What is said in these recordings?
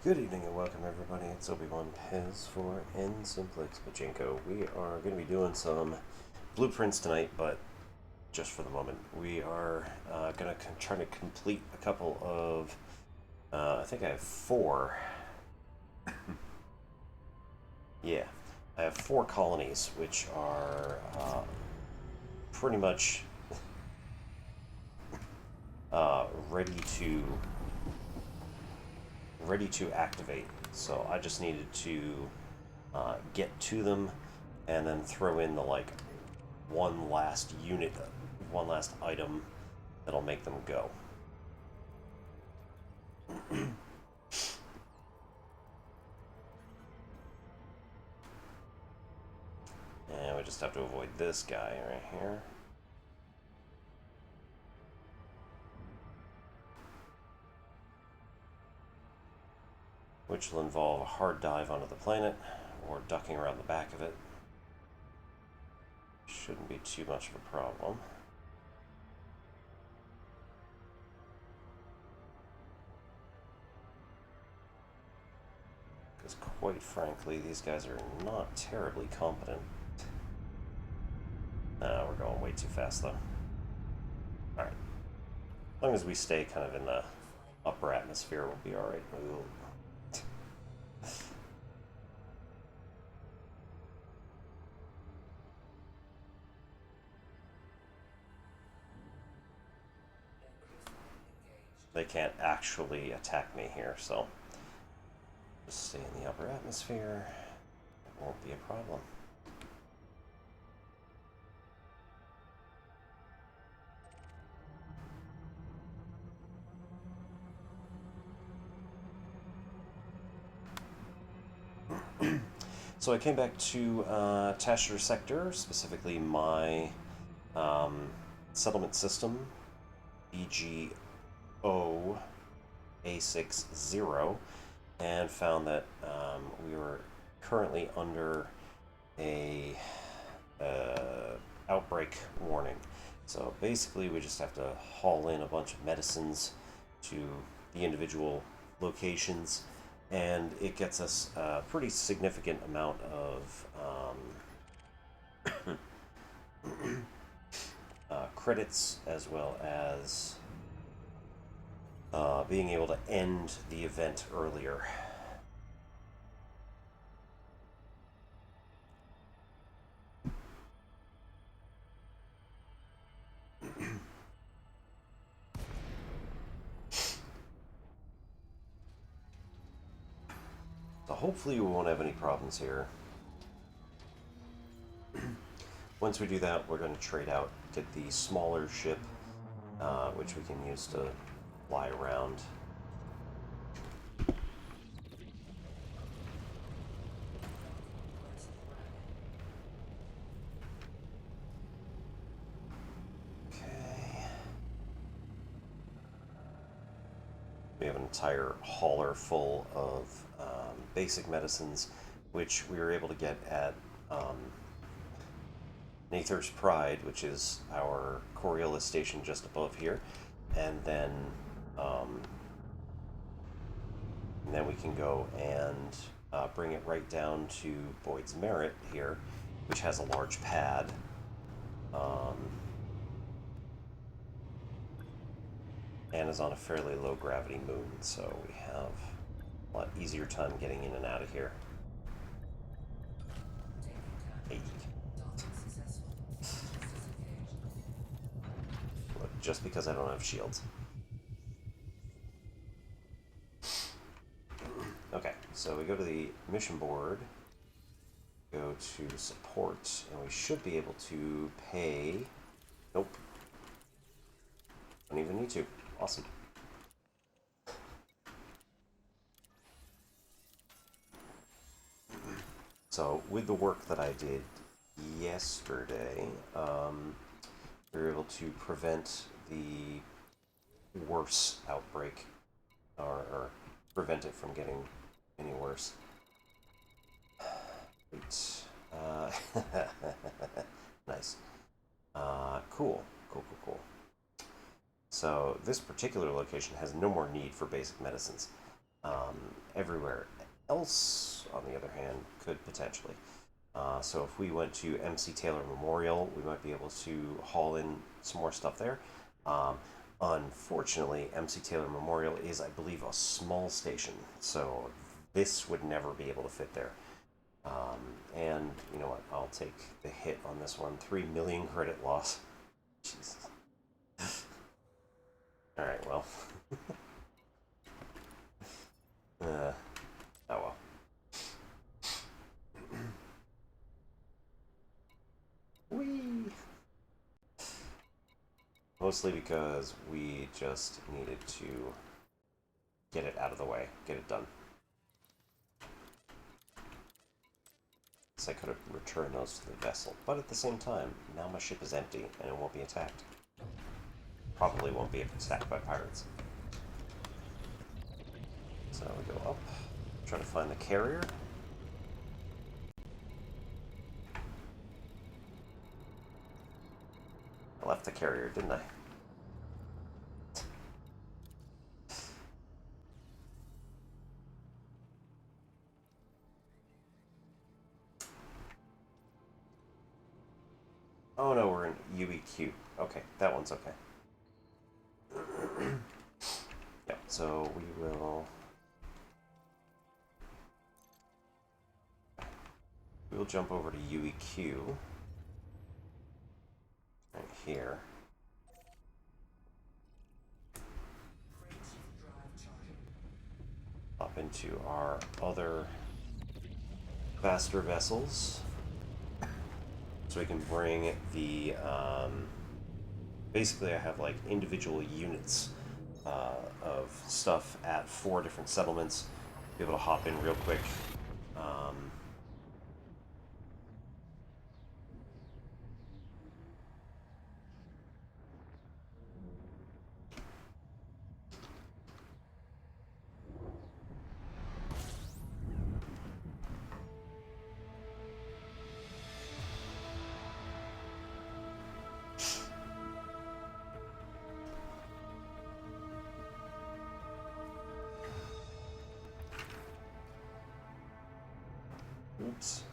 Good evening and welcome everybody. It's Obi-Wan Pez for N Simplex Pachinko. We are going to be doing some blueprints tonight, but just for the moment. We are going to try to complete a couple of, I think I have four. Yeah, I have four colonies, which are pretty much ready to activate. So I just needed to get to them and then throw in the one last unit, one last item that'll make them go. And we just have to avoid this guy right here. Which will involve a hard dive onto the planet, or ducking around the back of it. Shouldn't be too much of a problem. Because quite frankly, these guys are not terribly competent. We're going way too fast though. Alright. As long as we stay kind of in the upper atmosphere, we'll be alright. They can't actually attack me here, so just stay in the upper atmosphere. It won't be a problem. So I came back to Tascheter Sector, specifically my settlement system, BGO A60, and found that we were currently under a outbreak warning. So basically we just have to haul in a bunch of medicines to the individual locations, and it gets us a pretty significant amount of credits, as well as being able to end the event earlier. So hopefully we won't have any problems here. Once we do that, we're going to trade out, get the smaller ship, which we can use to fly around. Okay. We have an entire hauler full of basic medicines, which we were able to get at Nather's Pride, which is our Coriolis station just above here, and then we can go and bring it right down to Boyd's Merit here, which has a large pad. And is on a fairly low gravity moon, so we have a lot easier time getting in and out of here. Hey. Look, just because I don't have shields. Okay, so we go to the mission board, go to support, and we should be able to pay. Nope. Don't even need to. Awesome. So with the work that I did yesterday, we were able to prevent the worse outbreak, or prevent it from getting any worse. Right. Nice. Cool. So this particular location has no more need for basic medicines. everywhere else, on the other hand, could potentially. So if we went to MC Taylor Memorial, we might be able to haul in some more stuff there. Unfortunately, MC Taylor Memorial is, I believe, a small station, so this would never be able to fit there. And you know what? I'll take the hit on this one. 3 million credit loss. Jesus. Alright, well. Oh well. Whee! Mostly because we just needed to get it out of the way, get it done. So I could have returned those to the vessel, but at the same time, now my ship is empty and it won't be attacked. Probably won't be attacked by pirates. So we go up, try to find the carrier. I left the carrier, didn't I? Oh no, we're in UEQ. Okay, that one's okay. Yep, so we will... We'll jump over to UEQ. Right here. Up into our other faster vessels. So we can bring the... basically I have like individual units of stuff at 4 different settlements. Be able to hop in real quick. Oops.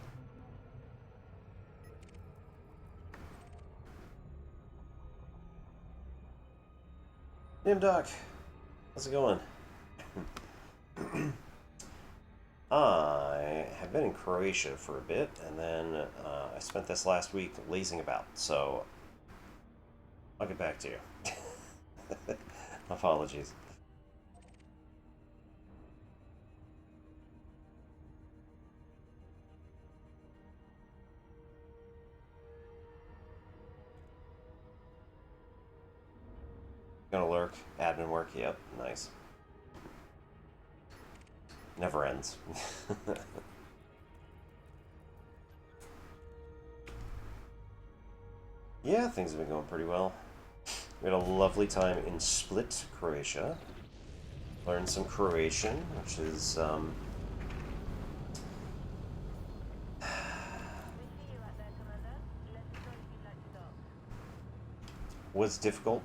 Doc, how's it going? I have been in Croatia for a bit, and then I spent this last week lazing about, so I'll get back to you. Apologies. Gonna lurk, admin work, yep, nice. Never ends. Yeah, things have been going pretty well. We had a lovely time in Split, Croatia. Learned some Croatian, which is, was difficult.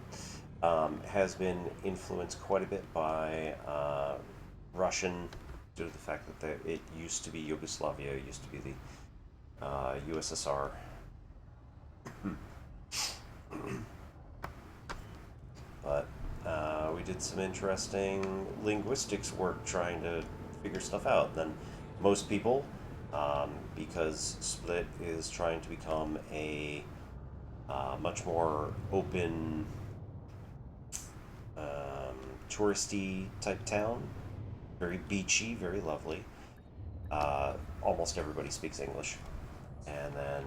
Has been influenced quite a bit by Russian, due to the fact that it used to be Yugoslavia, it used to be the USSR. But we did some interesting linguistics work trying to figure stuff out. Then most people, because Split is trying to become a much more open, touristy type town, very beachy, very lovely. Almost everybody speaks English, and then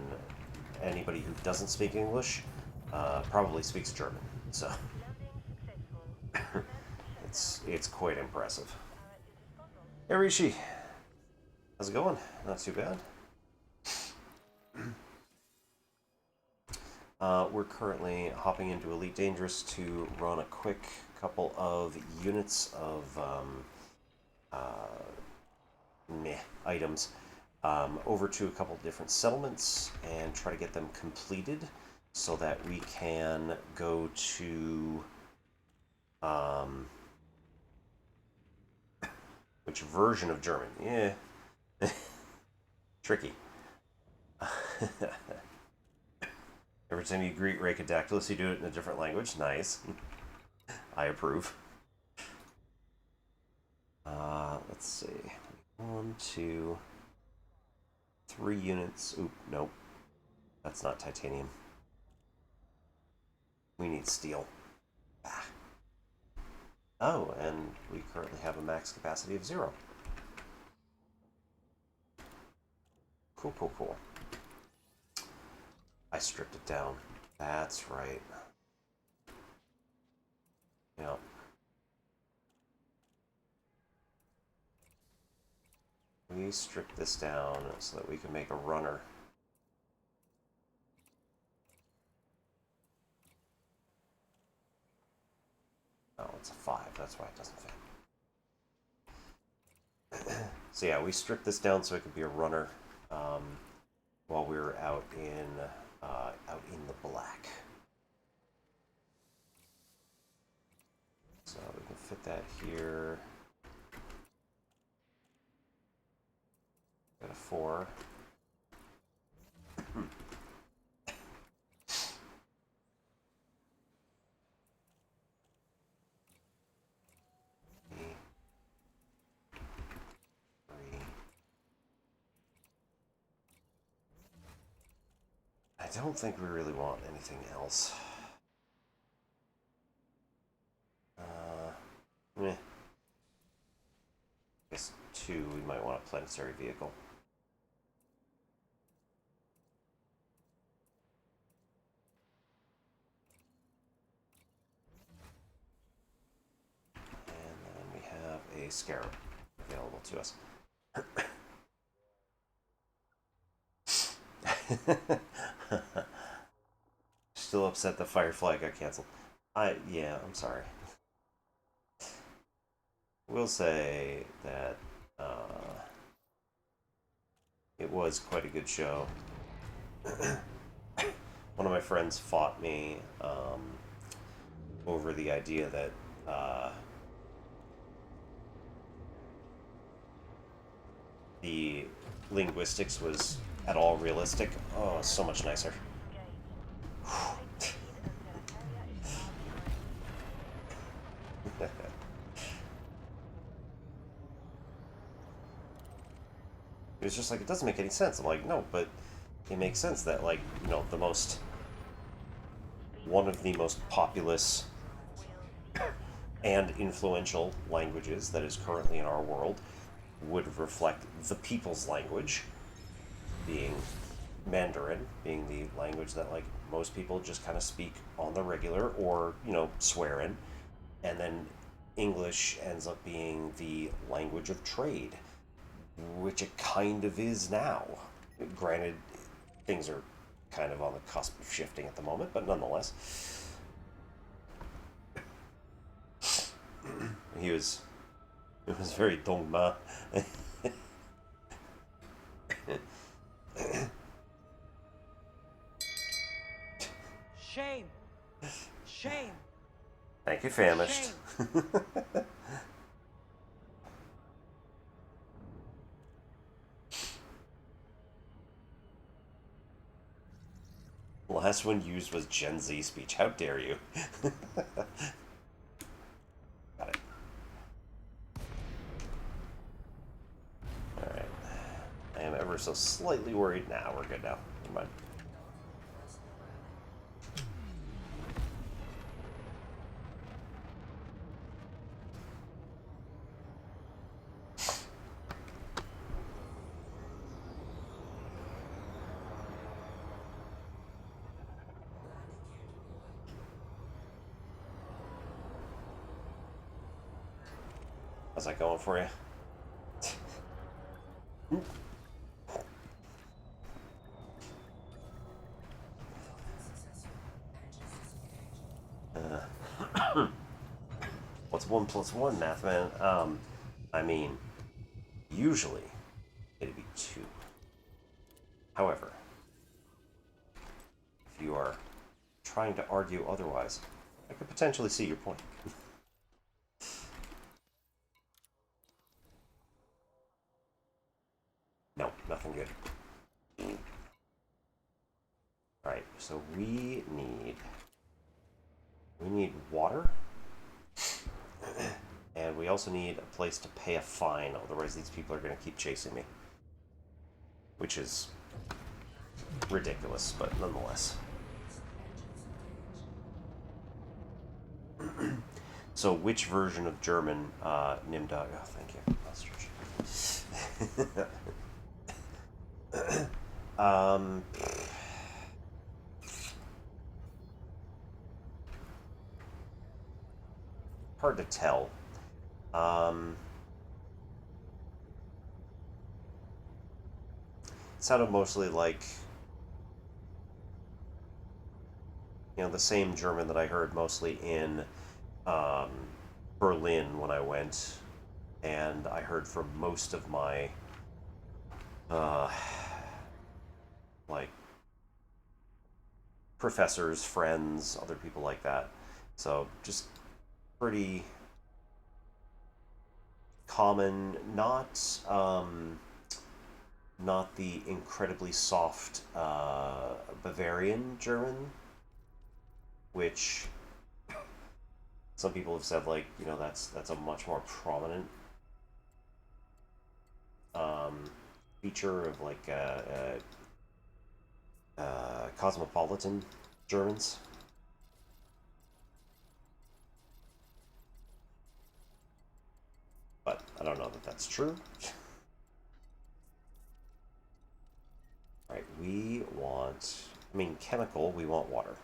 anybody who doesn't speak English probably speaks German. So it's quite impressive. Hey Rishi, how's it going? Not too bad. We're currently hopping into Elite Dangerous to run a quick couple of units of items over to a couple of different settlements and try to get them completed so that we can go to Which version of German? Yeah. Tricky. Every time you greet Rhacodactylus, you do it in a different language. Nice. I approve. Let's see. 1, 2, 3 units. Oop, nope. That's not titanium. We need steel. Ah. Oh, and we currently have a max capacity of 0. Cool, cool, cool. I stripped it down. That's right. Yeah. We stripped this down so that we can make a runner. Oh, it's a 5. That's why it doesn't fit. So yeah, we stripped this down so it could be a runner while we were out in the black. So we can fit that here. Got a 4. I don't think we really want anything else. I guess 2, we might want a planetary vehicle. And then we have a Scarab available to us. Still upset the Firefly got canceled. Yeah, I'm sorry. We'll say that it was quite a good show. One of my friends fought me over the idea that the linguistics was at all realistic. Oh, so much nicer. It was just like, it doesn't make any sense. I'm like, no, but it makes sense that, like, you know, one of the most populous and influential languages that is currently in our world would reflect the people's language, being Mandarin, being the language that, like, most people just kind of speak on the regular or, you know, swear in. And then English ends up being the language of trade, which it kind of is now. Granted, things are kind of on the cusp of shifting at the moment, but nonetheless. It was very dongma. Shame. Shame. Thank you, famished. Last one used was Gen Z speech. How dare you? Got it. Alright. I am ever so slightly worried. Nah, we're good now. Never mind. How's that going for you? What's 1 plus 1, math man? I mean, usually it'd be 2. However, if you are trying to argue otherwise, I could potentially see your point. So we need water, and we also need a place to pay a fine. Otherwise, these people are going to keep chasing me, which is ridiculous, but nonetheless. So, which version of German, Nimdog? Oh, thank you. Hard to tell. It sounded mostly like, the same German that I heard mostly in Berlin when I went, and I heard from most of my like professors, friends, other people like that. So just pretty common, not the incredibly soft Bavarian German, which some people have said, like, that's a much more prominent feature of, like, cosmopolitan Germans. But I don't know that that's true. Right, we want, chemical, we want water.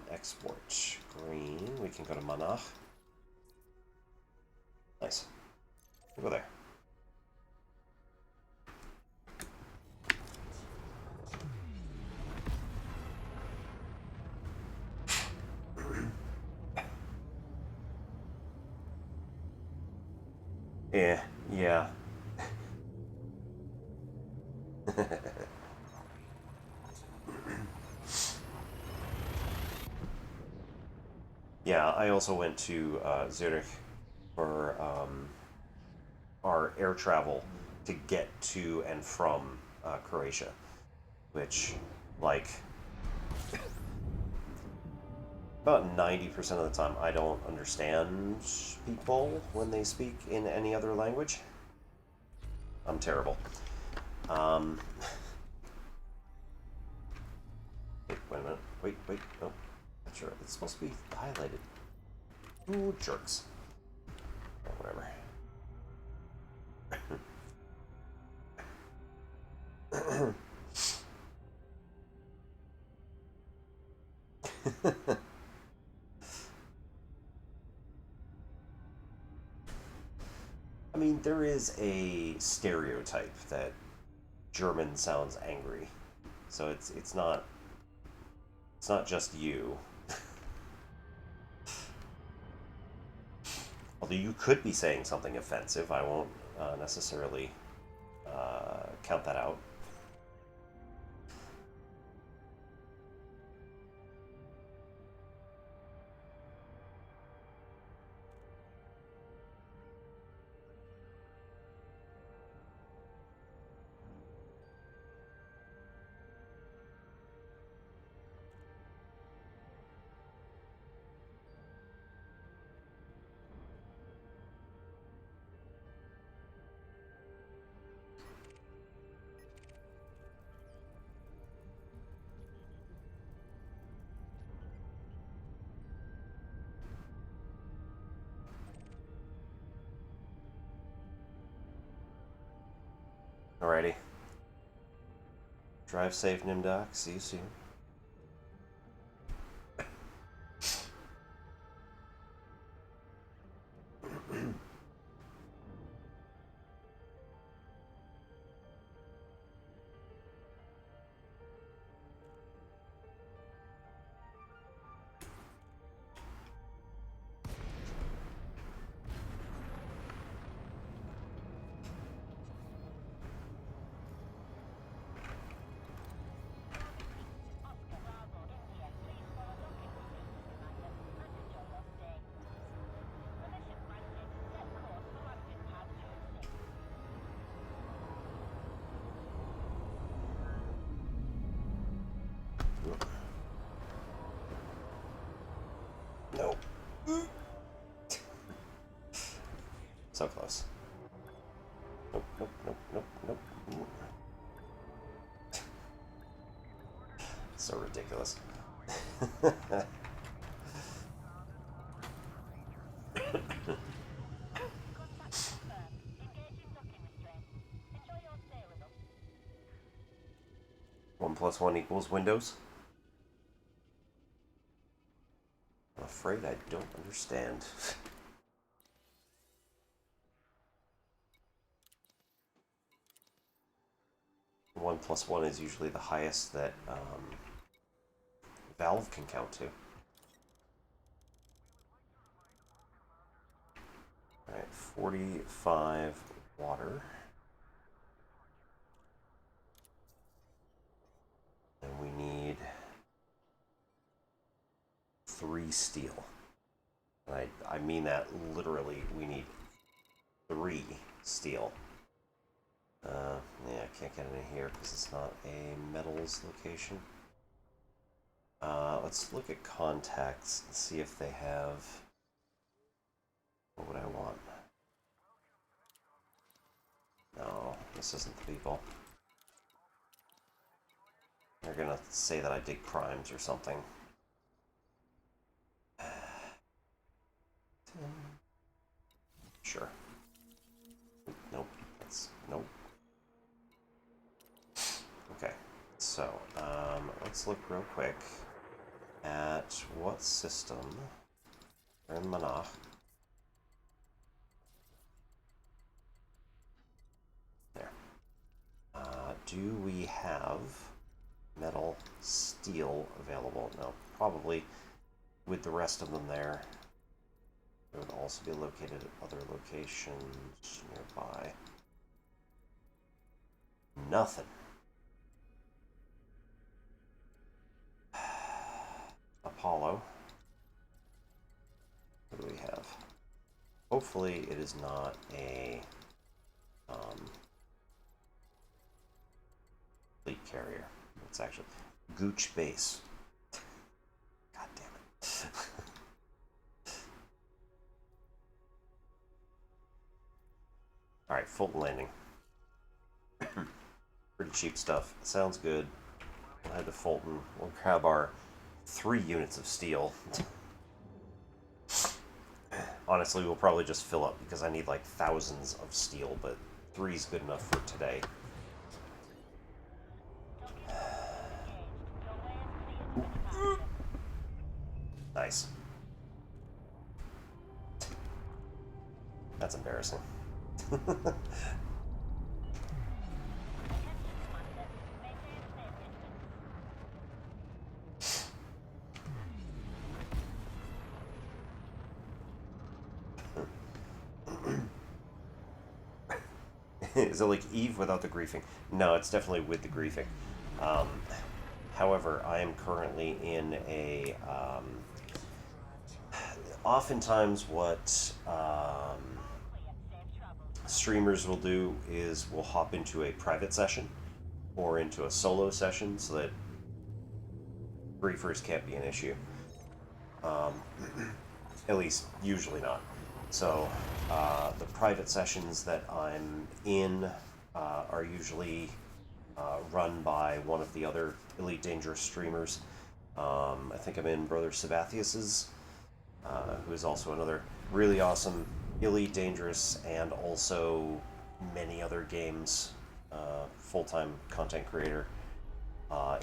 Export green, we can go to Manach. Nice. We'll go there. Yeah. Yeah, I also went to Zurich for our air travel to get to and from Croatia, which, like, about 90% of the time I don't understand people when they speak in any other language. I'm terrible. Wait a minute. Wait. No, not sure. It's supposed to be highlighted. Ooh, jerks. Oh, whatever. There is a stereotype that German sounds angry, so it's not just you. Although you could be saying something offensive, I won't necessarily count that out. Alrighty. Drive safe, Nimdoc. See you soon. So close. Nope, nope, nope, nope, nope. So ridiculous. One plus one equals Windows? I'm afraid I don't understand. 1 plus 1 is usually the highest that Valve can count to. Alright, 45 water. And we need 3 steel. And I mean that literally, we need 3 steel. Yeah, I can't get any here because it's not a metals location. Let's look at contacts and see if they have... What would I want? No, this isn't the people. They're gonna say that I did crimes or something. Sure. Nope. That's... Nope. Okay. So, let's look real quick at what system... We're in Manach. There. Do we have metal steel available? No, probably with the rest of them there. It would also be located at other locations nearby. Nothing. Apollo. What do we have? Hopefully it is not a fleet carrier. It's actually Gooch Base. God damn it. Alright, Fulton Landing. Pretty cheap stuff. Sounds good. We'll head to Fulton. We'll grab our 3 units of steel. Honestly, we'll probably just fill up because I need like thousands of steel, but 3 is good enough for today. Nice. That's embarrassing. Is it like Eve without the griefing? No, it's definitely with the griefing. However, I am currently in a... oftentimes what streamers will do is we'll hop into a private session or into a solo session so that griefers can't be an issue. At least, usually not. So, the private sessions that I'm in are usually run by one of the other Elite Dangerous streamers. I think I'm in Brother Sabathius's, who is also another really awesome Elite Dangerous and also many other games full-time content creator.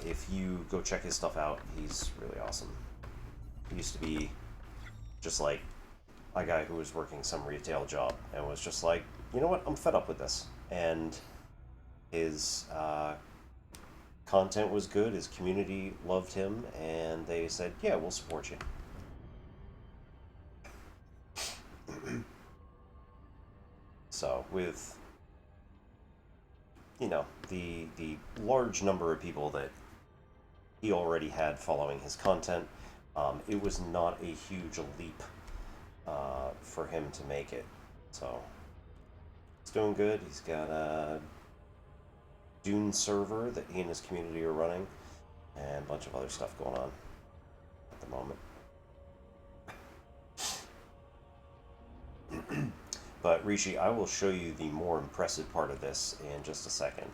If you go check his stuff out, he's really awesome. He used to be just like a guy who was working some retail job and was just like, you know what, I'm fed up with this. And his content was good, his community loved him, and they said, yeah, we'll support you. So with, you know, the large number of people that he already had following his content, it was not a huge leap for him to make it. So he's doing good. He's got a Dune server that he and his community are running, and a bunch of other stuff going on at the moment. But Rishi, I will show you the more impressive part of this in just a second.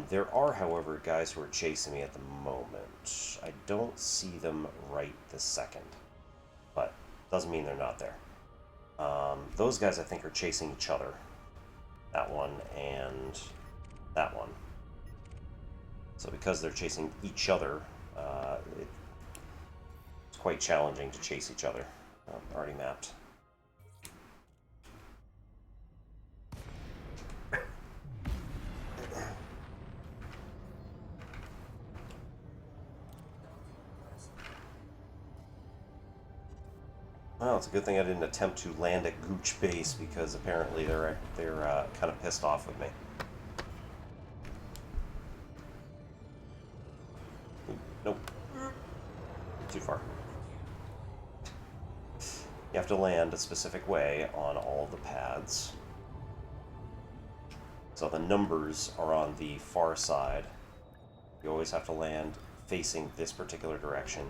There are, however, guys who are chasing me at the moment. I don't see them right this second, but doesn't mean they're not there. Those guys, I think, are chasing each other. That one and that one. So because they're chasing each other, it's quite challenging to chase each other. Already mapped. Well, it's a good thing I didn't attempt to land at Gooch Base because apparently they're kind of pissed off with me. Nope. Too far. You have to land a specific way on all of the pads. So the numbers are on the far side. You always have to land facing this particular direction.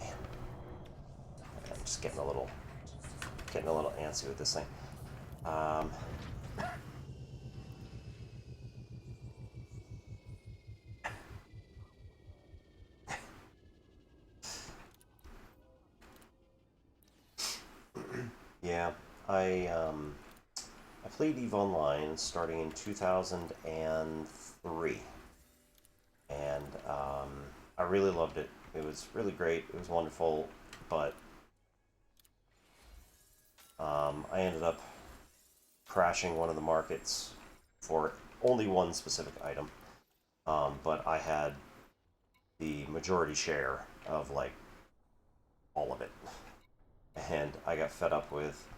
Man. I'm just getting a little antsy with this thing. Yeah, I played EVE Online starting in 2003, and I really loved it. It was really great. It was wonderful, but I ended up crashing one of the markets for only one specific item, but I had the majority share of like all of it, and I got fed up with,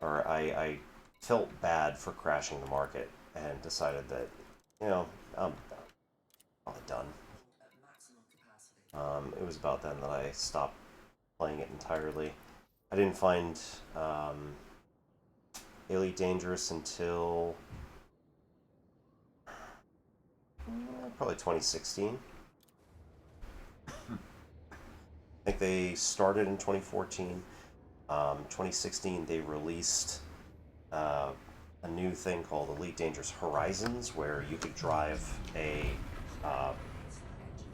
or I felt bad for crashing the market and decided that, you know, I'm probably done. It was about then that I stopped playing it entirely. I didn't find Elite dangerous until probably 2016. I think they started in 2014. 2016 they released a new thing called Elite Dangerous Horizons, where you could drive a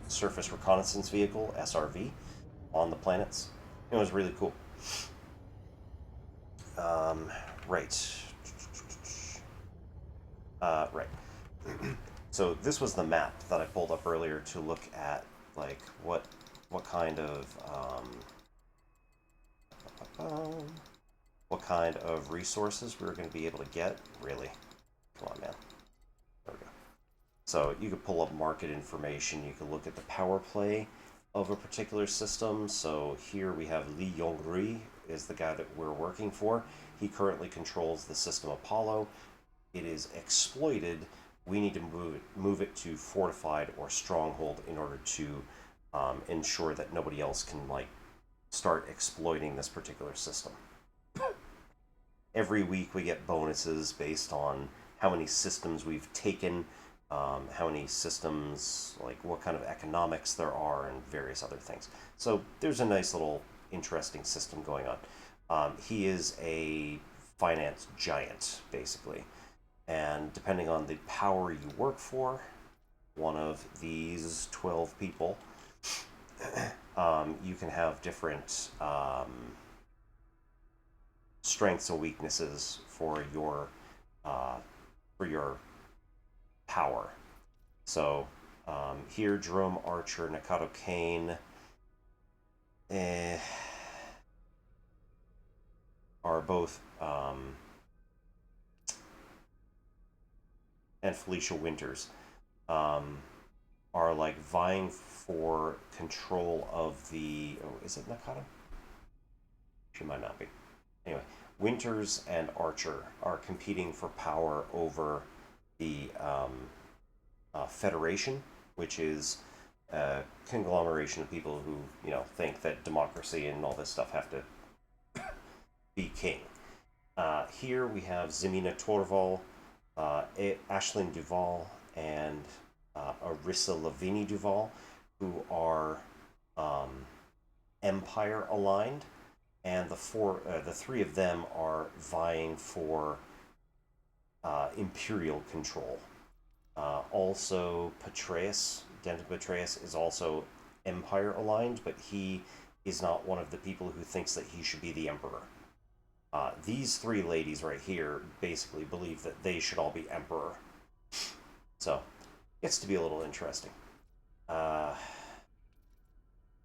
surface reconnaissance vehicle (SRV) on the planets. It was really cool. Right. Right. So this was the map that I pulled up earlier to look at, like what kind of what kind of resources we were going to be able to get. Really, come on, man. There we go. So you could pull up market information. You could look at the power play of a particular system. So here we have Li Yongri is the guy that we're working for. He currently controls the system Apollo. It is exploited. We need to move it to fortified or stronghold in order to ensure that nobody else can like start exploiting this particular system. Every week we get bonuses based on how many systems we've taken, how many systems, like what kind of economics there are, and various other things. So there's a nice little interesting system going on. He is a finance giant, basically. And depending on the power you work for, one of these 12 people, you can have different strengths and weaknesses for your power. So here, Jerome Archer, Nakato Kane are both, and Felicia Winters are like vying for control of the. Oh, is it Nakata? She might not be. Anyway, Winters and Archer are competing for power over the Federation, which is a conglomeration of people who, you know, think that democracy and all this stuff have to be king. Here we have Zemina Torval, Ashlyn Duval, and Arissa Lavini Duval, who are Empire aligned, and the three of them are vying for imperial control. Also, Denton Patreus is also Empire aligned, but he is not one of the people who thinks that he should be the Emperor. These three ladies right here basically believe that they should all be Emperor. So, it gets to be a little interesting. Pranav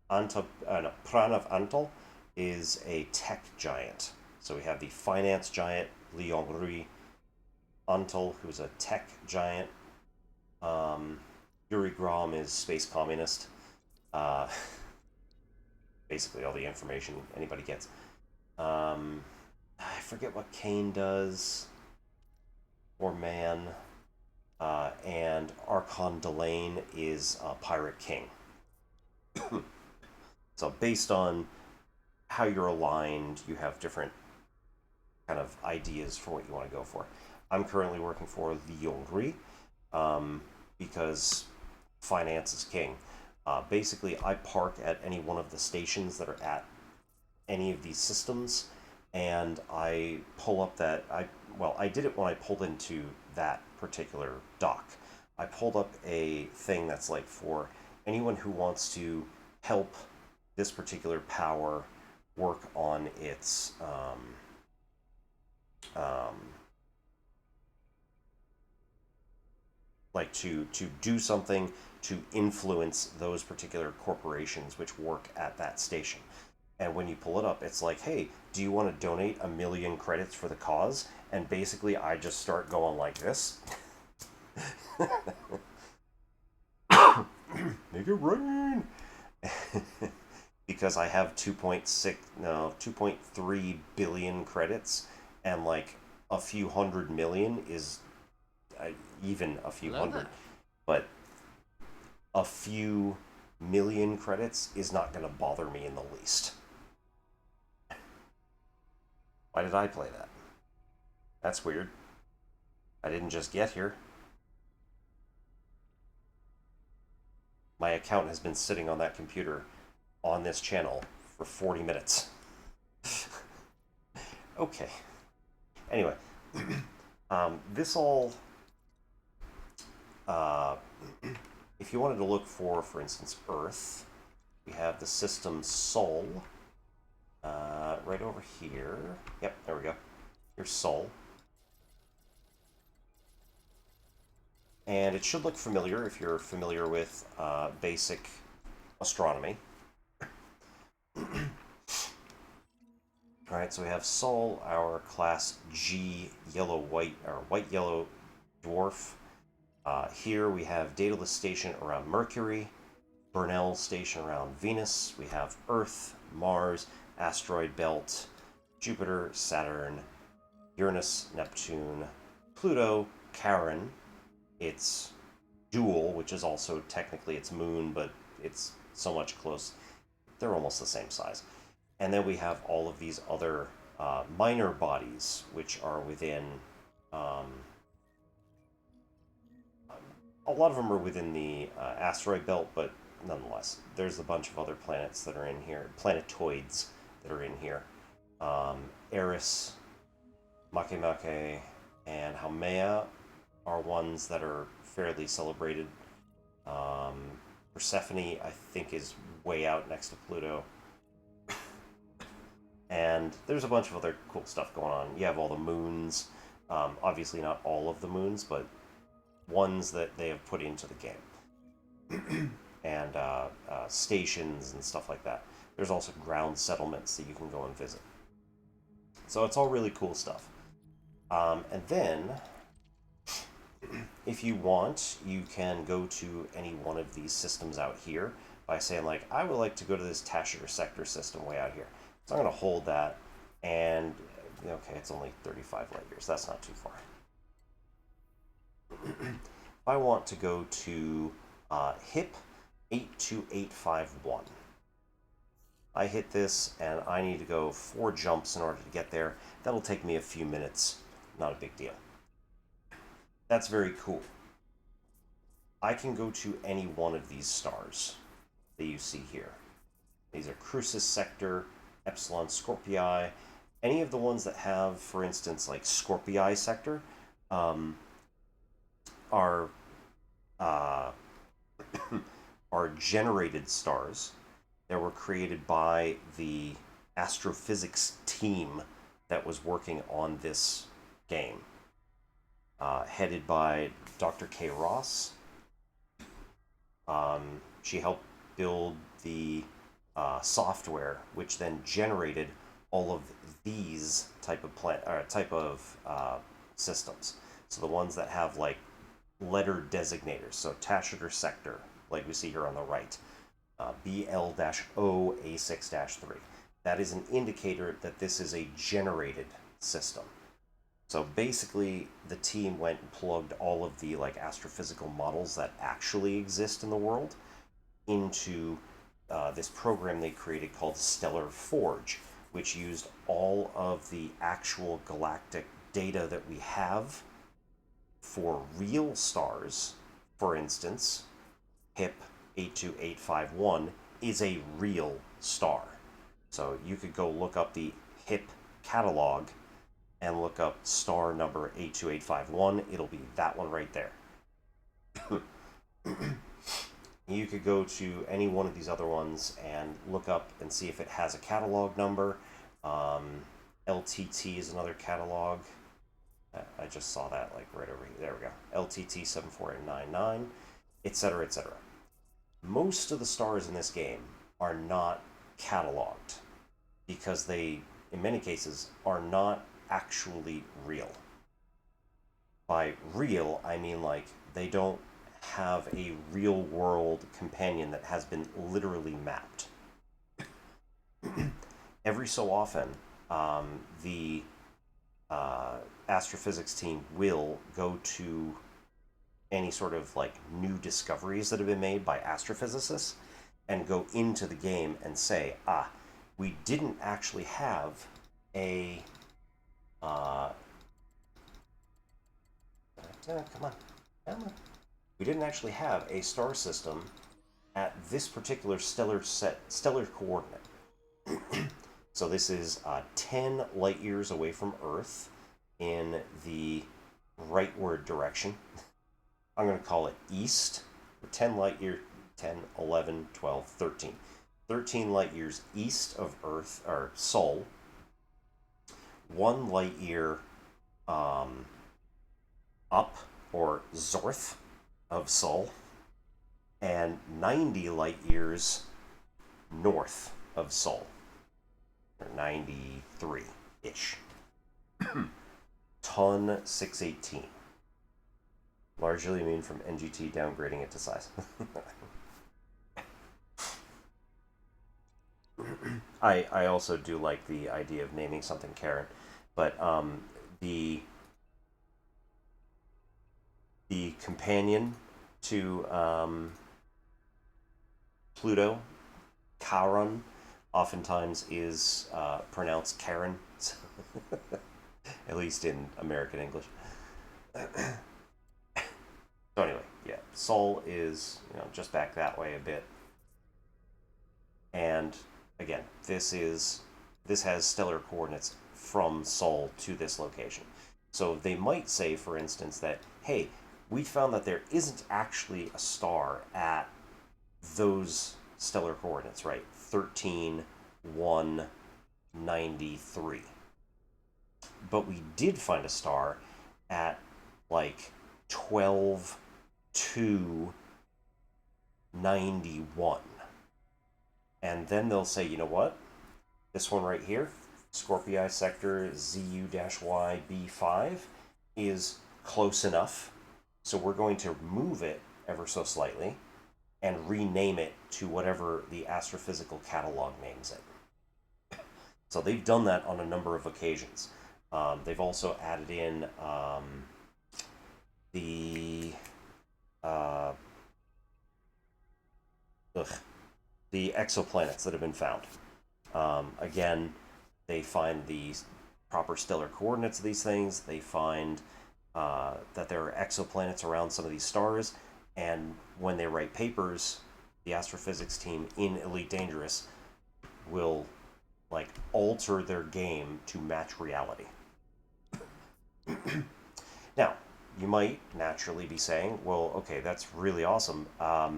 Antal is a tech giant. So we have the finance giant, Leon Rui. Antal, who's a tech giant. Yuri Grom is space communist. Basically all the information anybody gets. I forget what Kane does. Or Man. And Archon Delane is Pirate King. So based on how you're aligned, you have different kind of ideas for what you want to go for. I'm currently working for the Yongri because finance is king. Basically, I park at any one of the stations that are at any of these systems, and I pull up that I did it when I pulled into that particular dock. I pulled up a thing that's like for anyone who wants to help this particular power work on its like to do something to influence those particular corporations which work at that station. And when you pull it up, it's like, hey, do you want to donate 1 million credits for the cause? And basically, I just start going like this. Make it rain! Because I have 2.3 billion credits, and like a few hundred million is even a few hundred, but a few million credits is not going to bother me in the least. Why did I play that? That's weird. I didn't just get here. My account has been sitting on that computer on this channel for 40 minutes. Okay. Anyway, this all... if you wanted to look for instance, Earth, we have the system Sol. Right over here. Yep, there we go. Here's Sol. And it should look familiar if you're familiar with basic astronomy. Alright, so we have Sol, our class G yellow-white, or white-yellow dwarf. Here we have Daedalus Station around Mercury, Burnell Station around Venus. We have Earth, Mars, Asteroid Belt, Jupiter, Saturn, Uranus, Neptune, Pluto, Charon, its dual, which is also technically its moon, but it's so much close. They're almost the same size. And then we have all of these other minor bodies, which are within... a lot of them are within the asteroid belt, but nonetheless, there's a bunch of other planets that are in here, planetoids that are in here. Eris, Makemake, and Haumea are ones that are fairly celebrated. Persephone, I think, is way out next to Pluto. And there's a bunch of other cool stuff going on. You have all the moons. Obviously not all of the moons, but ones that they have put into the game. And stations and stuff like that. There's also ground settlements that you can go and visit. So it's all really cool stuff. And then, if you want, you can go to any one of these systems out here by saying, like, I would like to go to this Tascheter Sector system way out here. So I'm going to hold that, and, okay, it's only 35 light years. That's not too far. If I want to go to HIP 82851, I hit this, and I need to go 4 jumps in order to get there. That'll take me a few minutes. Not a big deal. That's very cool. I can go to any one of these stars that you see here. These are Crucis Sector, Epsilon Scorpii, any of the ones that have, for instance, like Scorpii Sector, um, are uh, are generated stars that were created by the astrophysics team that was working on this game, headed by Dr. K. Ross. She helped build the software, which then generated all of these type of systems. So the ones that have like letter designators, so Tascheter Sector, like we see here on the right, BL-O A6-3. That is an indicator that this is a generated system. So basically, the team went and plugged all of the like astrophysical models that actually exist in the world into this program they created called Stellar Forge, which used all of the actual galactic data that we have for real stars. For instance, HIP 82851 is a real star. So you could go look up the HIP catalog and look up star number 82851. It'll be that one right there. You could go to any one of these other ones and look up and see if it has a catalog number. LTT is another catalog. I just saw that like right over here. There we go. LTT 74899, etc., etc. Most of the stars in this game are not cataloged because they, in many cases, are not actually real. By real, I mean like they don't have a real world companion that has been literally mapped. Every so often, the astrophysics team will go to any sort of like new discoveries that have been made by astrophysicists and go into the game and say, we didn't actually have a come on. We didn't actually have a star system at this particular stellar coordinate. So this is 10 light years away from Earth in the rightward direction. I'm going to call it east. 10 light year, 10, 11, 12, 13. 13 light years east of Earth, or Sol. 1 light year up, or Zorth, of Sol. And 90 light years north of Sol. Or 93-ish. Ton 618. Largely immune from NGT downgrading it to size. I also do like the idea of naming something Karen, but the companion to Pluto, Charon, oftentimes is pronounced Karen, at least in American English. So anyway, yeah, Sol is just back that way a bit, and again, this has stellar coordinates from Sol to this location. So they might say, for instance, that hey, we found that there isn't actually a star at those stellar coordinates, right? 13, 1, 93. But we did find a star at like 12, 2, 91. And then they'll say, you know what? This one right here, Scorpii Sector ZU-Y B5, is close enough. So we're going to move it ever so slightly and rename it to whatever the astrophysical catalog names it. So they've done that on a number of occasions. They've also added in the exoplanets that have been found. Again, they find the proper stellar coordinates of these things. They find that there are exoplanets around some of these stars, and when they write papers, the astrophysics team in Elite Dangerous will like alter their game to match reality. Now, you might naturally be saying, well, okay, that's really awesome. How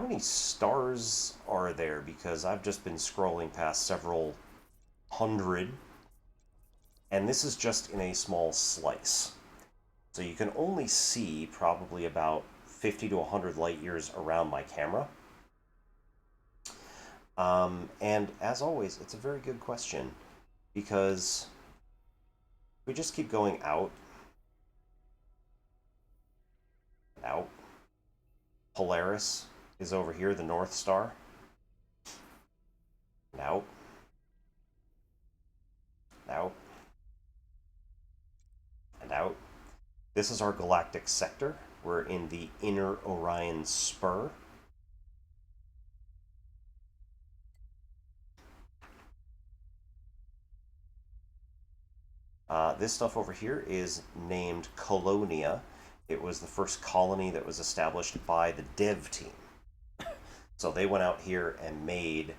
many stars are there? Because I've just been scrolling past several hundred, and this is just in a small slice. So you can only see probably about 50 to 100 light years around my camera. And as always, it's a very good question, because we just keep going out, out. Polaris is over here, the North Star. And out. Out. And out. This is our galactic sector. We're in the inner Orion spur. This stuff over here is named Colonia. It was the first colony that was established by the dev team. So they went out here and made,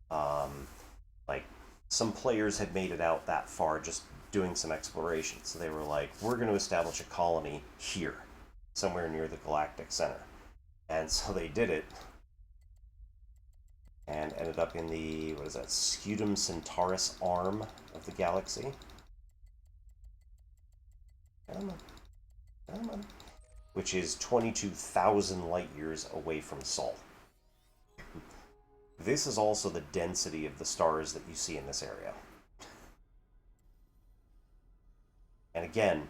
like, some players had made it out that far just doing some exploration. So they were like, we're going to establish a colony here, somewhere near the galactic center. And so they did it, and ended up in the, what is that, Scutum Centaurus arm of the galaxy. Come on. Come on. Which is 22,000 light years away from Sol. This is also the density of the stars that you see in this area. And again,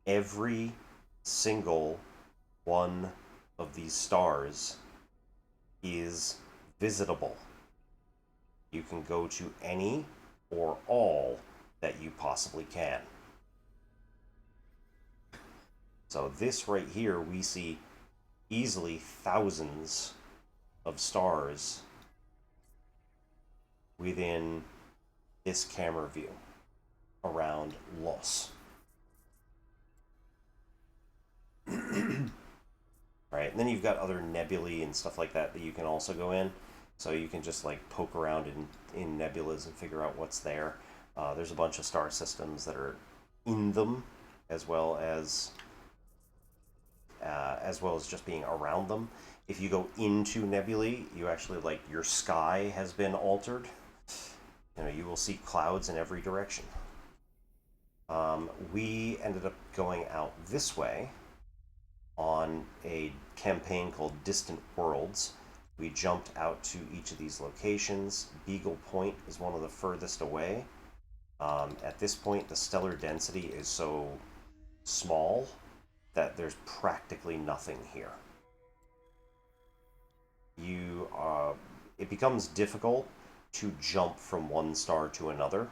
every single one of these stars is visitable. You can go to any or all that you possibly can. So this right here, we see easily thousands of stars within this camera view around Los. Right, and then you've got other nebulae and stuff like that that you can also go in. So you can just like poke around in nebulas and figure out what's there. There's a bunch of star systems that are in them, as well as just being around them. If you go into nebulae, you actually, like, your sky has been altered. You know, you will see clouds in every direction. We ended up going out this way on a campaign called Distant Worlds. We jumped out to each of these locations. Beagle Point is one of the furthest away. At this point, the stellar density is so small that there's practically nothing here. It becomes difficult to jump from one star to another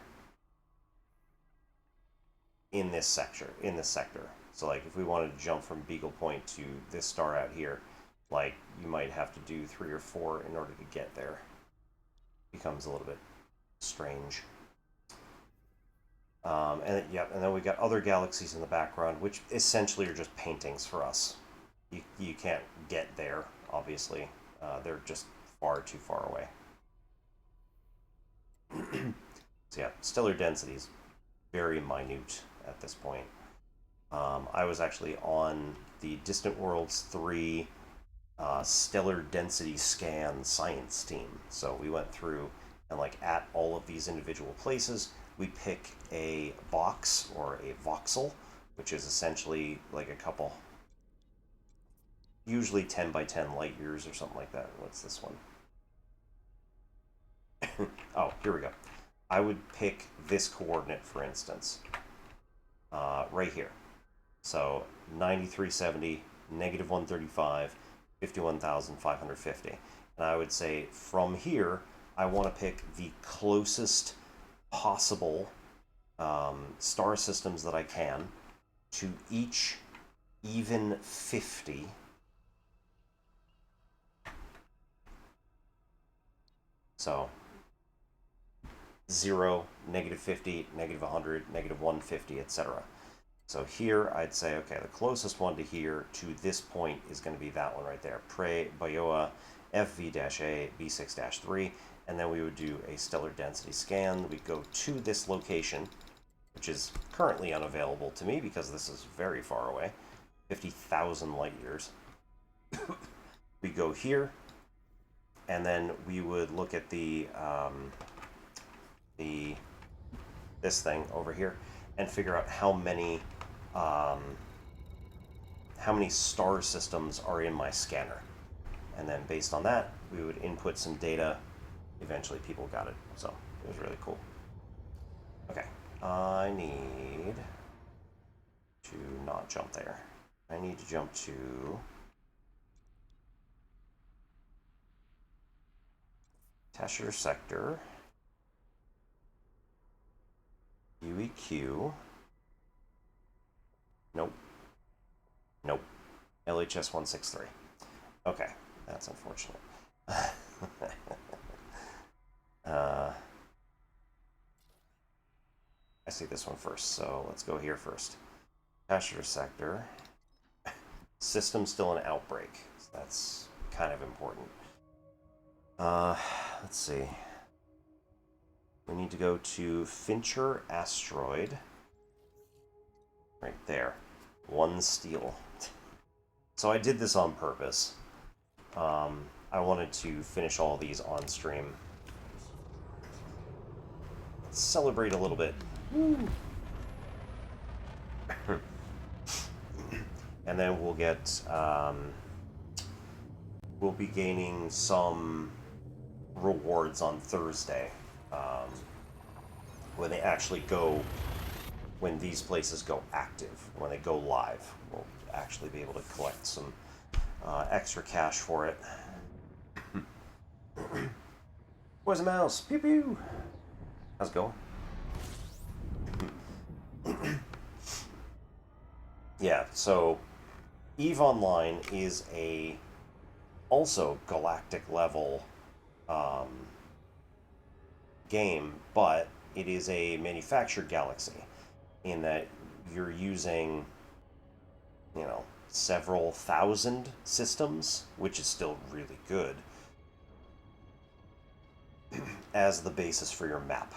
in this sector. So, like, if we wanted to jump from Beagle Point to this star out here, like, you might have to do 3 or 4 in order to get there. It becomes a little bit strange. And then we got other galaxies in the background, which essentially are just paintings for us. You can't get there, obviously. They're just far too far away. So yeah, stellar density is very minute at this point. I was actually on the Distant Worlds 3 stellar density scan science team. So we went through and, like, at all of these individual places, we pick a box or a voxel, which is essentially like a couple, usually 10 by 10 light years or something like that. What's this one? Oh, here we go. I would pick this coordinate, for instance, right here. So 9370, negative 135, 51,550. And I would say from here, I want to pick the closest possible star systems that I can to each even 50 so 0, negative 50, negative 100, negative 150, etc. So here I'd say, okay, the closest one to here to this point is going to be that one right there, Pre, Bayoa, FV-A, B6-3, and then we would do a stellar density scan. We'd go to this location, which is currently unavailable to me because this is very far away, 50,000 light years. We go here, and then we would look at this thing over here and figure out how many star systems are in my scanner. And then based on that, we would input some data. Eventually people got it, so it was really cool. Okay, I need to not jump there. I need to jump to Tascheter Sector, UEQ. Nope. Nope. LHS 163. Okay, that's unfortunate. I see this one first, so let's go here first. Tascheter Sector. System still in outbreak, so that's kind of important. Let's see. We need to go to Fincher Asteroid. Right there. 1 steel. So I did this on purpose. I wanted to finish all these on stream. Let's celebrate a little bit. Woo. And then we'll get, we'll be gaining some rewards on Thursday. When they actually go, when these places go active, when they go live, we'll actually be able to collect some extra cash for it. Where's the mouse? Pew pew! How's it going? Yeah, so EVE Online is a also galactic level game, but it is a manufactured galaxy in that you're using, you know, several thousand systems, which is still really good, as the basis for your map.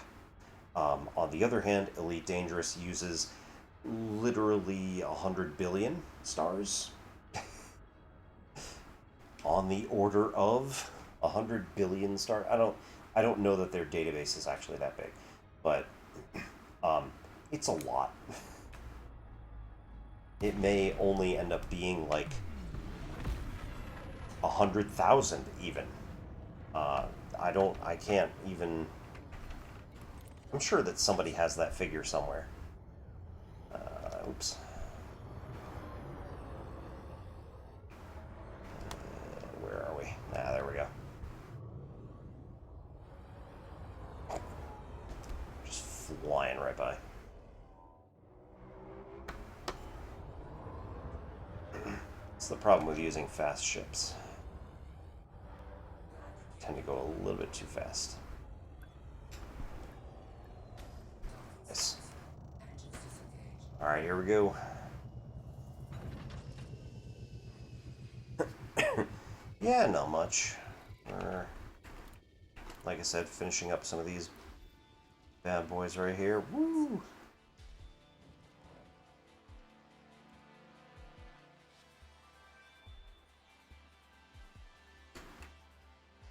On the other hand, Elite Dangerous uses literally 100 billion stars. On the order of 100 billion stars. I don't know that their database is actually that big, but it's a lot. It may only end up being like 100,000 even. I can't even. I'm sure that somebody has that figure somewhere. Oops. Where are we? Ah, there we go. Just flying right by. It's the problem with using fast ships. Tend to go a little bit too fast. Yes. Alright, here we go. Yeah, not much. We're, like I said, finishing up some of these bad boys right here. Woo!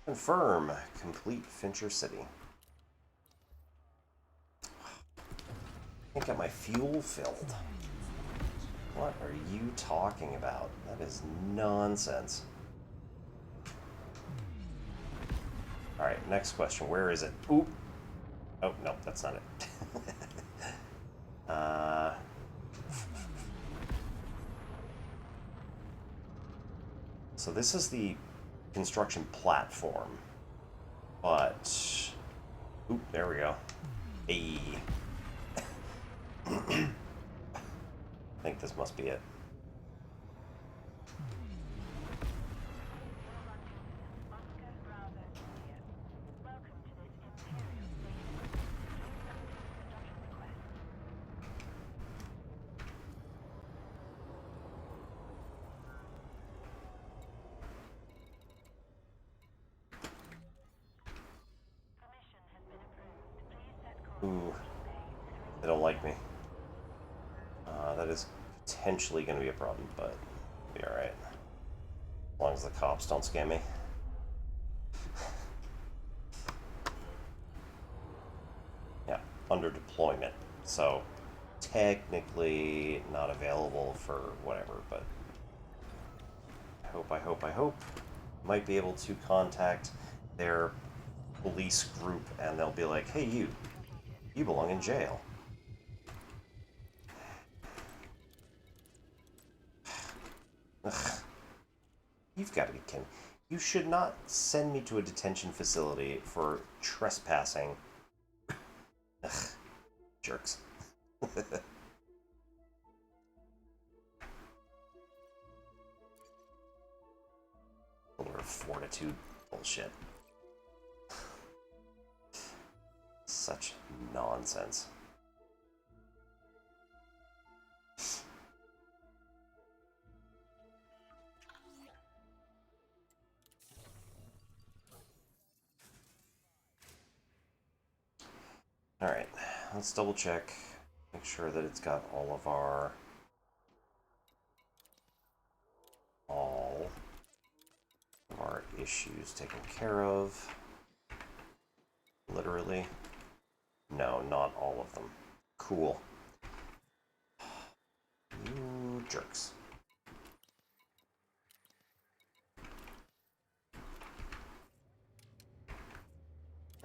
Confirm. Complete Fincher City. Can't get my fuel filled. What are you talking about? That is nonsense. Alright, next question. Where is it? Oop. Oh, no, that's not it. So this is the construction platform. But... Oop, there we go. Hey. I think this must be it. Ooh, they don't like me. That is potentially going to be a problem, but it'll be alright. As long as the cops don't scam me. Yeah, under deployment. So, technically not available for whatever, but I hope. Might be able to contact their police group and they'll be like, hey, you belong in jail. Ugh. You've got to be kidding. You should not send me to a detention facility for trespassing. Ugh. Jerks. Or fortitude bullshit. Such nonsense. Alright, let's double check. Make sure that it's got all of our issues taken care of. Literally. No, not all of them. Cool. You jerks.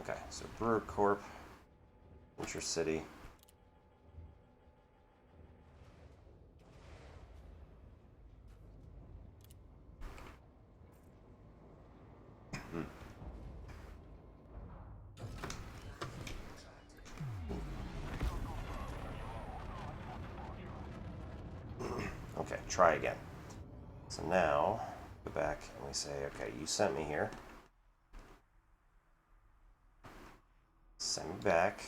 Okay, so Brewer Corp, Winter City. Okay, try again. So now, go back and we say, okay, you sent me here. Send me back.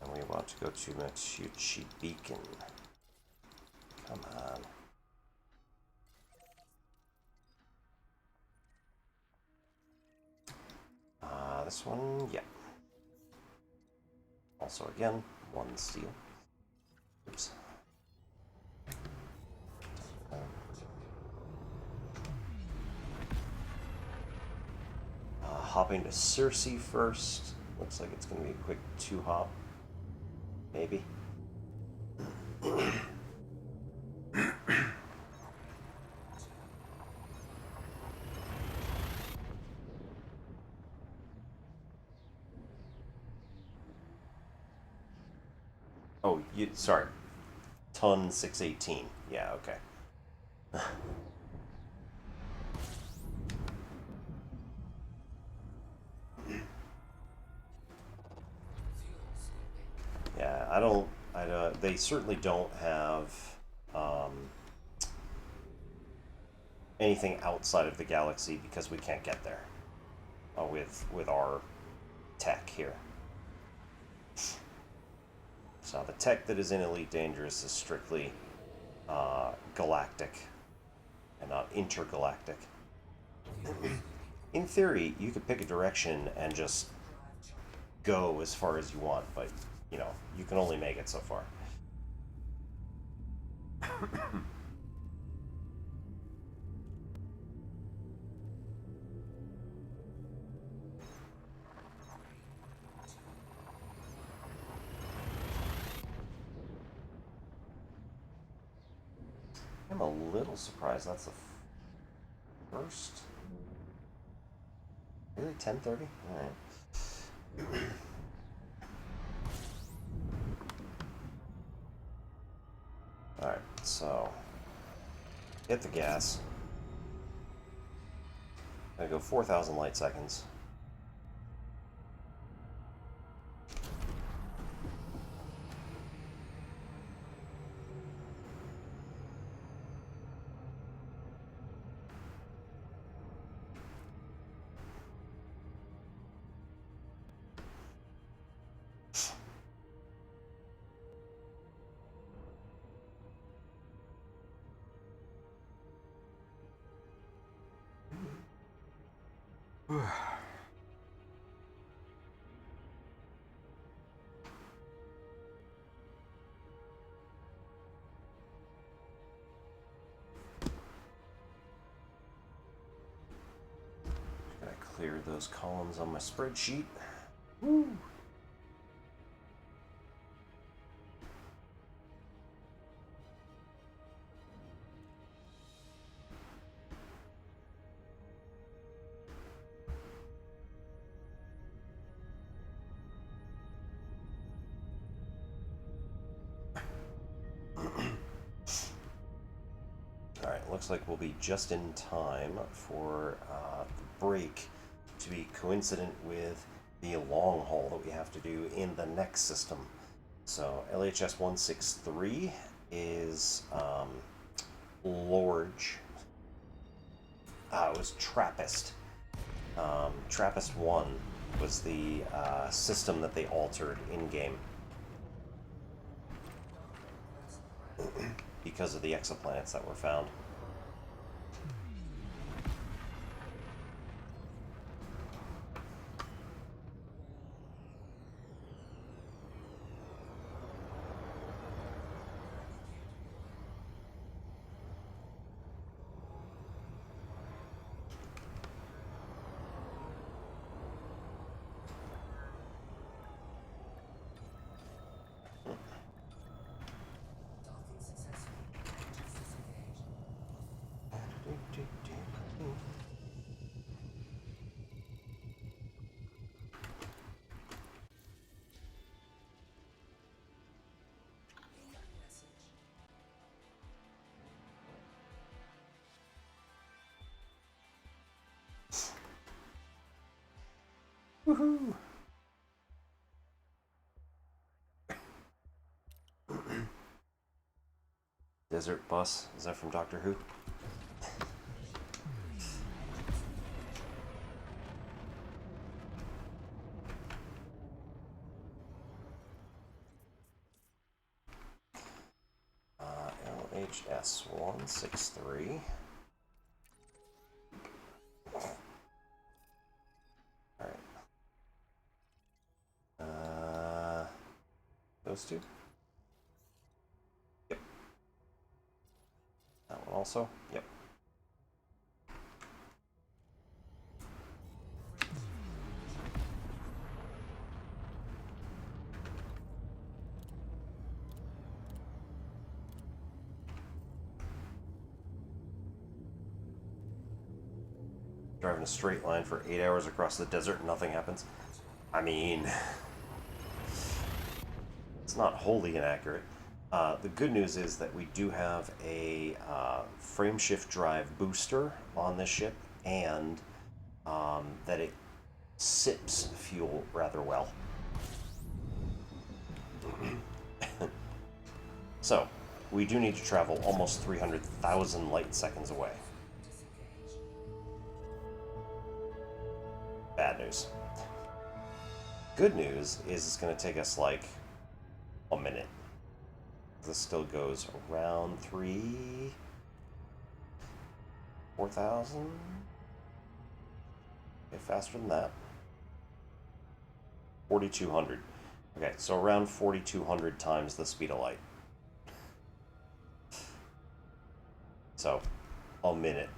And we want to go to Machuchi Beacon. Come on. This one, yeah. Also, again, one steel. Oops. Hopping to Cersei first. Looks like it's going to be a quick 2-hop. Maybe. Oh, sorry. Ton 618. Yeah, okay. Yeah, I don't. They certainly don't have anything outside of the galaxy because we can't get there with our tech here. So the tech that is in Elite Dangerous is strictly galactic and not intergalactic. In theory, you could pick a direction and just go as far as you want, but you know, you can only make it so far. I'm a little surprised that's the first. Really, 10:30? All right. All right. So, hit the gas. Gonna go 4,000 light seconds. clear those columns on my spreadsheet. Woo! Alright, looks like we'll be just in time for the break to be coincident with the long haul that we have to do in the next system. So LHS 163 is Lorge. It was Trappist. Trappist 1 was the system that they altered in-game because of the exoplanets that were found. Woohoo! Desert Bus, is that from Doctor Who? LHS 163. Alright. Those two? Yep. That one also? Yep. Driving a straight line for 8 hours across the desert and nothing happens. I mean, it's not wholly inaccurate. The good news is that we do have a frame shift drive booster on this ship, and that it sips fuel rather well. So, we do need to travel almost 300,000 light seconds away. Bad news. Good news is it's going to take us like a minute. This still goes around 4,000? Okay, faster than that. 4,200. Okay, so around 4,200 times the speed of light. So, a minute,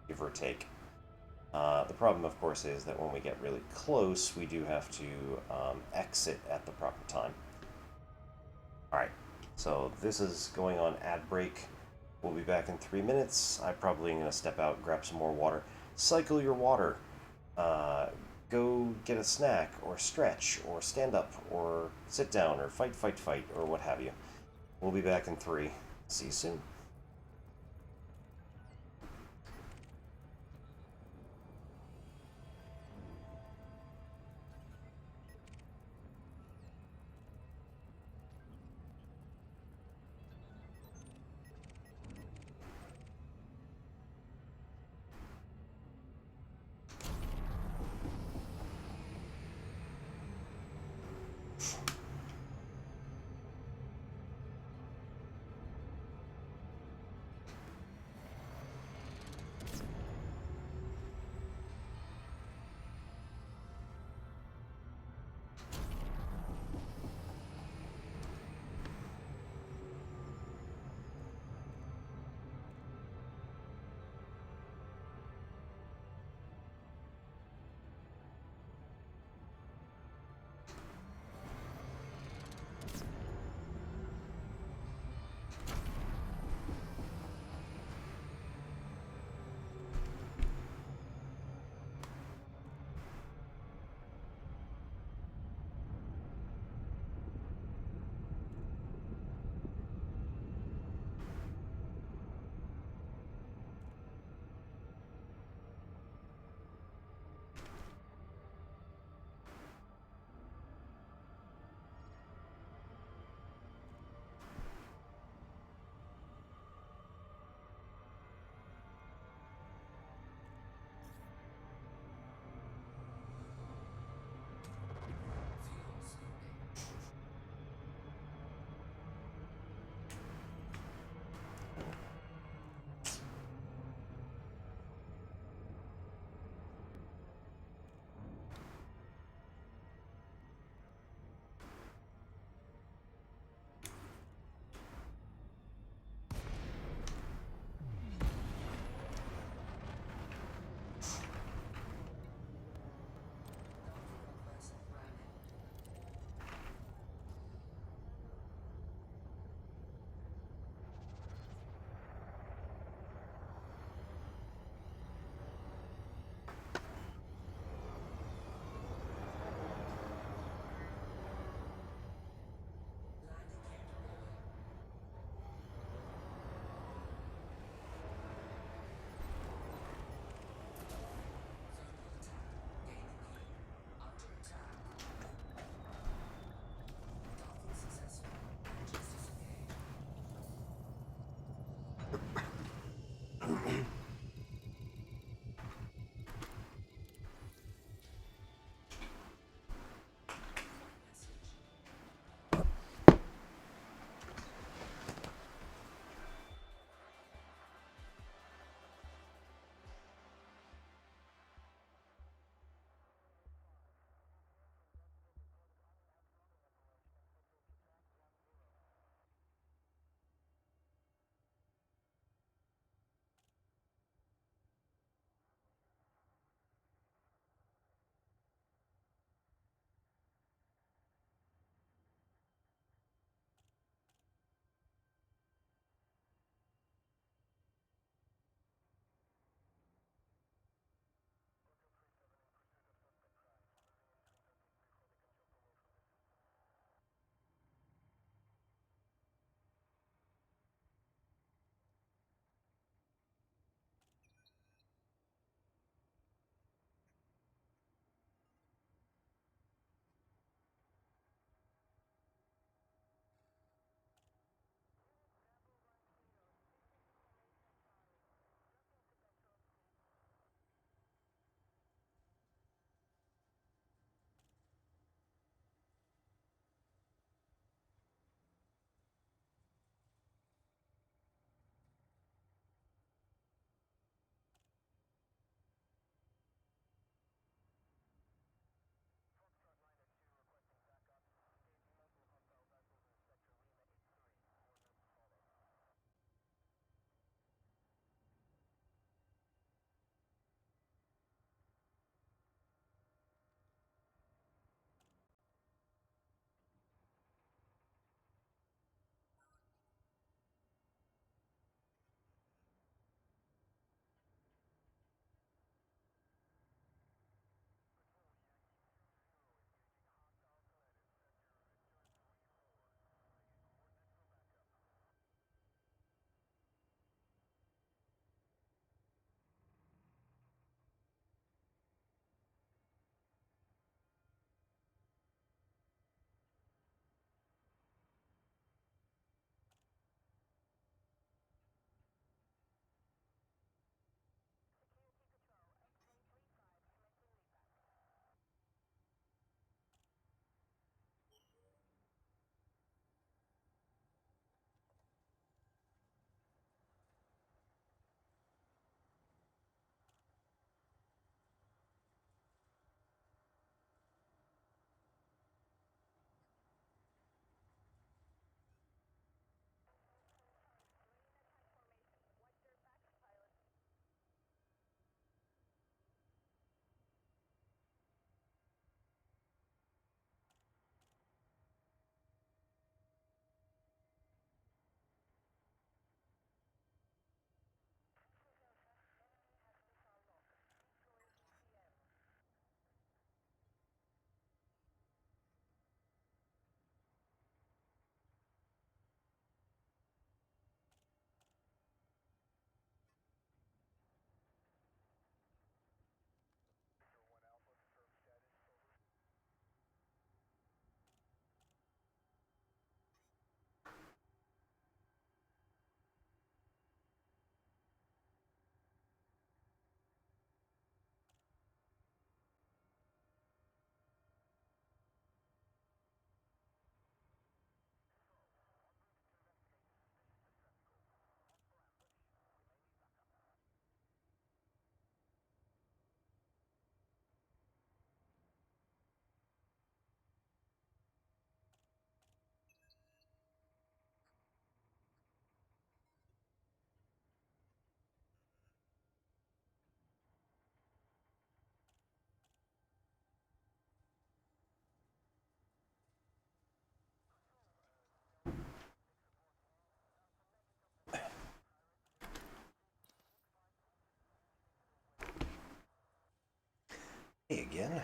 give or take. The problem, of course, is that when we get really close, we do have to exit at the proper time. Alright, so this is going on ad break. We'll be back in 3 minutes. I'm probably going to step out, grab some more water. Cycle your water. Go get a snack, or stretch, or stand up, or sit down, or fight, or what have you. We'll be back in 3. See you soon.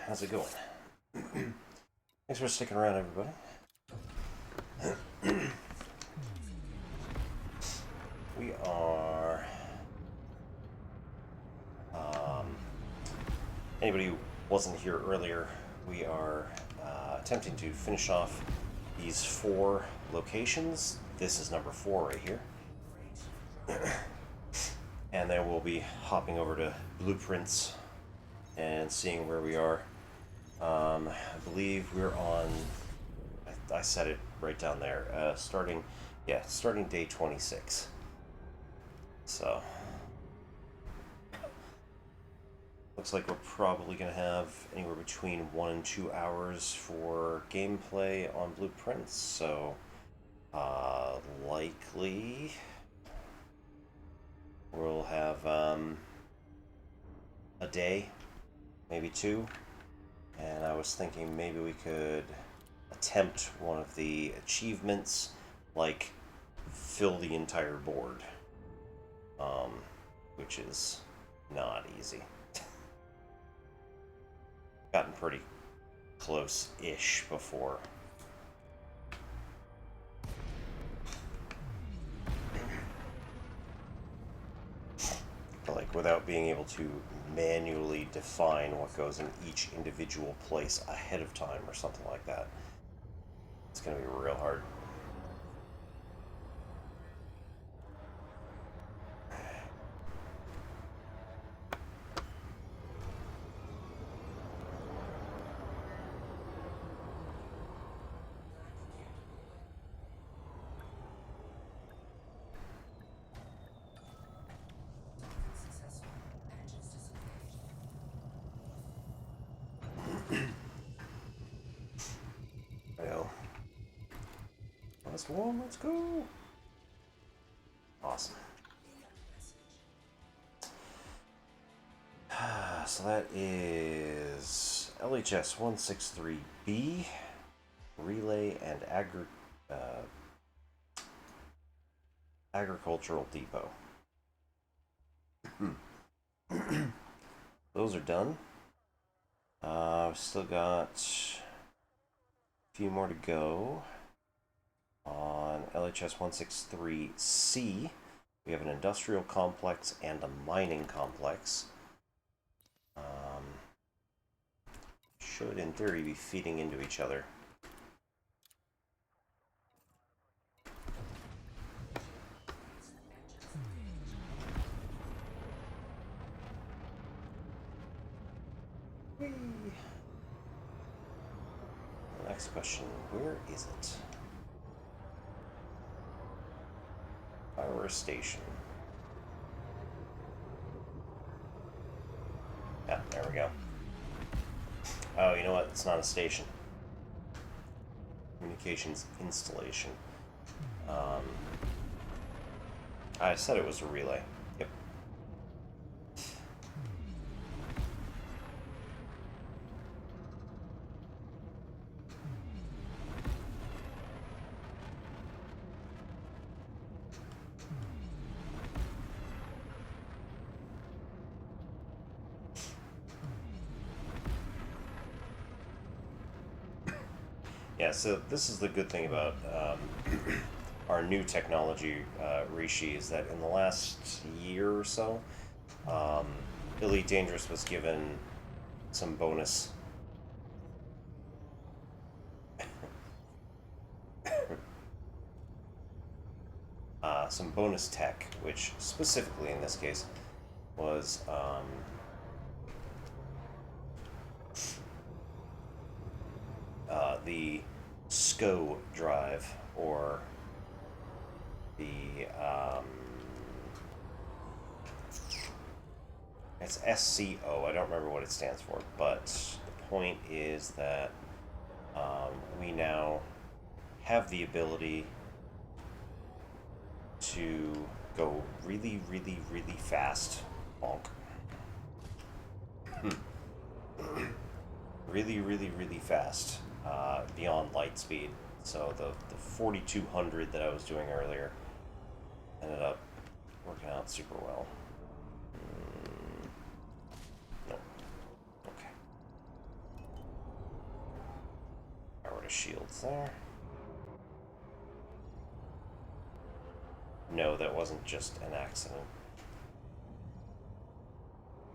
How's it going? Thanks for sticking around, everybody. We are... anybody who wasn't here earlier, we are attempting to finish off these 4 locations. This is number 4 right here. And then we'll be hopping over to blueprints and seeing where we are. I believe we're on, I set it right down there, starting day 26. So, looks like we're probably going to have anywhere between 1 and 2 hours for gameplay on blueprints. So, likely we'll have a day, maybe 2. And I was thinking maybe we could attempt one of the achievements, like fill the entire board, which is not easy. Gotten pretty close-ish before. But like without being able to manually define what goes in each individual place ahead of time or something like that, it's going to be real hard. Last one, let's go. Awesome. So that is LHS 163B, Relay and Agricultural Depot. Those are done. We've still got a few more to go. On LHS 163C, we have an industrial complex and a mining complex. Should, in theory, be feeding into each other. Whee! The next question, where is it? Power station. Yeah, there we go. Oh, you know what? It's not a station. Communications installation. I said it was a relay. Yep. Yeah, so this is the good thing about our new technology, Rishi, is that in the last year or so, Elite Dangerous was given some bonus tech, which specifically in this case was the SCO drive, or the it's SCO. I don't remember what it stands for, but the point is that we now have the ability to go really, really, really fast. Bonk. Really, really, really fast. Beyond light speed. So the 4200 that I was doing earlier ended up working out super well. No. Okay. shields there. No, that wasn't just an accident.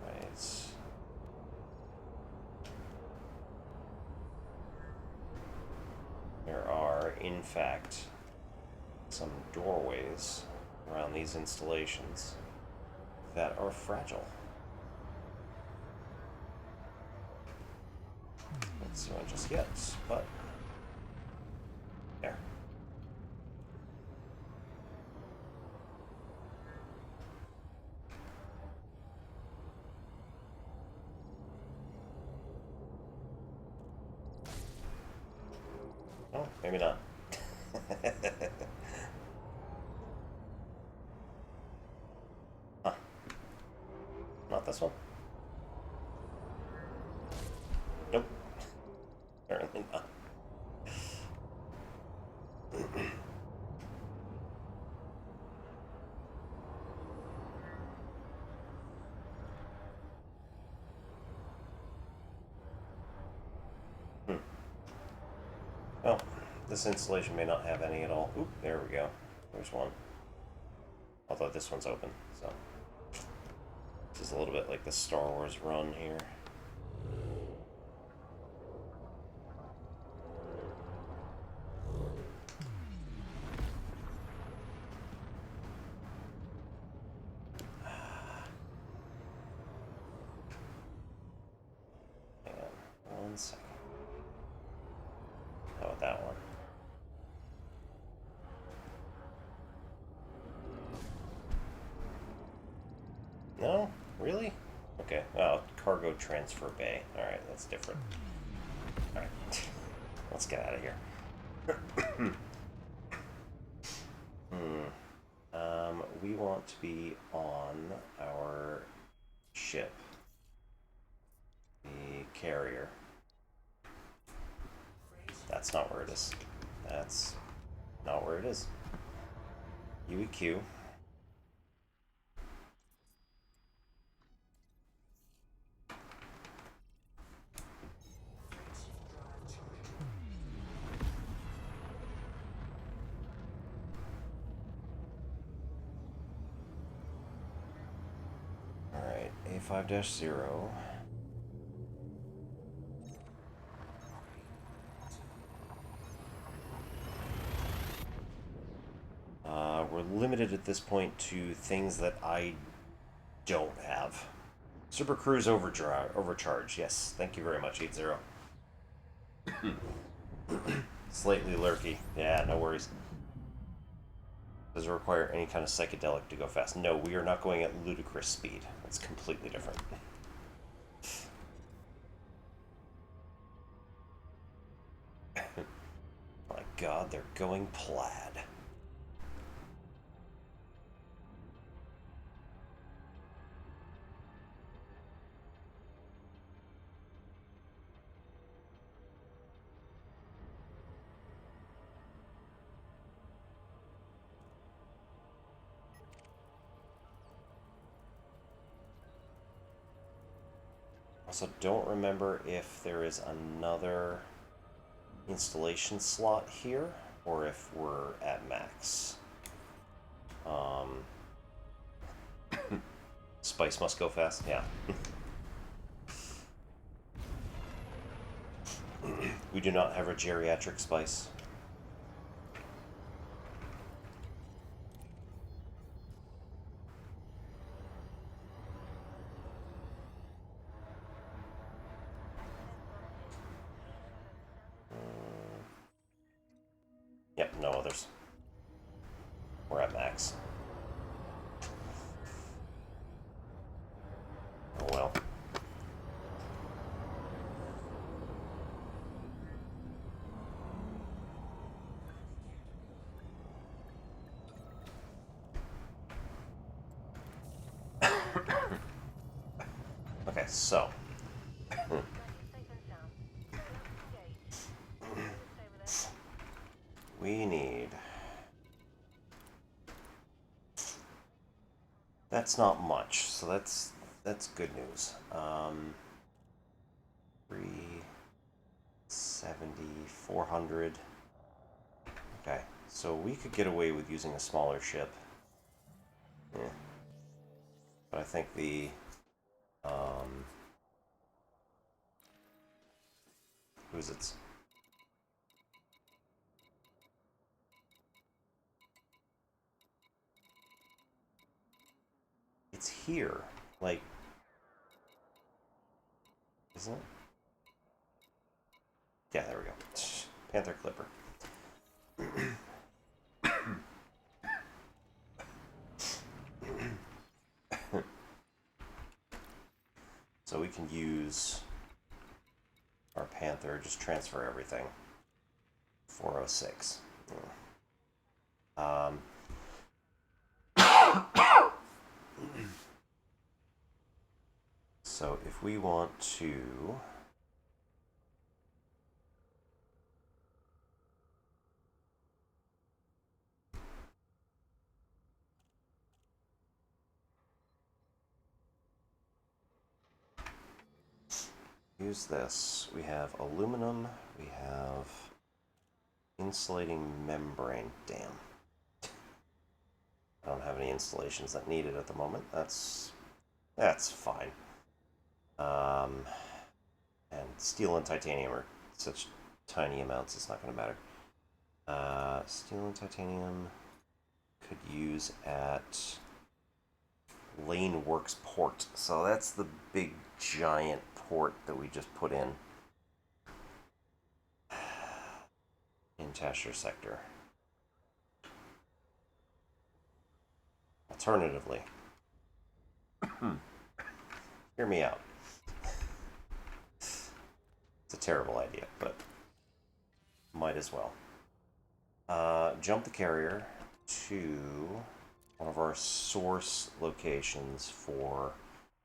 Right. There are, in fact, some doorways around these installations that are fragile. Not so much just yet, but there. Oh, maybe not. Huh. Not this one. Nope. Apparently not. Oh, this installation may not have any at all. Oop, there we go. There's one. Although this one's open, so. This is a little bit like the Star Wars run here. Hang on 1 second. How about that one? No? Really? Okay. Oh, cargo transfer bay. Alright, that's different. Alright. Let's get out of here. We want to be on our ship. The carrier. That's not where it is. That's not where it is. UEQ. Alright, A5-0. We're limited at this point to things that I don't have. Super Cruise overcharge. Yes, thank you very much, 80. Slightly lurky. Yeah, no worries. Does it require any kind of psychedelic to go fast? No, we are not going at ludicrous speed. That's completely different. My god, they're going plaid. Also, don't remember if there is another installation slot here or if we're at max. Spice must go fast. Yeah. We do not have a geriatric spice. Yep, no others. We're at max. Oh well. Okay, so. We need... That's not much, so that's good news. 3, 7,400. Okay, so we could get away with using a smaller ship. Yeah. But I think the who's it? It's here. Like, isn't it? Yeah, there we go. Panther Clipper. So we can use our Panther, just transfer everything. 406. So if we want to use this, we have aluminum, we have insulating membrane. Damn. I don't have any installations that need it at the moment. That's fine. And steel and titanium are such tiny amounts, it's not going to matter. Steel and titanium could use at Lane Works port. So that's the big giant port that we just put in Tascheter Sector. Alternatively, hear me out. It's a terrible idea, but might as well. Jump the carrier to one of our source locations for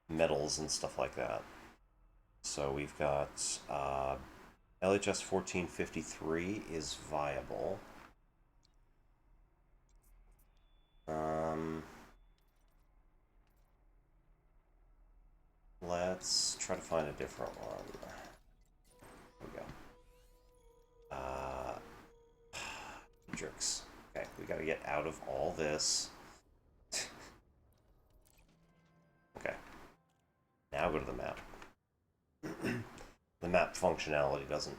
metals and stuff like that. So we've got LHS 1453 is viable. Let's try to find a different one. Here we go. Jerks. Okay, we gotta get out of all this. Okay. Now go to the map. The map functionality doesn't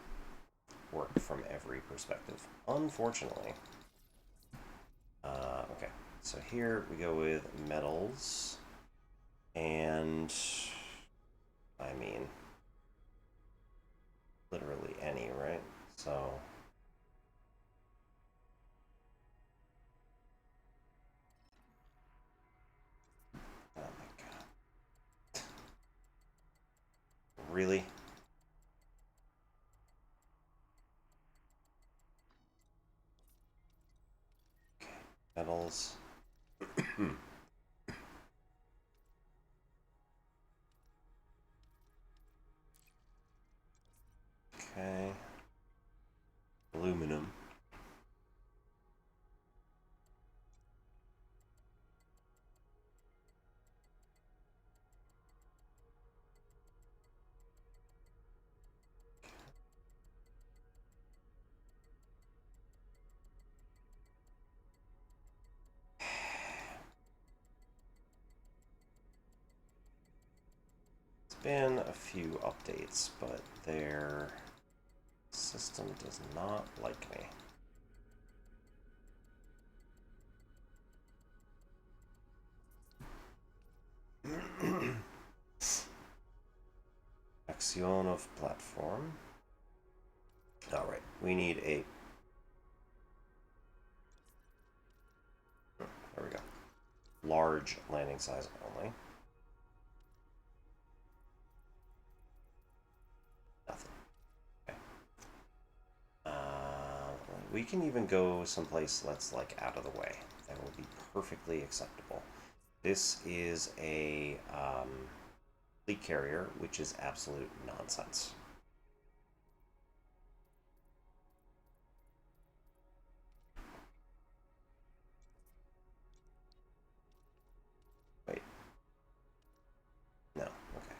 work from every perspective, unfortunately. Okay, so here we go with metals, and I mean, literally any, right? So, oh my god. Really? Okay, metals. Okay. Aluminum. Been a few updates, but their system does not like me. Action of platform. Alright, we need a... There we go. Large landing size only. Nothing. Okay. We can even go someplace that's like out of the way. That will be perfectly acceptable. This is a fleet carrier, which is absolute nonsense. Wait. No. Okay.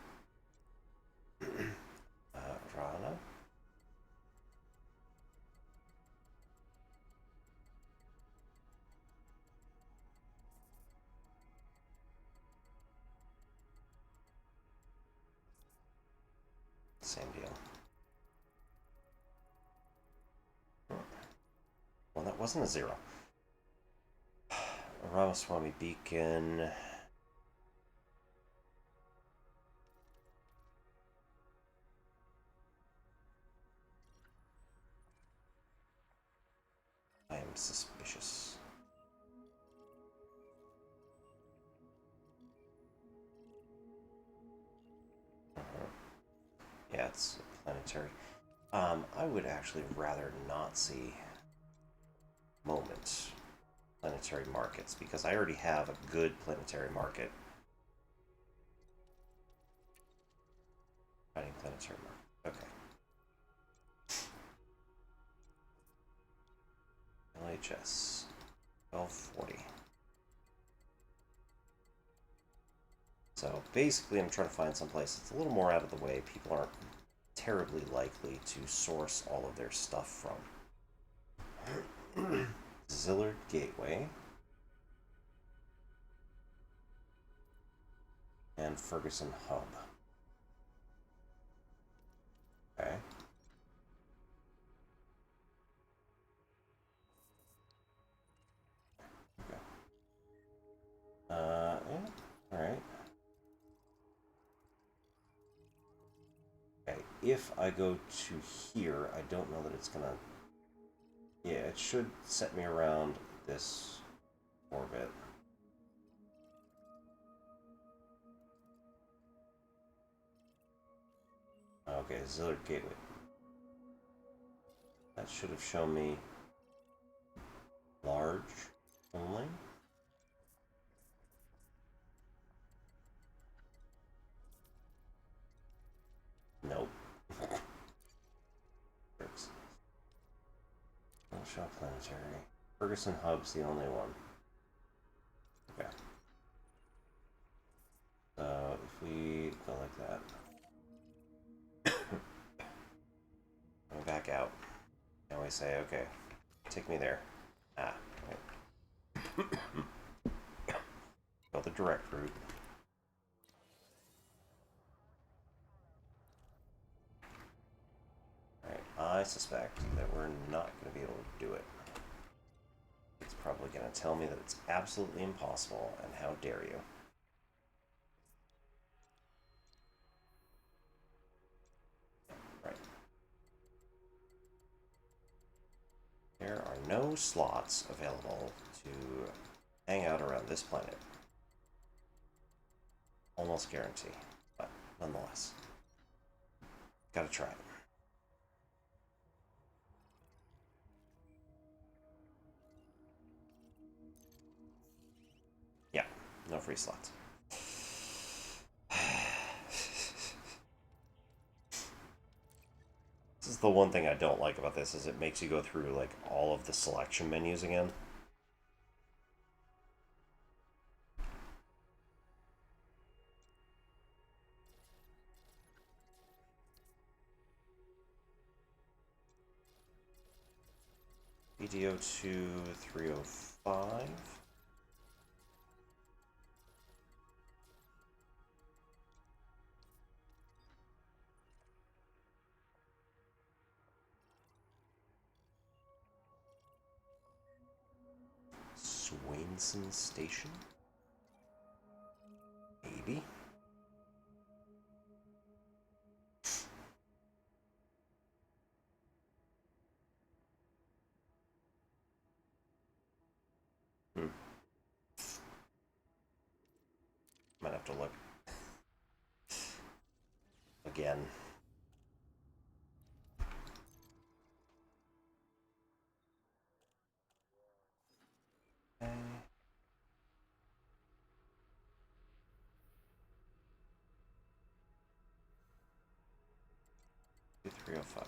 Rana. Same deal. Well, that wasn't a 0. Ramaswamy Beacon. I am suspicious. Yeah, it's planetary. I would actually rather not see moments planetary markets because I already have a good planetary market. Fighting planetary market. Okay. LHS 1240. So basically, I'm trying to find some place that's a little more out of the way. People aren't terribly likely to source all of their stuff from. Zillard Gateway. And Ferguson Hub. Okay. Okay. Yeah, alright. Okay, if I go to here, I don't know that it's gonna... Yeah, it should set me around this orbit. Okay, Zillard Gateway. That should have shown me large only. Nope. I'll show planetary. Ferguson Hub's the only one. Okay. So if we go like that, and back out, and we say, okay, take me there. Ah, right. Go the direct route. Alright, I suspect that we're not going to be able to do it. It's probably going to tell me that it's absolutely impossible, and how dare you. Right. There are no slots available to hang out around this planet. Almost guarantee, but nonetheless. Gotta try it. Yeah, no free slots. This is the one thing I don't like about this, is it makes you go through like all of the selection menus again. BDO2 305. Swainson Station? Maybe. Might have to look again. Okay. 305.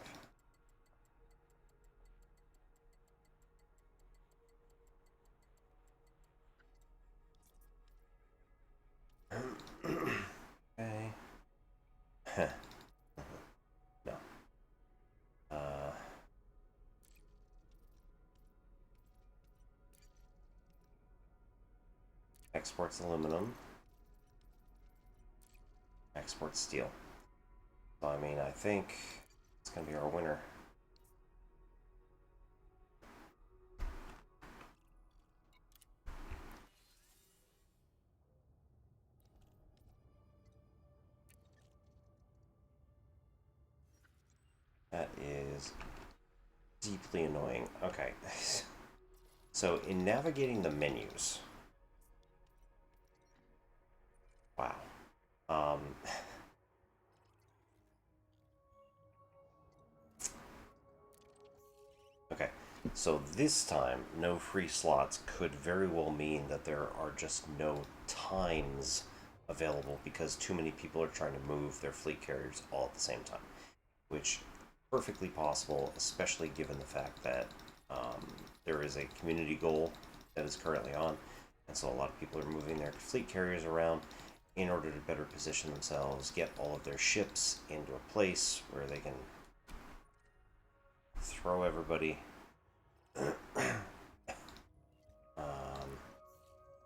Okay. No. Exports aluminum. Exports steel. So, I mean, I think it's going to be our winner. That is deeply annoying. Okay. So, in navigating the menus... Wow. Okay. So this time, no free slots could very well mean that there are just no times available because too many people are trying to move their fleet carriers all at the same time, which perfectly possible, especially given the fact that there is a community goal that is currently on, and so a lot of people are moving their fleet carriers around in order to better position themselves, get all of their ships into a place where they can throw everybody.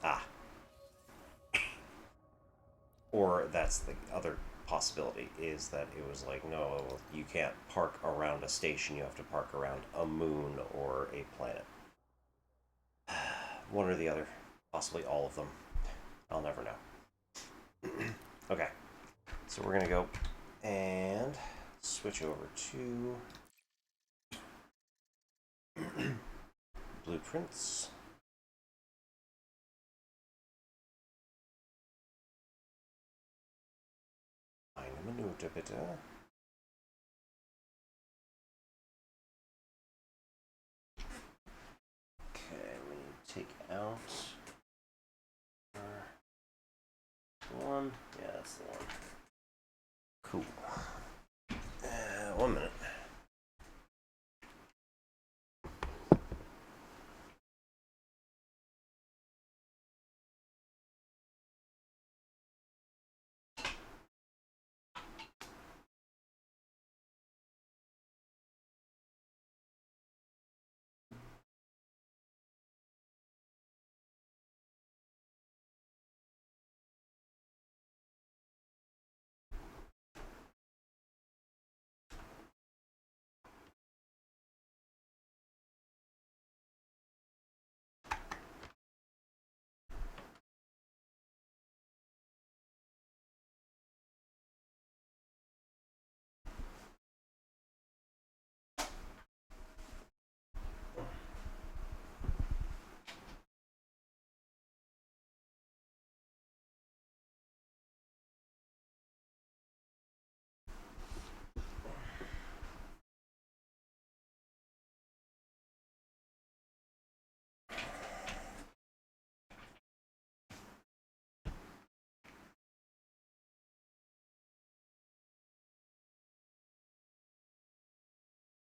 Ah. Or that's the other possibility, is that it was like, no, you can't park around a station, you have to park around a moon or a planet. One or the other. Possibly all of them. I'll never know. Okay. So we're going to go and switch over to blueprints. Eine Minute bitte. Okay, we need to take out one. Yeah, that's the one. Cool. 1 minute.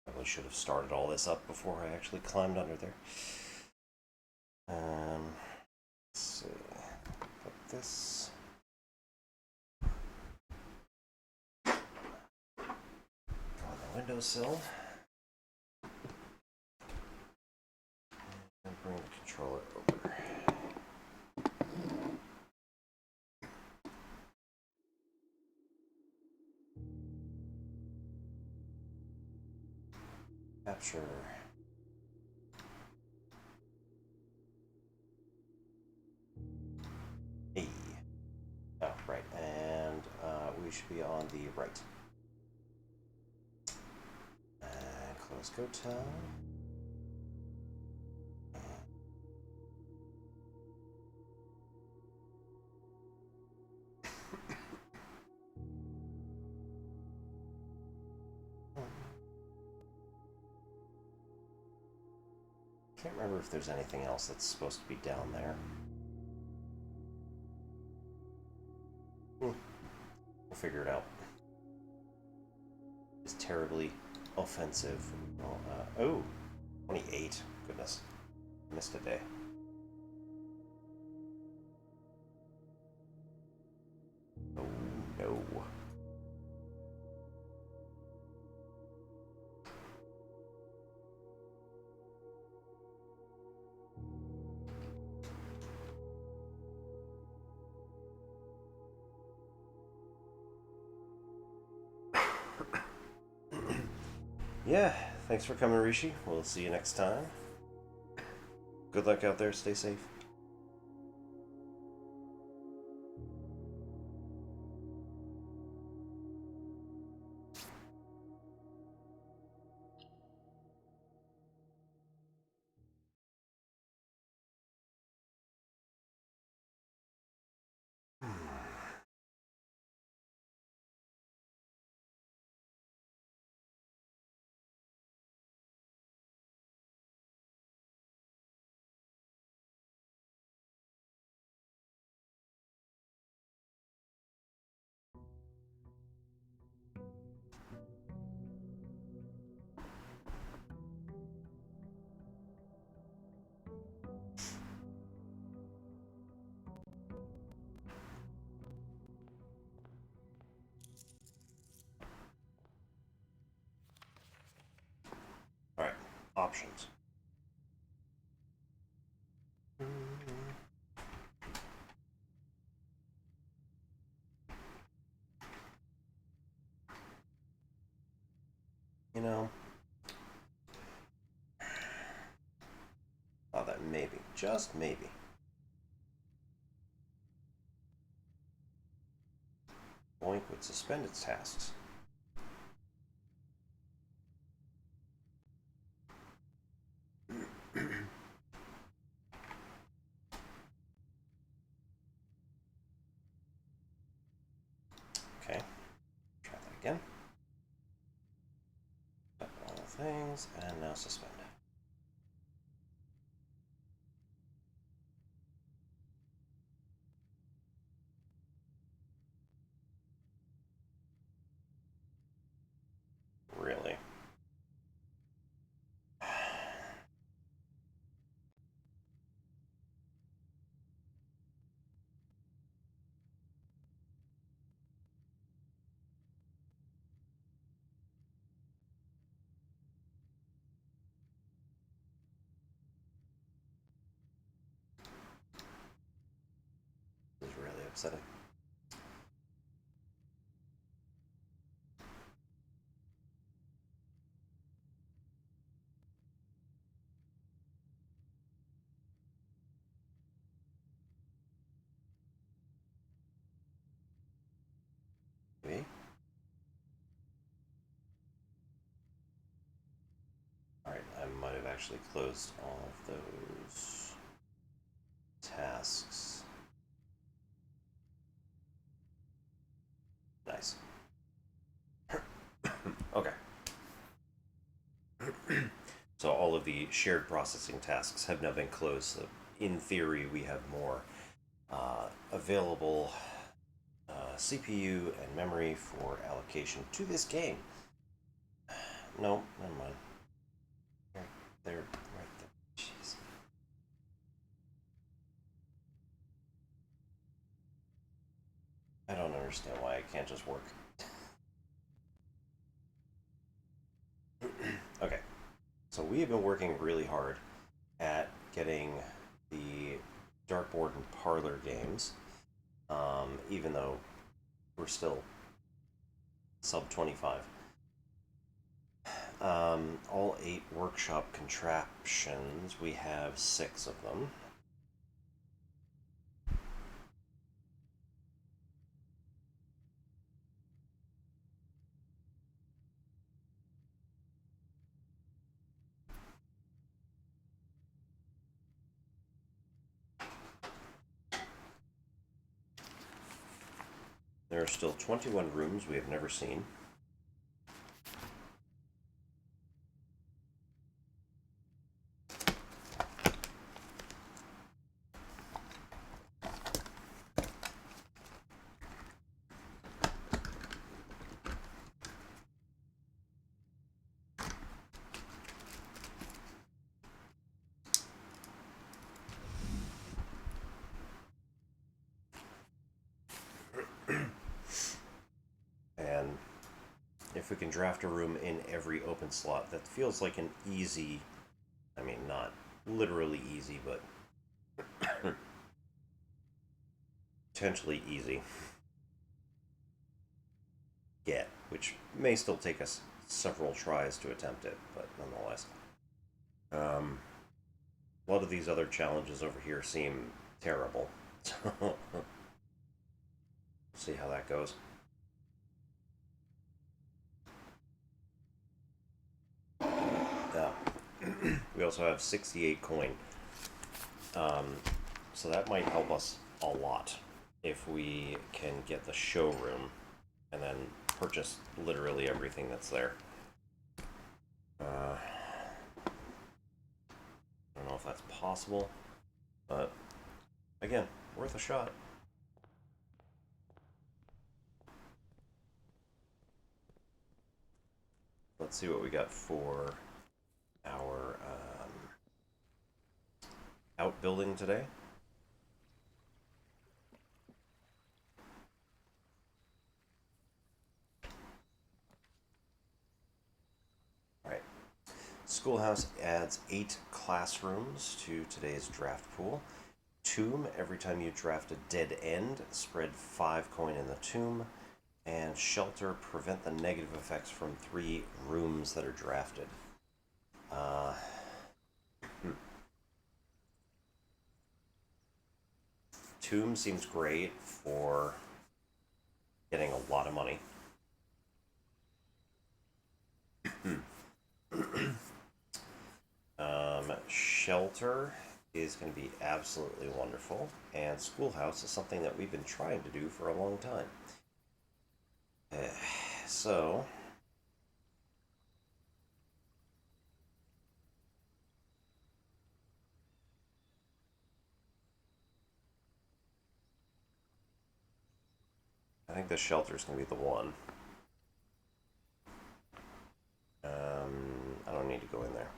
Probably should have started all this up before I actually climbed under there. Let's see. Put this on the windowsill. And bring the controller over. Capture. A. Oh, right. And we should be on the right. And close hotel. Can't remember if there's anything else that's supposed to be down there. We'll figure it out. It's terribly offensive. Oh, 28. Goodness. Missed a day. Oh, no. Yeah, thanks for coming, Rishi. We'll see you next time. Good luck out there. Stay safe. Alright, options. You know, thought that maybe, just maybe, Boink would suspend its tasks. Okay, try that again. All things, and now suspend. Really? This is really upsetting. Maybe? Alright, I might have actually closed all of those tasks. Nice. Okay. So all of the shared processing tasks have now been closed. So in theory, we have more available CPU and memory for allocation to this game. No, never mind. They're right there. Jeez. I don't understand why I can't just work. Okay, so we have been working really hard at getting the dartboard and parlor games, even though we're still sub 25. All 8 workshop contraptions, we have 6 of them. There are still 21 rooms we have never seen. And if we can draft a room in every open slot, that feels like an easy, I mean, not literally easy, but potentially easy get, which may still take us several tries to attempt it, but nonetheless. A lot of these other challenges over here seem terrible. So, see how that goes. We also have 68 coin. So that might help us a lot if we can get the showroom and then purchase literally everything that's there. I don't know if that's possible, but again, worth a shot. Let's see what we got for our outbuilding today. Alright. Schoolhouse adds 8 classrooms to today's draft pool. Tomb, every time you draft a dead end, spread 5 coin in the tomb. And shelter, prevent the negative effects from 3 rooms that are drafted. Tomb seems great for getting a lot of money. Shelter is going to be absolutely wonderful, and Schoolhouse is something that we've been trying to do for a long time. So I think the shelter is going to be the one. I don't need to go in there.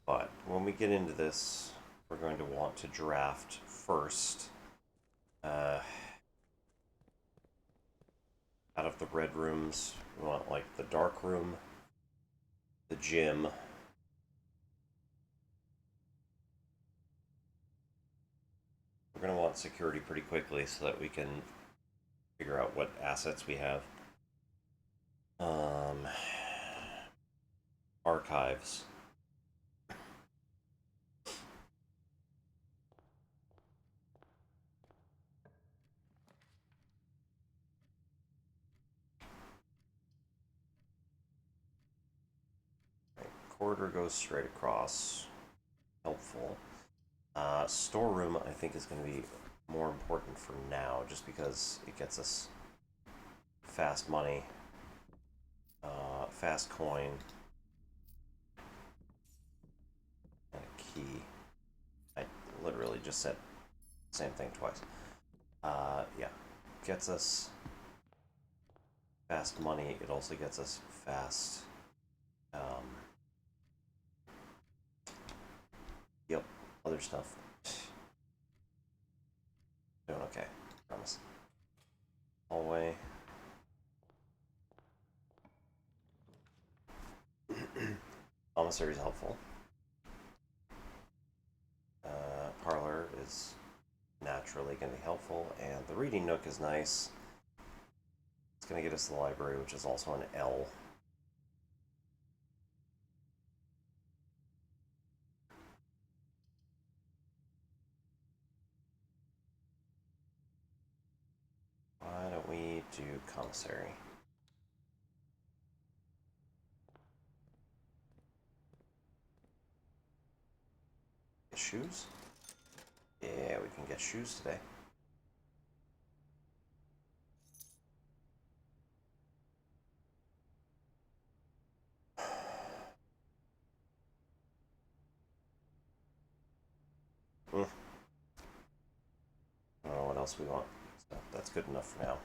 But when we get into this, we're going to want to draft first. Out of the red rooms, we want like the dark room, the gym, we're going to want security pretty quickly so that we can figure out what assets we have. Archives. Right, corridor goes straight across. Helpful. Storeroom, I think, is going to be more important for now, just because it gets us fast money, fast coin, and a key. I literally just said the same thing twice. Yeah, gets us fast money. It also gets us fast. Yep, other stuff. Doing okay, promise. Hallway. Commissary is helpful. Parlor is naturally going to be helpful, and the reading nook is nice. It's going to get us to the library, which is also an L. Why don't we do commissary? Get shoes? Yeah, we can get shoes today. I don't know what else we want, so that's good enough for now.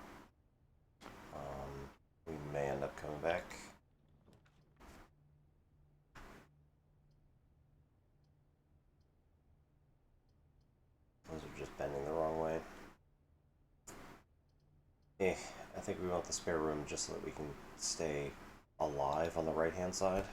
We may end up coming back. Those are just bending the wrong way. I think we want the spare room just so that we can stay alive on the right-hand side.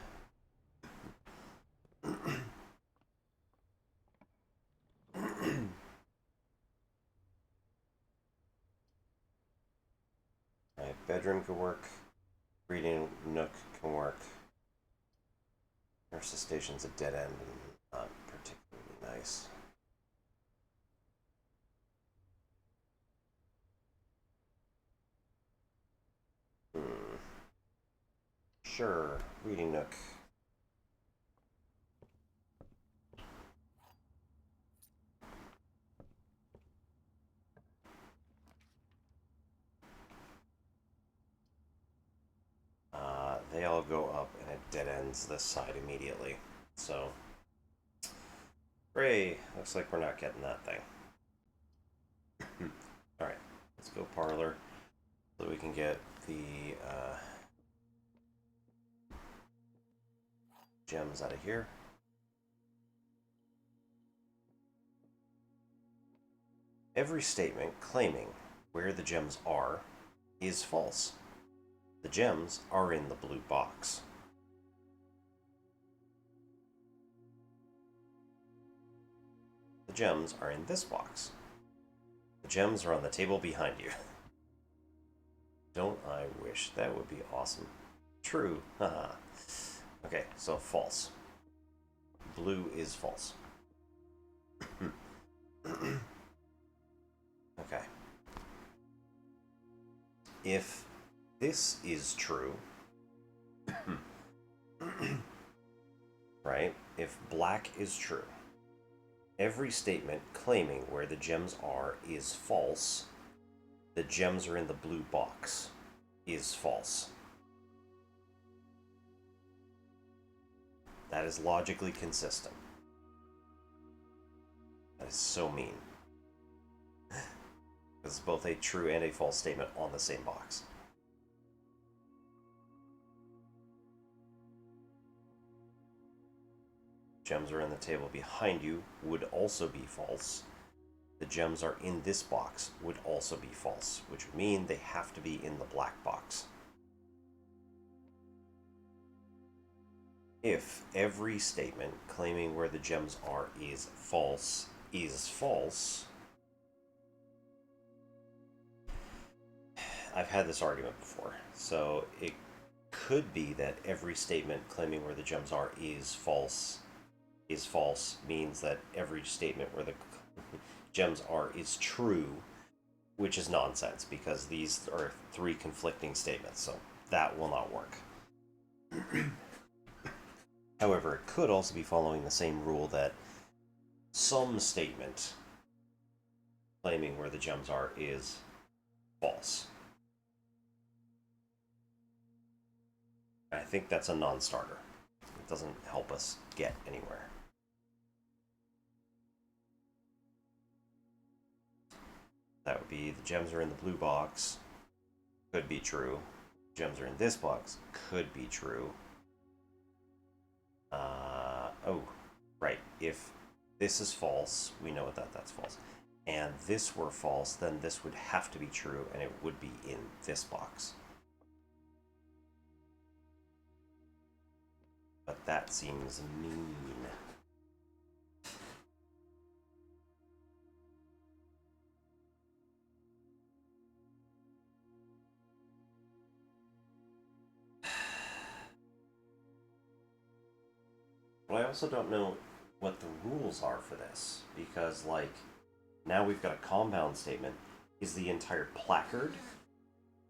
Bedroom could work. Reading nook can work. Nurse's station's a dead end and not particularly nice. Sure, reading nook. They all go up and it dead ends this side immediately. So, hooray! Looks like we're not getting that thing. Alright, let's go parlor so we can get the gems out of here. Every statement claiming where the gems are is false. The gems are in the blue box. The gems are in this box. The gems are on the table behind you. Don't I wish? That would be awesome. True. Haha. Okay, so false. Blue is false. Okay. If this is true, right? If black is true, every statement claiming where the gems are is false. The gems are in the blue box is false. That is logically consistent. That is so mean. It's both a true and a false statement on the same box. Gems are in the table behind you would also be false. The gems are in this box would also be false, which would mean they have to be in the black box. If every statement claiming where the gems are is false, I've had this argument before. So it could be that every statement claiming where the gems are is false means that every statement where the gems are is true, which is nonsense because these are three conflicting statements, so that will not work. However, it could also be following the same rule that some statement claiming where the gems are is false. I think that's a non-starter. It doesn't help us get anywhere. That would be the gems are in the blue box, could be true. Gems are in this box, could be true. Oh, right. If this is false, we know that's false. And this were false, then this would have to be true, and it would be in this box. But that seems mean. But I also don't know what the rules are for this, because, like, now we've got a compound statement. Is the entire placard?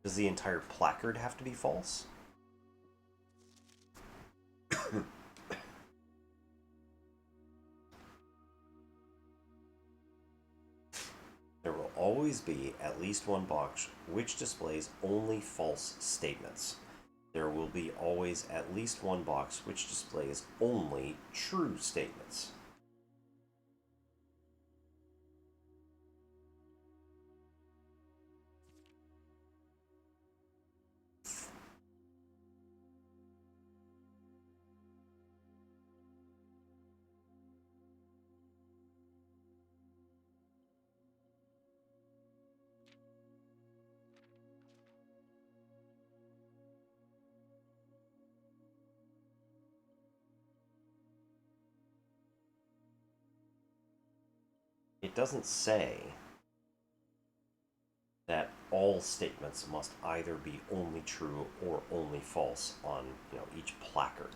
Does the entire placard have to be false? There will always be at least one box which displays only false statements. There will be always at least one box which displays only true statements. It doesn't say that all statements must either be only true or only false on, each placard.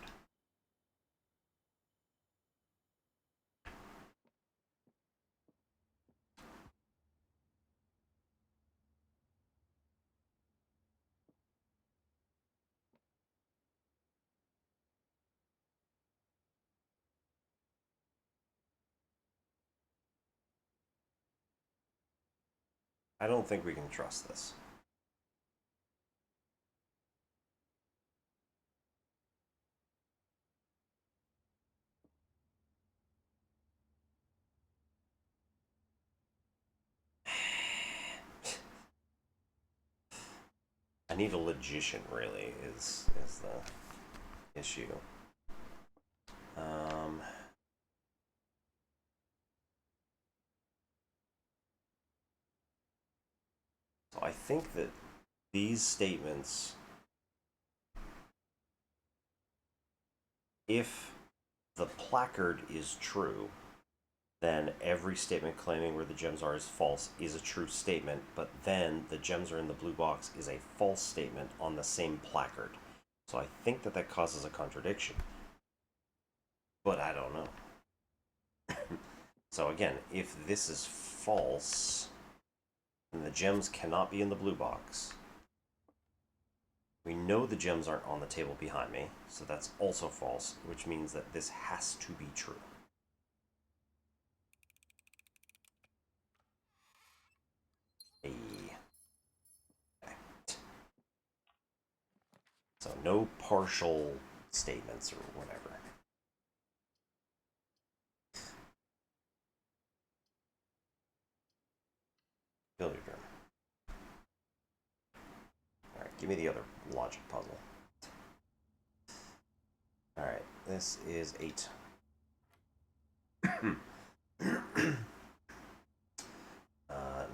I don't think we can trust this. I need a logician, really, is the issue. So I think that these statements, if the placard is true, then every statement claiming where the gems are is false is a true statement, but then the gems are in the blue box is a false statement on the same placard. So I think that causes a contradiction. But I don't know. So again, if this is false, then the gems cannot be in the blue box. We know the gems aren't on the table behind me, so that's also false, which means that this has to be true. Okay. So no partial statements or whatever. Billiard room. Alright, give me the other logic puzzle. Alright, this is 8.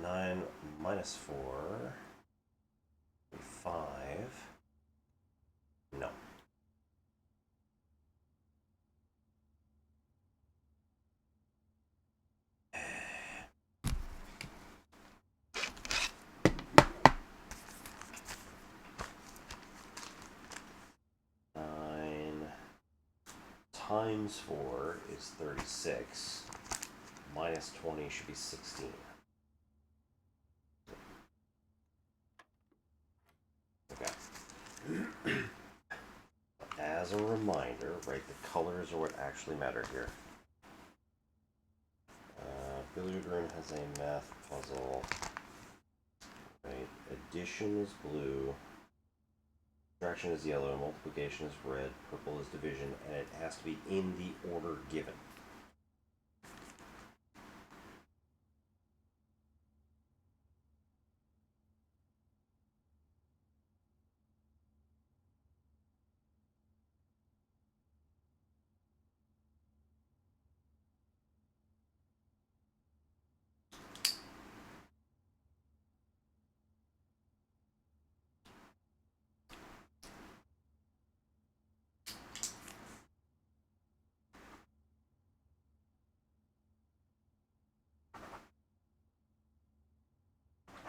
9 minus 4. 5. No. Times 4 is 36. Minus 20 should be 16. Okay. As a reminder, right, the colors are what actually matter here. Billiard room has a math puzzle. Right, addition is blue. Subtraction is yellow, multiplication is red, purple is division, and it has to be in the order given.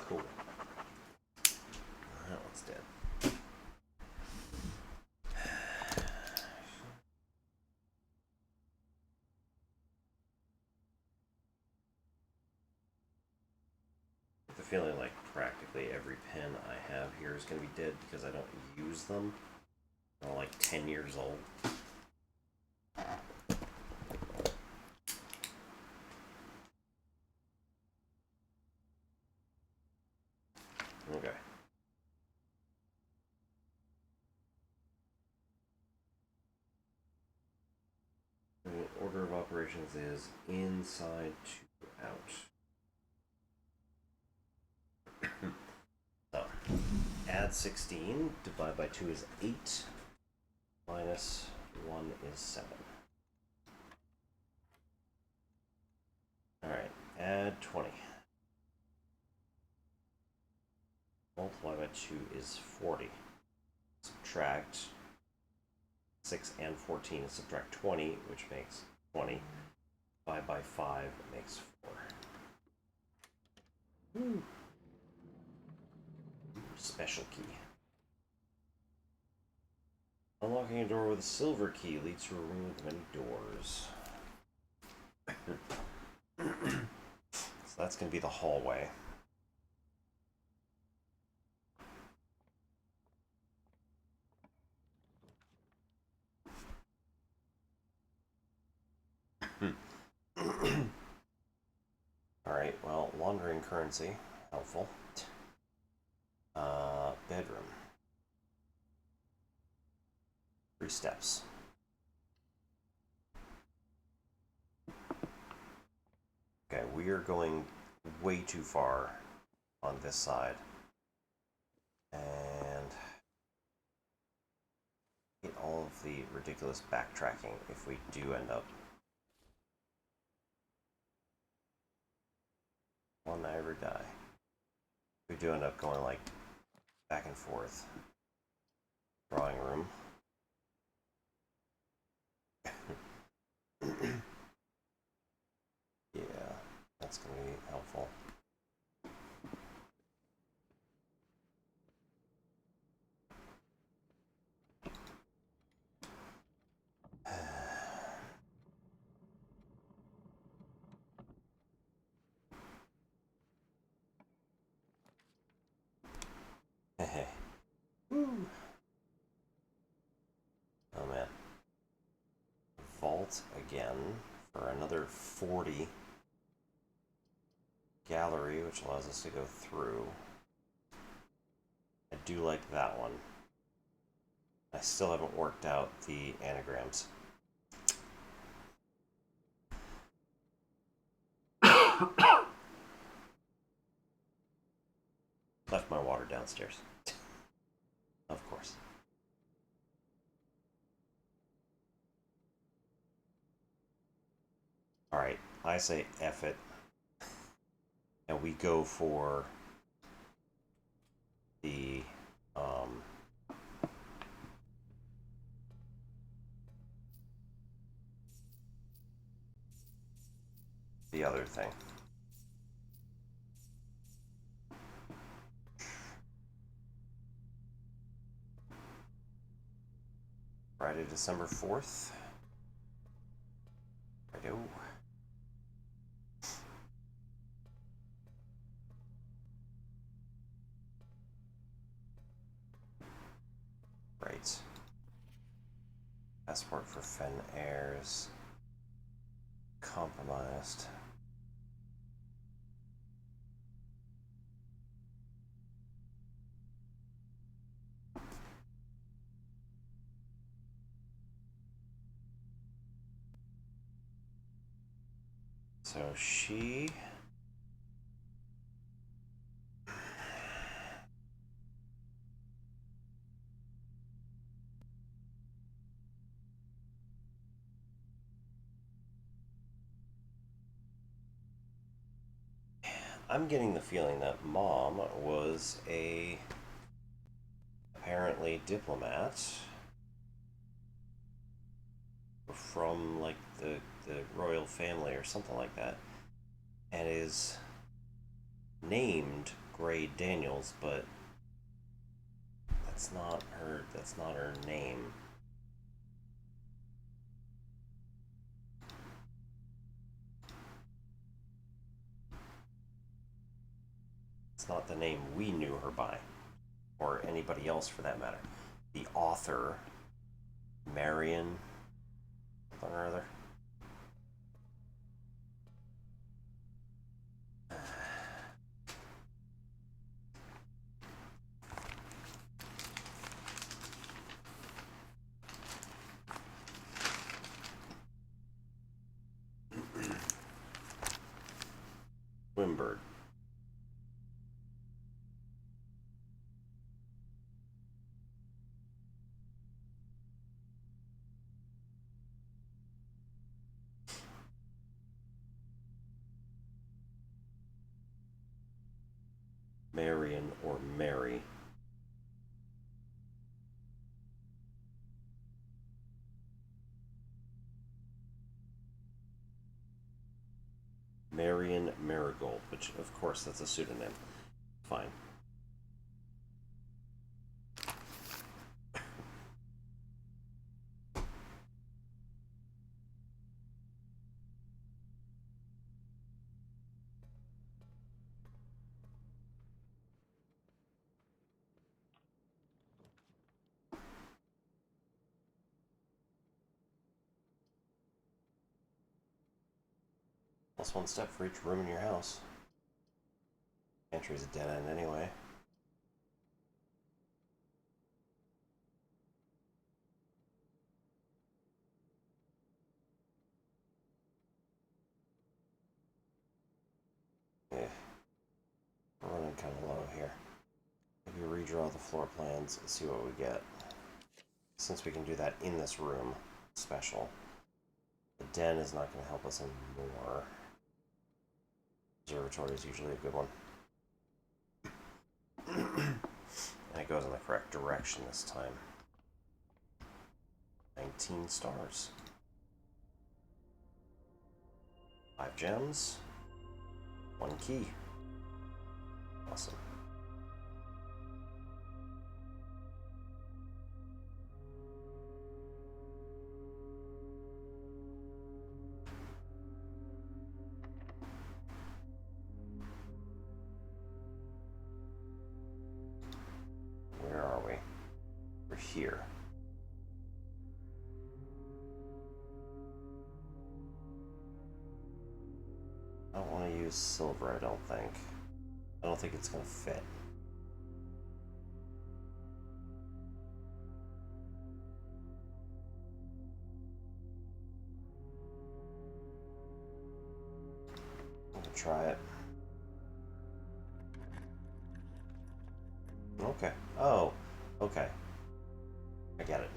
Cool. That one's dead. The feeling like practically every pen I have here is going to be dead because I don't use them. They're like 10 years old. Okay. The order of operations is inside to out. So, add 16, divide by 2 is 8, minus 1 is 7. Alright, add 20. Multiply by 2 is 40. Subtract 6 and 14 is subtract 20, which makes 20. Divide by 5 makes 4. special key. Unlocking a door with a silver key leads to a room with many doors. So that's going to be the hallway. Alright, well, laundering currency. Helpful. Bedroom. 3 steps. Okay, we are going way too far on this side. And get all of the ridiculous backtracking if we do end up. One I ever die. We do end up going like back and forth. Drawing room. Yeah, that's going to be helpful. Woo. Oh man. Vault again for another 40. Gallery, which allows us to go through. I do like that one. I still haven't worked out the anagrams. Left my water downstairs. Of course. Alright, I say F it. And we go for the other thing. Friday, December 4th. I do. Right. Passport for Fen heirs. Compromised. So she... I'm getting the feeling that Mom was a apparently diplomat from like the royal family or something like that, and is named Gray Daniels, but that's not her name. It's not the name we knew her by, or anybody else for that matter. The author, Marion, something or other. Wimbird. Marion or Mary. Marion Marigold, which of course that's a pseudonym. Fine. Plus one step for each room in your house. Pantry's a dead end anyway. Okay. We're running kind of low here. Maybe redraw the floor plans and see what we get. Since we can do that in this room, special. The den is not going to help us anymore. Observatory is usually a good one. And it goes in the correct direction this time. 19 stars. 5 gems. 1 key. Awesome. Where are we? We're here. I don't want to use silver, I don't think. I don't think it's going to fit. I'm going to try it. Okay. Oh, okay. I get it.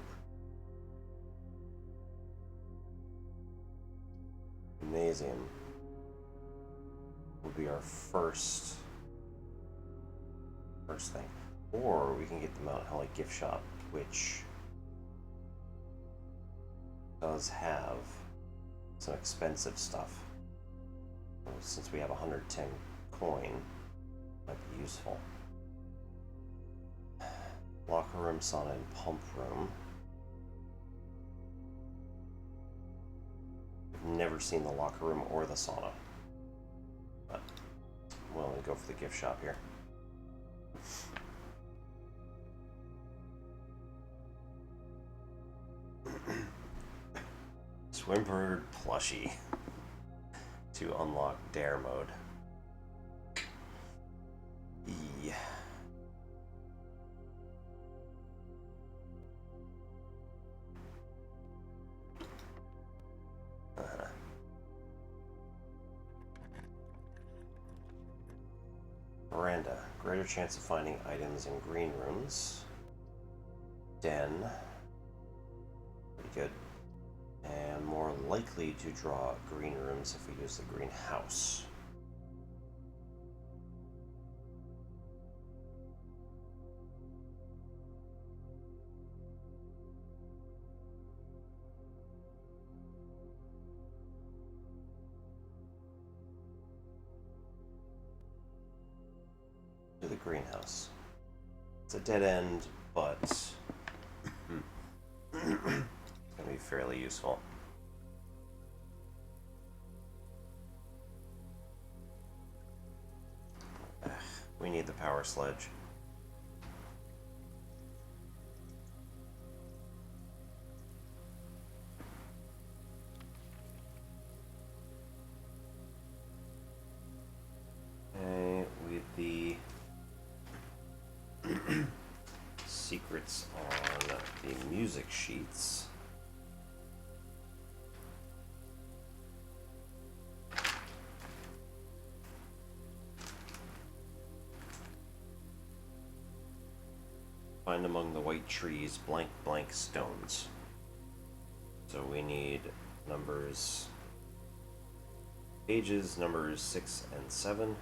Gymnasium would be our first thing. Or we can get the Mount Holly gift shop, which does have some expensive stuff. Since we have 110 coin, might be useful. Locker room, sauna, and pump room. I've never seen the locker room or the sauna, but I'm willing to go for the gift shop here. Swimbird plushie to unlock dare mode. Yeah. Veranda. Greater chance of finding items in green rooms. Den. Pretty good. And more likely to draw green rooms if we use the greenhouse. To the greenhouse. It's a dead end, but it's going to be fairly useful. We need the power sledge. Okay, with the secrets on the music sheets. Find among the white trees blank blank stones. So we need numbers, pages numbers 6 and 7.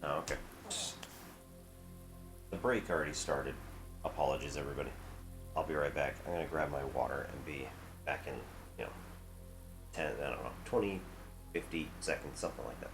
Oh, okay. The break already started. Apologies, everybody. I'll be right back. I'm gonna grab my water and be back in, 10, I don't know, 20, 50 seconds, something like that.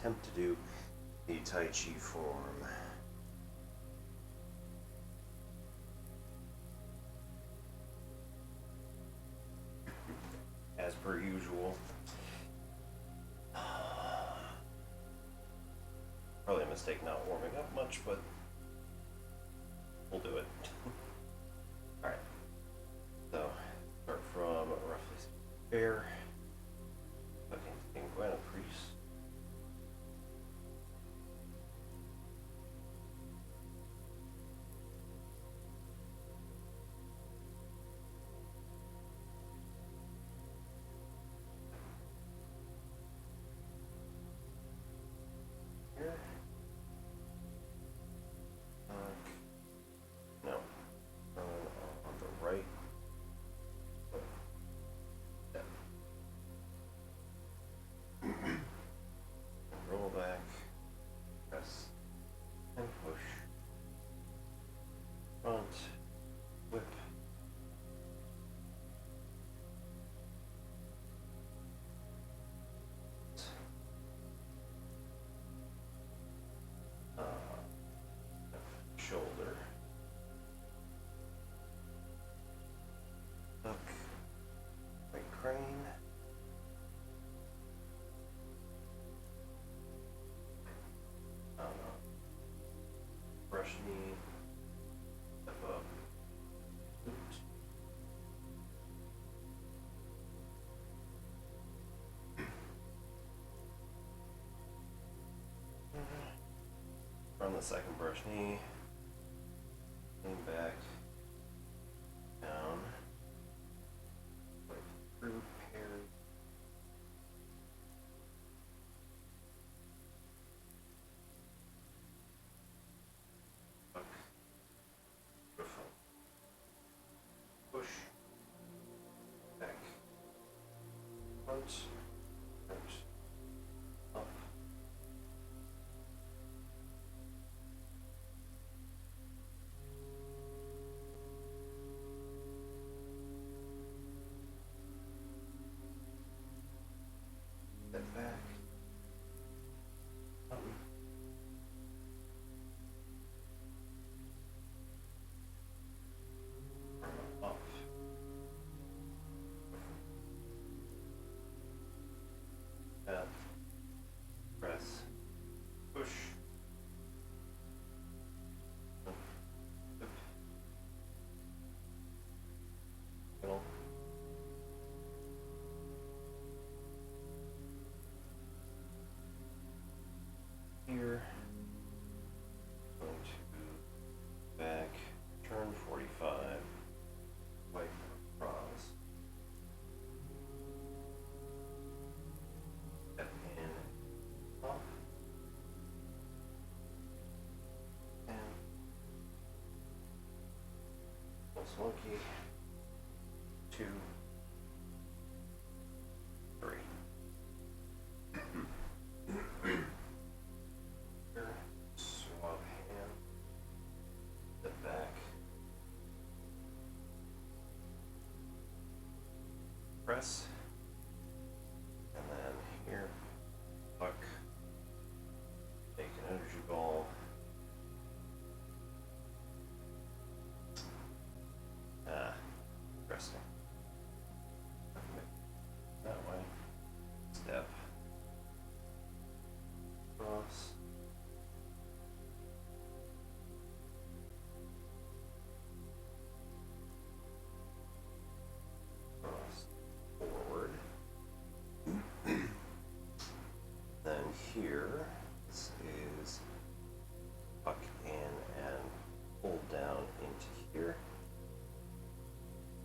attempt to do the Tai Chi form. As per usual. Probably a mistake not warming up much, but we'll do it. Alright. So, start from roughly fair. Fucking Guana Priest. Here. No. On the right. Roll back, press, and push. Front, whip. Shoulder. Tuck. Right crane. Brush knee, step up, boot. From the second brush knee, lean back, down, through, parry. Push, back, front, up. Step back. Up. Up. Up. Press. Push. Up. Up. Middle. Here. Going to back. Turn 45. Wipe across. Step in. Up. And monkey. 2, 3. Here, swab hand, step back, press, and then here, puck, take an energy ball, resting. That way, step, cross, cross, forward. Then here, this is puck in and pull down into here.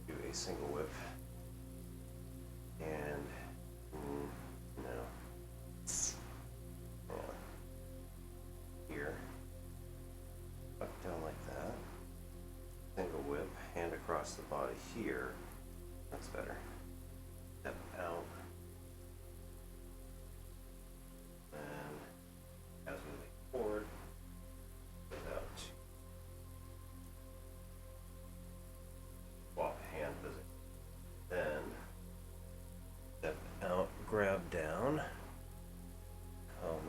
Do a single whip. And no. Here. Puck down like that. Single whip, hand across the body here. That's better. Step out. And as we lean forward, without swap hand position. Then step out, grab down, come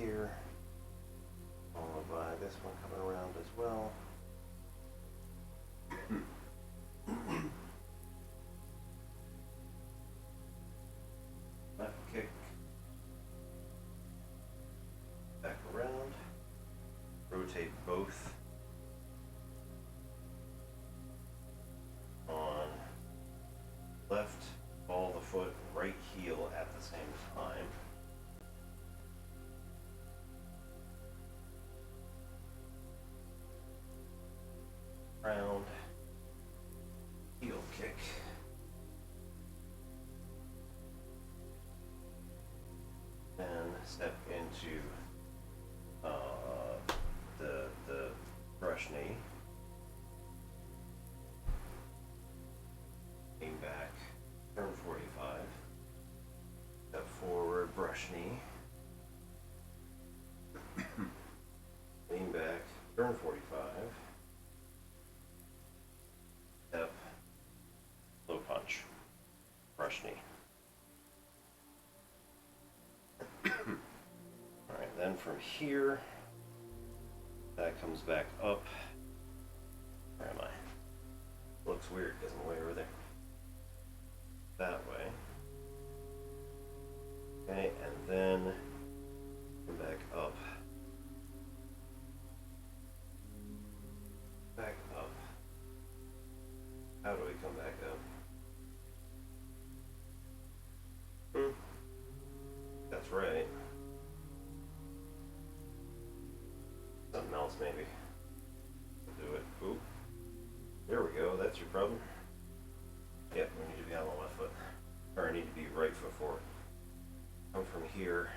here, followed by this one coming around as well. Left kick, back around, rotate both on left, ball the foot, right heel at the same time. Round, heel kick. Then step into the brush knee. Lean back, turn 45. Step forward, brush knee. Lean back, turn 45. Step, low punch, brush knee. Alright, then from here, that comes back up. Where am I? Looks weird because I'm way over there. That way. Okay, and then come back up. Back up. How do we come back up? That's right. Something else maybe. Do it. Oop. There we go. That's your problem. Yep, we need to be on the left foot. Or I need to be right foot forward. Come from here.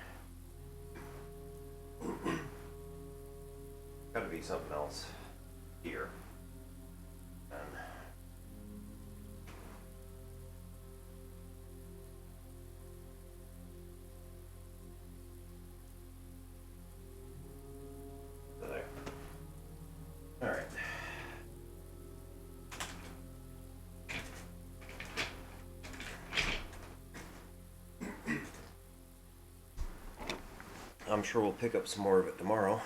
Gotta be something else here. And there. Alright. I'm sure we'll pick up some more of it tomorrow.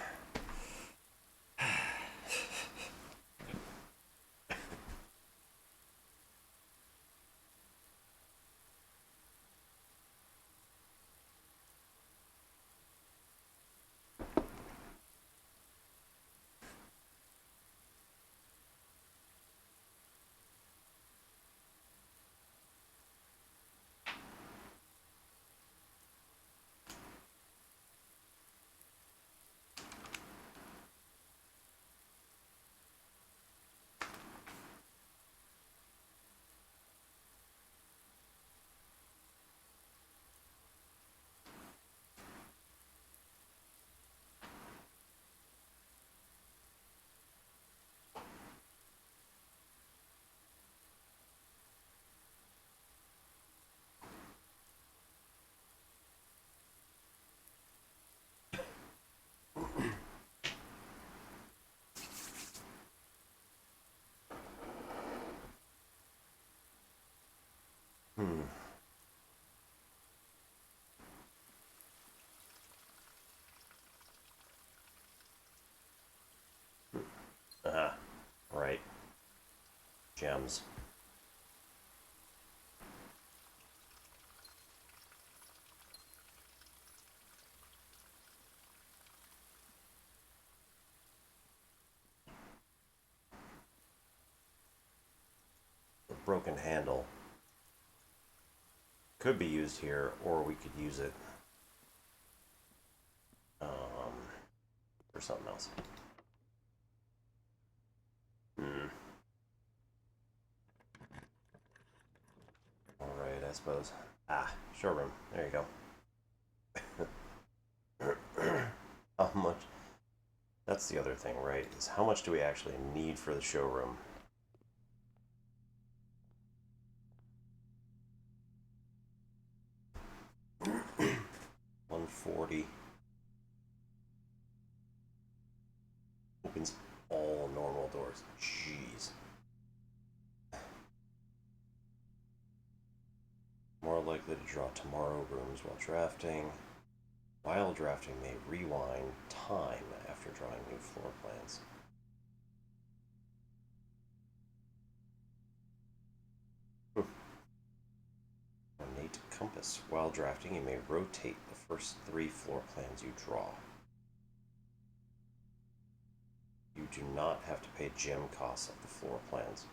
Right. Gems. The broken handle could be used here, or we could use it for something else. Alright, I suppose. Showroom. There you go. How much? That's the other thing, right? Is how much do we actually need for the showroom? $140. Opens all normal doors. Jeez. More likely to draw tomorrow rooms while drafting. While drafting may rewind time after drawing new floor plans. Ornate compass. While drafting, you may rotate the first 3 floor plans you draw. You do not have to pay gem costs of the floor plans.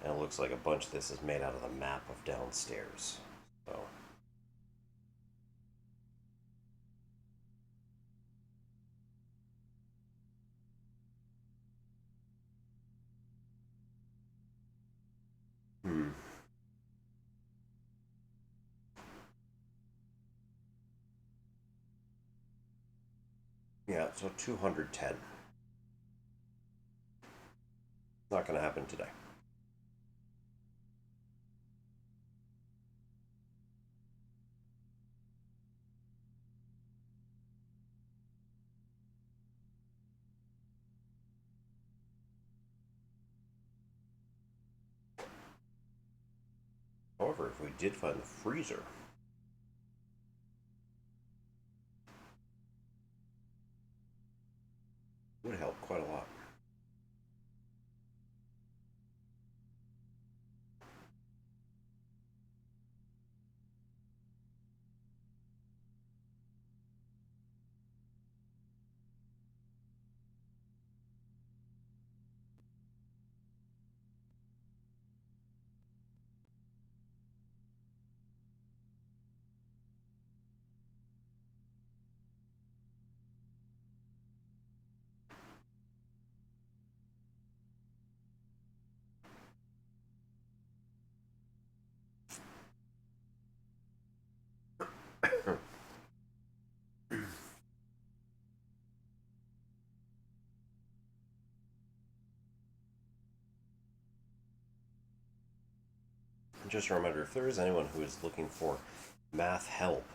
And it looks like a bunch of this is made out of the map of downstairs. So. Yeah, so 210. Not going to happen today. However, if we did find the freezer, it would help quite a lot. Just a reminder, if there is anyone who is looking for math help,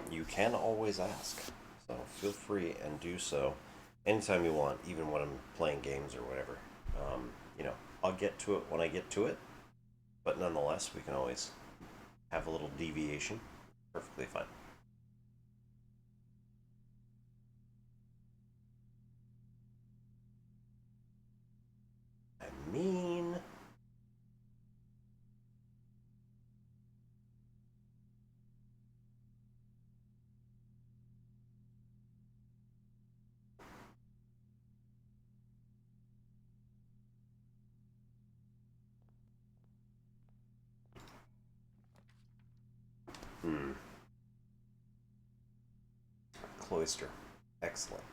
you can always ask. So feel free and do so anytime you want, even when I'm playing games or whatever. You know, I'll get to it when I get to it, but nonetheless, we can always have a little deviation. Perfectly fine. I mean, cloister. Excellent.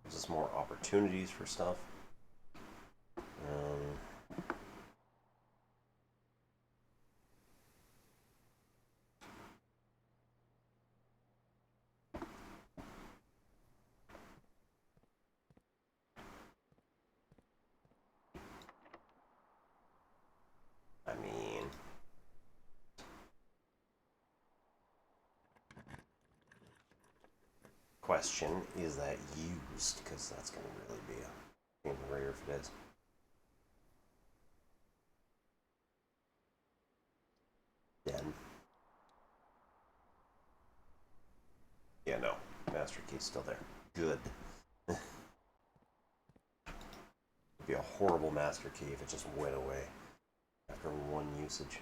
Gives us more opportunities for stuff. I mean, question, is that used? Because that's going to really be a game rare if it is. Den. Yeah, no. Master key's still there. Good. It'd be a horrible master key if it just went away after one usage.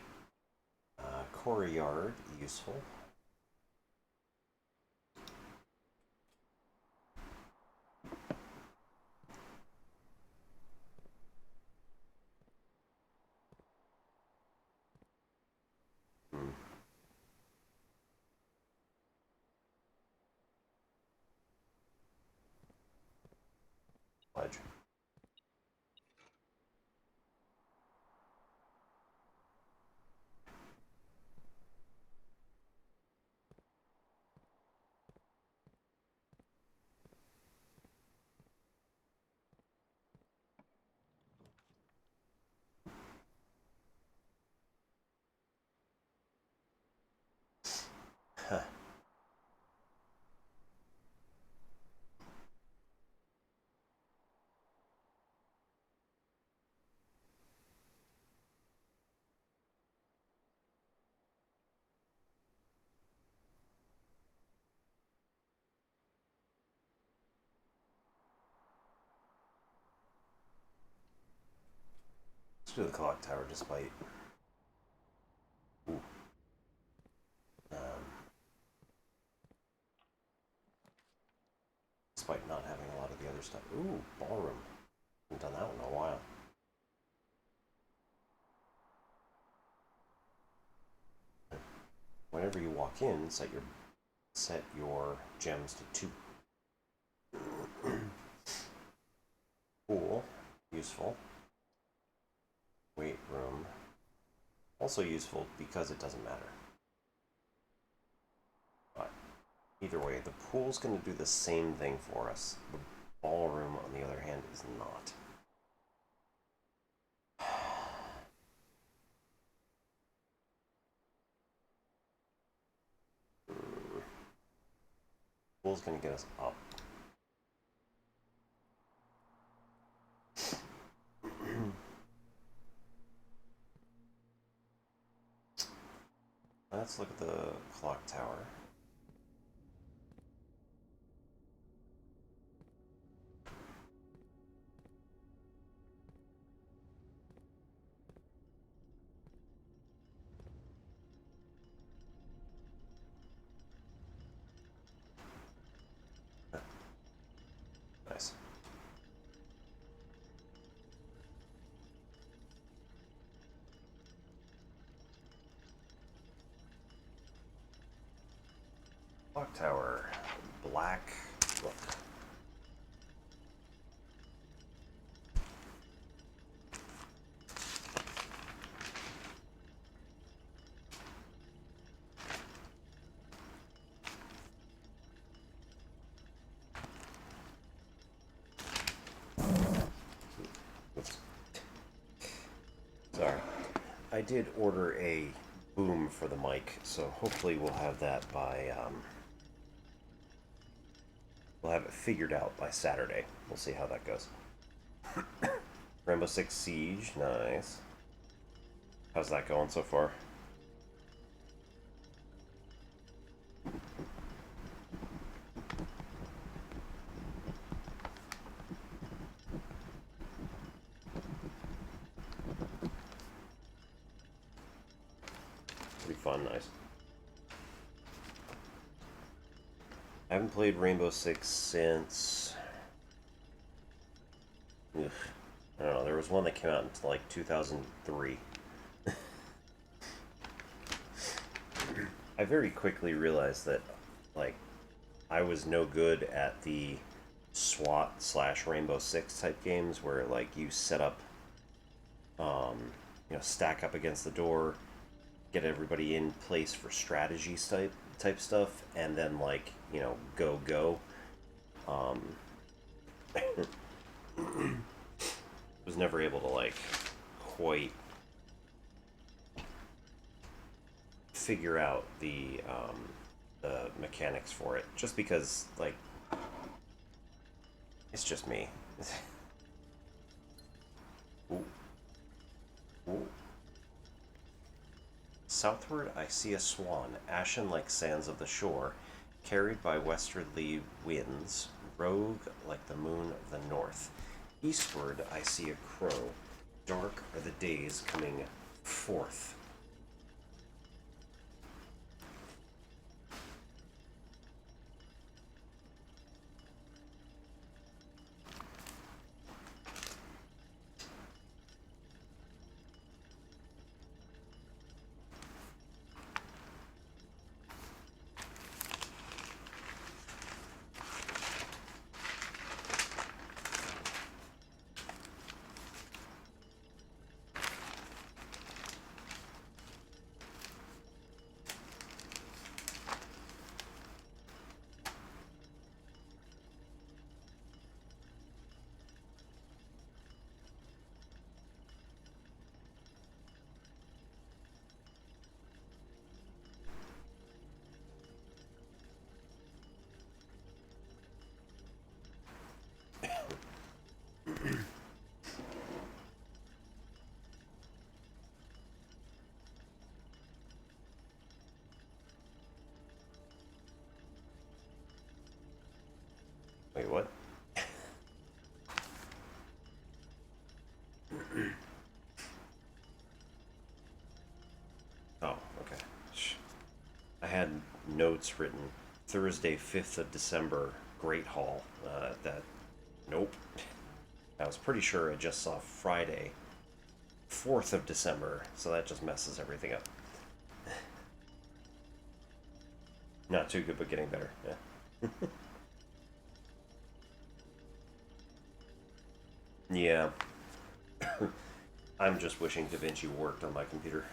Courtyard, useful. Pledge. Let's do the Clocktower despite. Ooh. Despite not having a lot of the other stuff. Ooh, ballroom. Haven't done that one in a while. Whenever you walk in, set your gems to 2. Cool. Useful. Weight room. Also useful because it doesn't matter. But either way, the pool's going to do the same thing for us. The ballroom, on the other hand, is not. Pool's going to get us up. Let's look at the clock tower. Nice. Clock tower, black look. Oops. Sorry. I did order a boom for the mic, so hopefully we'll have that by, we'll have it figured out by Saturday. We'll see how that goes. Rainbow Six Siege, nice. How's that going so far? Pretty fun, nice. I haven't played Rainbow Six since... Ugh. I don't know, there was one that came out in like 2003. I very quickly realized that, like, I was no good at the SWAT / Rainbow Six type games where, like, you set up, you know, stack up against the door, get everybody in place for strategy type stuff, and then, like, you know, go. Was never able to, like, quite figure out the mechanics for it, just because, like, it's just me. Ooh. Ooh. Southward I see a swan, ashen like sands of the shore, carried by westerly winds, rogue like the moon of the north. Eastward I see a crow, dark are the days coming forth. Oh, okay. I had notes written Thursday, 5th of December, Great Hall. That, nope. I was pretty sure I just saw Friday, 4th of December, so that just messes everything up. Not too good, but getting better, yeah. Yeah. I'm just wishing DaVinci worked on my computer.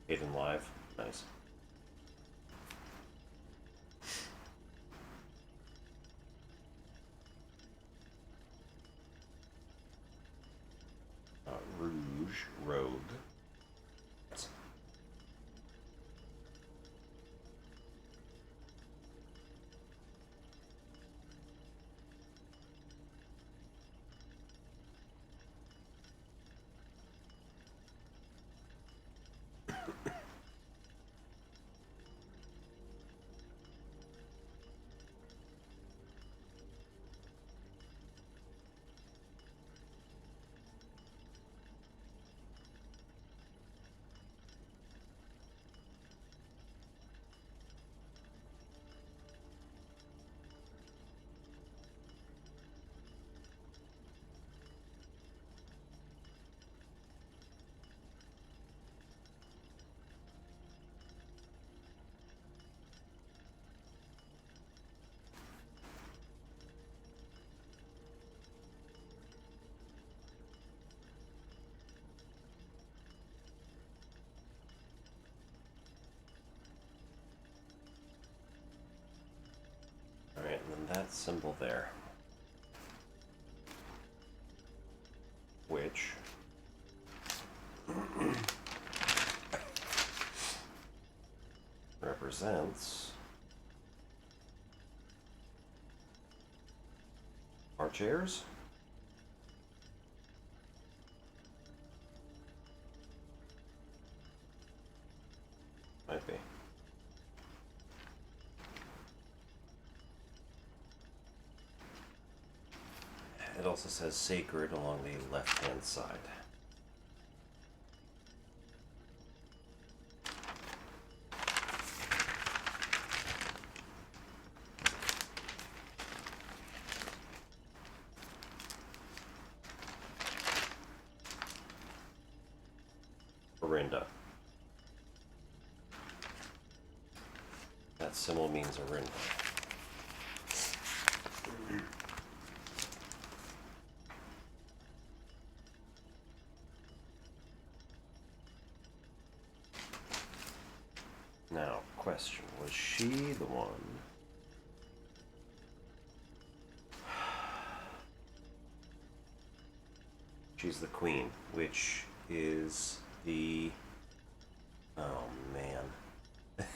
Hidden live. Nice. Rouge, Rogue. Alright, and then that symbol there. Which represents our chairs. Might be. It also says sacred along the left-hand side. Orinda. That symbol means Orinda. Now, question, was she the one? She's the queen, which is the... Oh, man.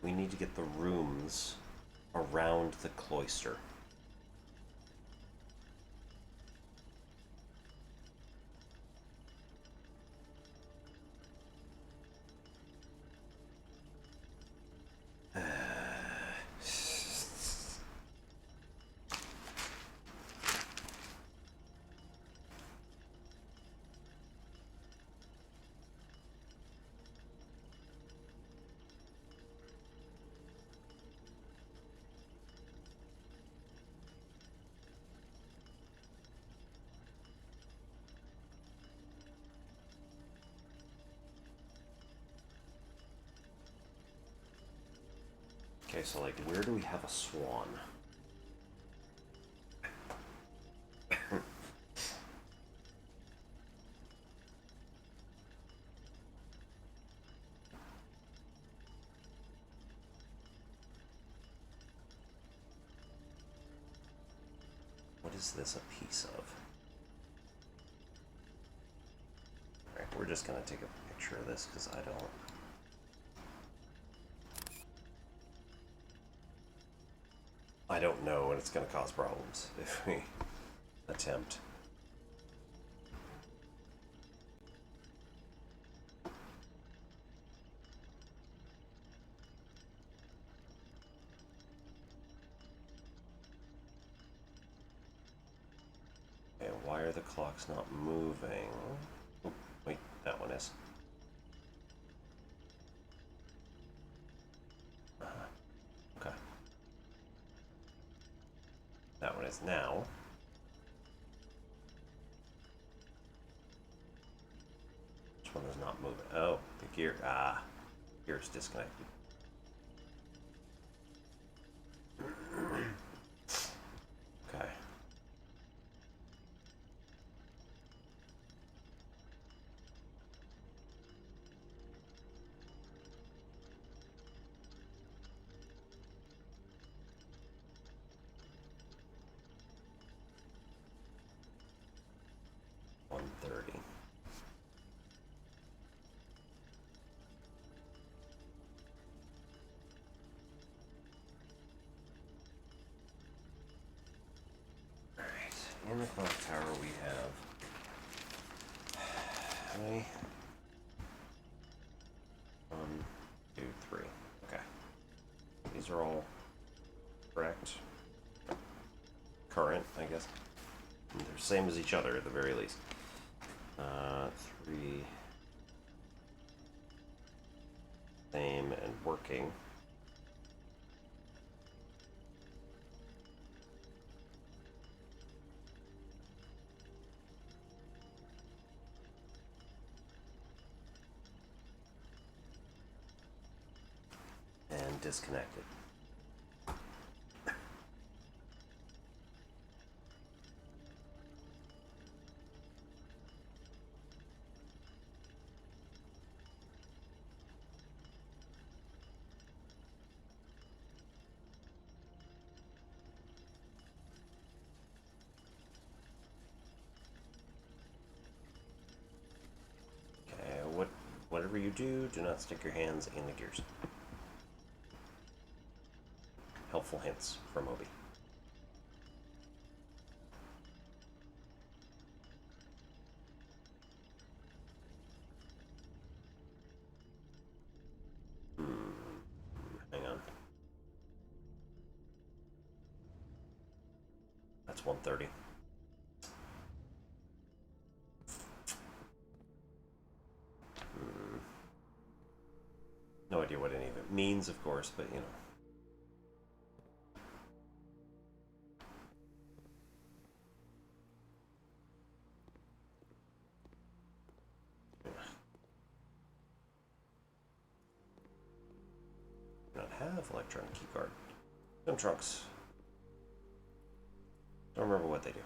We need to get the rooms around the cloister. Okay, so like, where do we have a swan? What is this a piece of? Alright, we're just gonna take a picture of this because I don't know, and it's gonna cause problems if we attempt. Okay, why are the clocks not moving? Oh, wait, that one is. Okay. That one is now. Which one is not moving? Oh, the gear. Ah, gear's disconnected. Okay. $130. Alright, in the clock tower we have how many? 1, 2, 3. Okay. These are all correct. Current, I guess. And they're same as each other at the very least. 3. Same and working. And disconnected. Whatever you do not stick your hands in the gears. Helpful hints from Obi. Hang on. That's 130. No idea what any of it means, of course, but you know. Do not have electronic keycard. Some trunks. Don't remember what they do.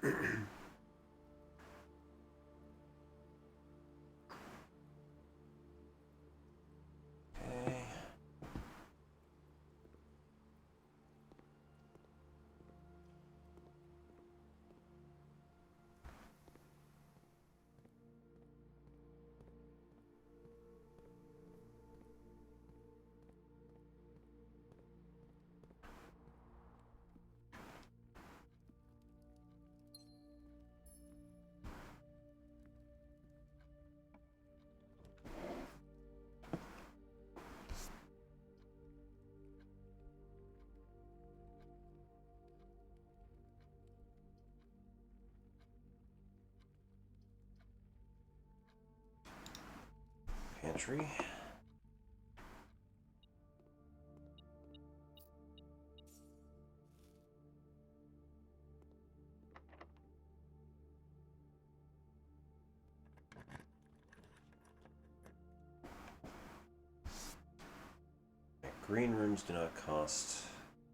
Okay. Pantry. green rooms do not cost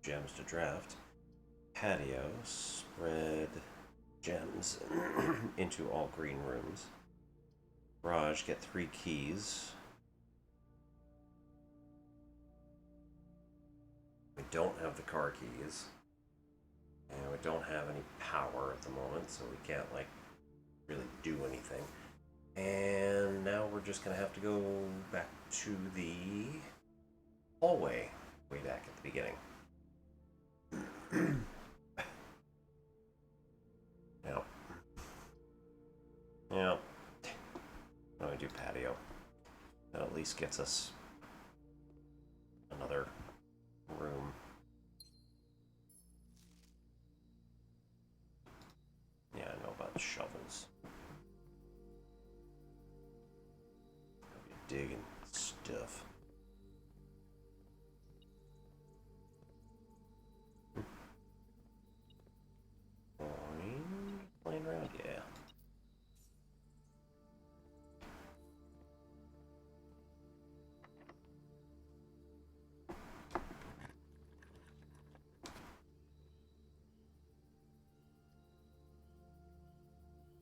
gems to draft. Patio, spread gems into all green rooms. Garage, get 3 keys. We don't have the car keys. And we don't have any power at the moment, so we can't, like, really do anything. And now we're just gonna have to go back to the hallway way back at the beginning. Yep. Yep. Now we do patio. That at least gets us another room. Yeah, I know about shovels. Digging stuff. Playing around, yeah.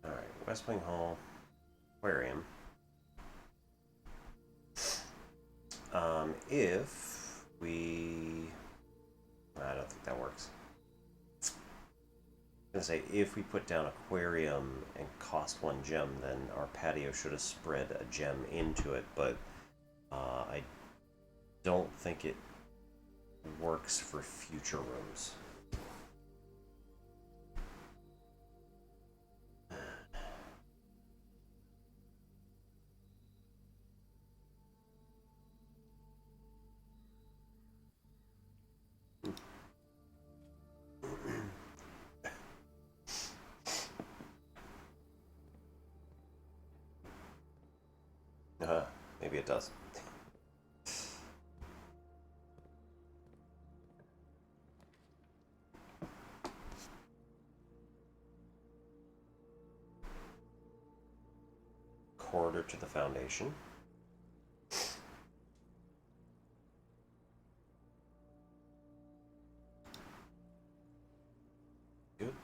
Alright, West Wing Hall, Aquarium. If we... I don't think that works. I was gonna say, if we put down aquarium and cost 1 gem, then our patio should have spread a gem into it, but I don't think it works for future rooms. Maybe it does. Corridor to the foundation. Good.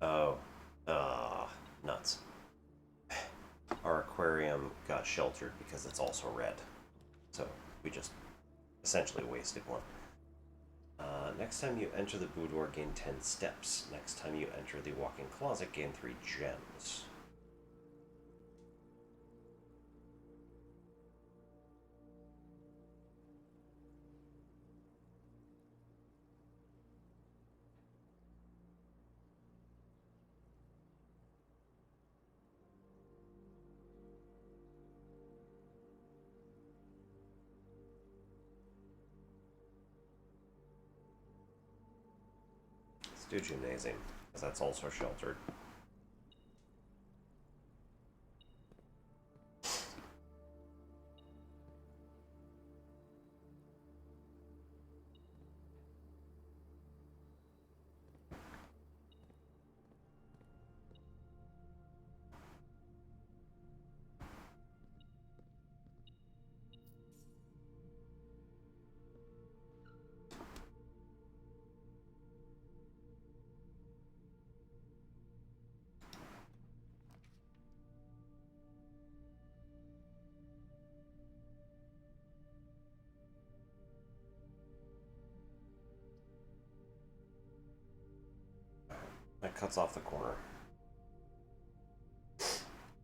Oh. Nuts. Our aquarium got sheltered because it's also red. So we just essentially wasted one. Next time you enter the boudoir, gain 10 steps. Next time you enter the walk-in closet, gain 3 gems. Do gymnasium, because that's also sheltered. That cuts off the corner.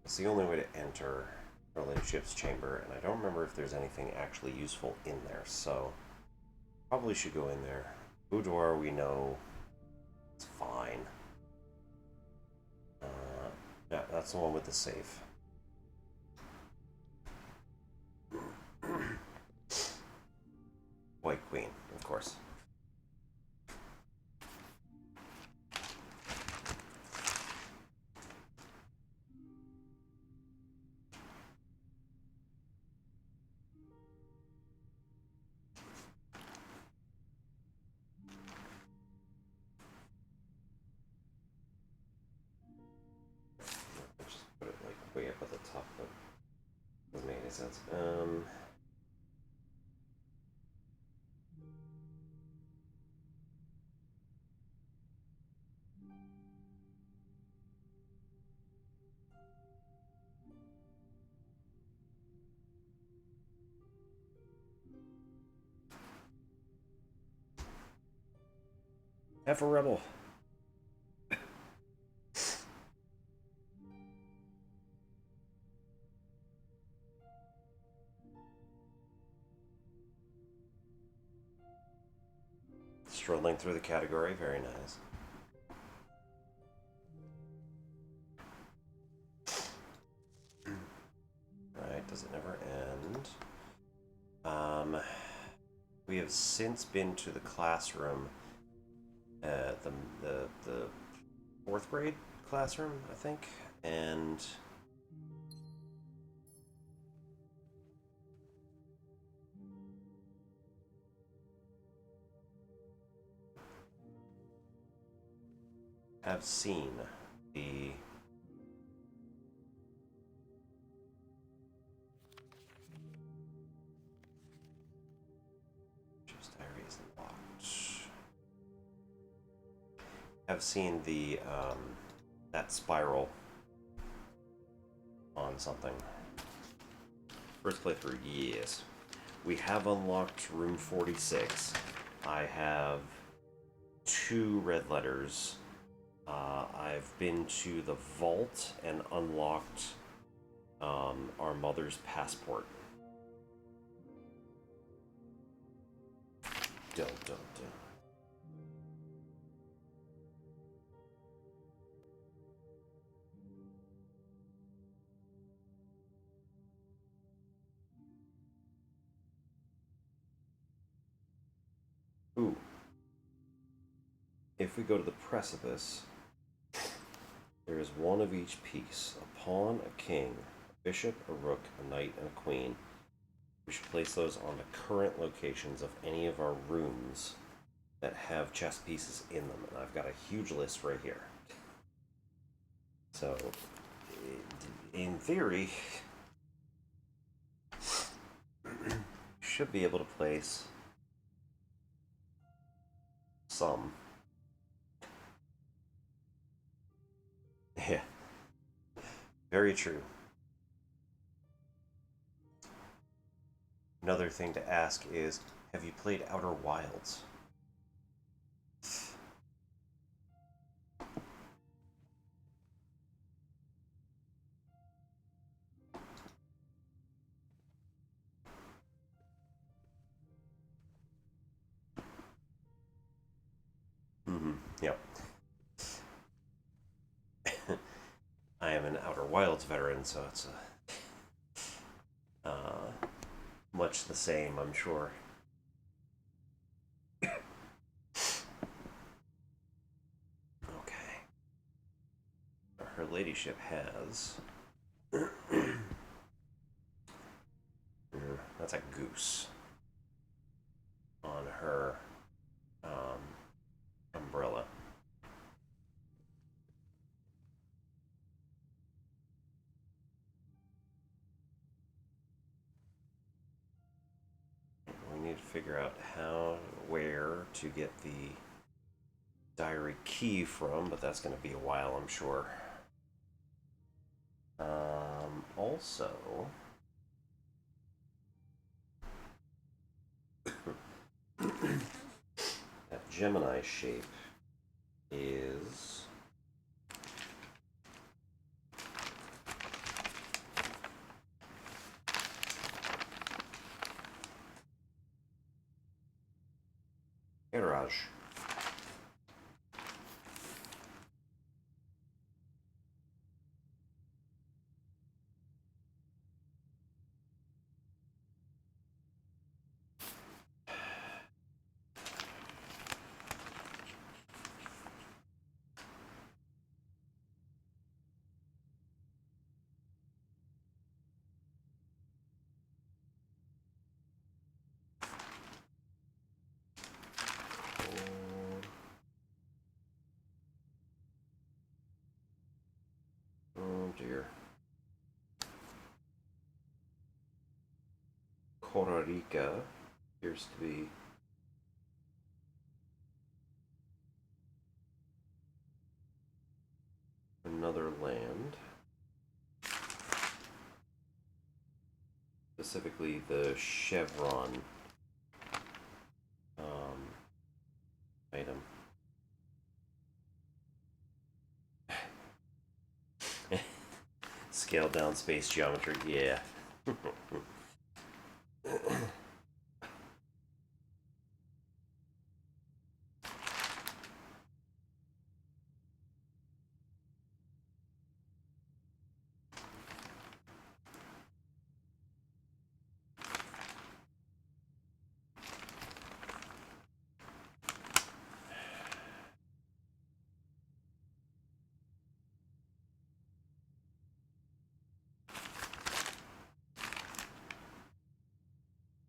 It's the only way to enter Ladyship's chamber, and I don't remember if there's anything actually useful in there, so probably should go in there. Boudoir, we know it's fine. Yeah, that's the one with the safe. White Queen, of course. Just put it like way up at the top, but doesn't make any sense. F a rebel. Strolling through the category, very nice. Right, does it never end? We have since been to the classroom, the fourth grade classroom, I think, and have seen the just diary is locked. Have seen the that spiral on something. First playthrough, yes. We have unlocked room 46. I have 2 red letters. I've been to the vault and unlocked our mother's passport. Dun, dun, dun. Ooh. If we go to the Precipice, there is one of each piece: a pawn, a king, a bishop, a rook, a knight, and a queen. We should place those on the current locations of any of our rooms that have chess pieces in them. And I've got a huge list right here. So, in theory, should be able to place some. Yeah, very true. Another thing to ask is, have you played Outer Wilds? Mm-hmm. Yep. I am an Outer Wilds veteran, so it's much the same, I'm sure. Okay. Her ladyship has. That's a goose on her umbrella. We need to figure out where to get the diary key from, but that's going to be a while, I'm sure. Also, that Gemini shape is garage. Oh dear. Costa Rica appears to be another land. Specifically the chevron item. scaled down space geometry. Yeah.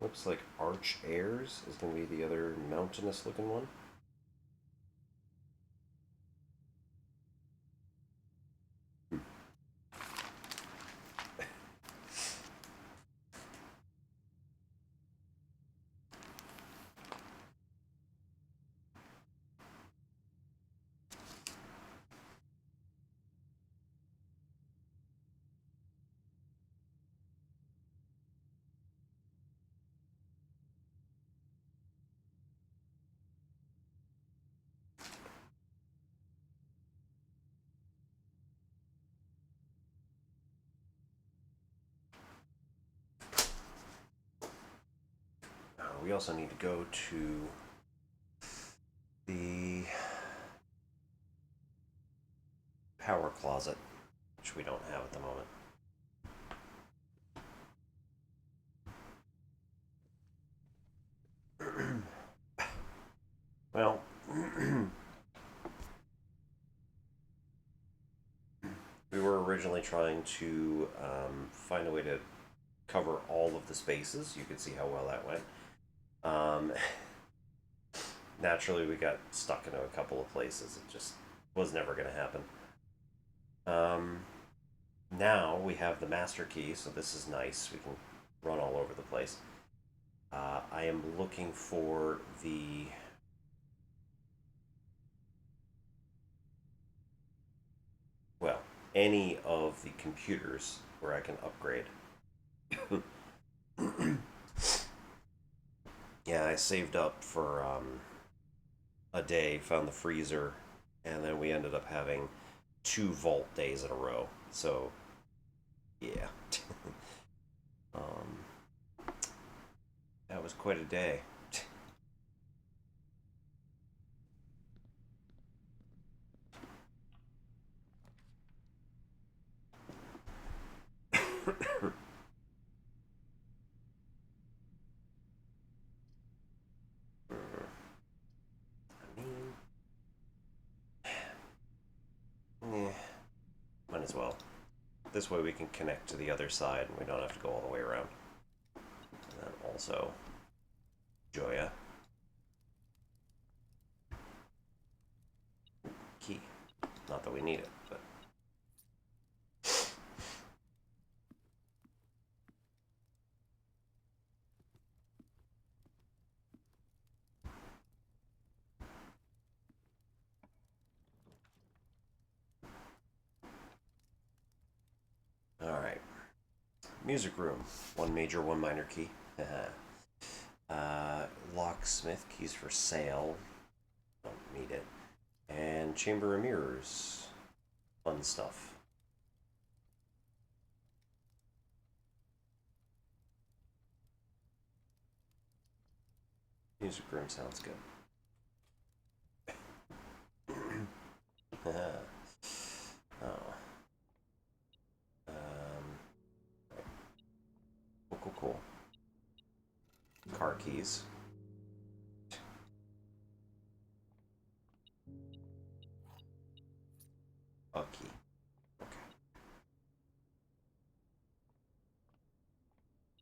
Looks like Arch Airs is going to be the other mountainous looking one. We also need to go to the power closet, which we don't have at the moment. Well, we were originally trying to find a way to cover all of the spaces. You could see how well that went. Naturally, we got stuck into a couple of places. It just was never going to happen. Now we have the master key, so this is nice. We can run all over the place. I am looking for the... well, any of the computers where I can upgrade. Yeah, I saved up for a day, found the freezer, and then we ended up having 2 vault days in a row. So, yeah. That was quite a day. Might as well. This way we can connect to the other side and we don't have to go all the way around. And then also Joya. Key. Not that we need it, but... Alright. Music room. 1 major, 1 minor key. Locksmith, keys for sale. Don't need it. And chamber of mirrors. Fun stuff. Music room sounds good. Oh. Cool. Car keys. A key. Okay.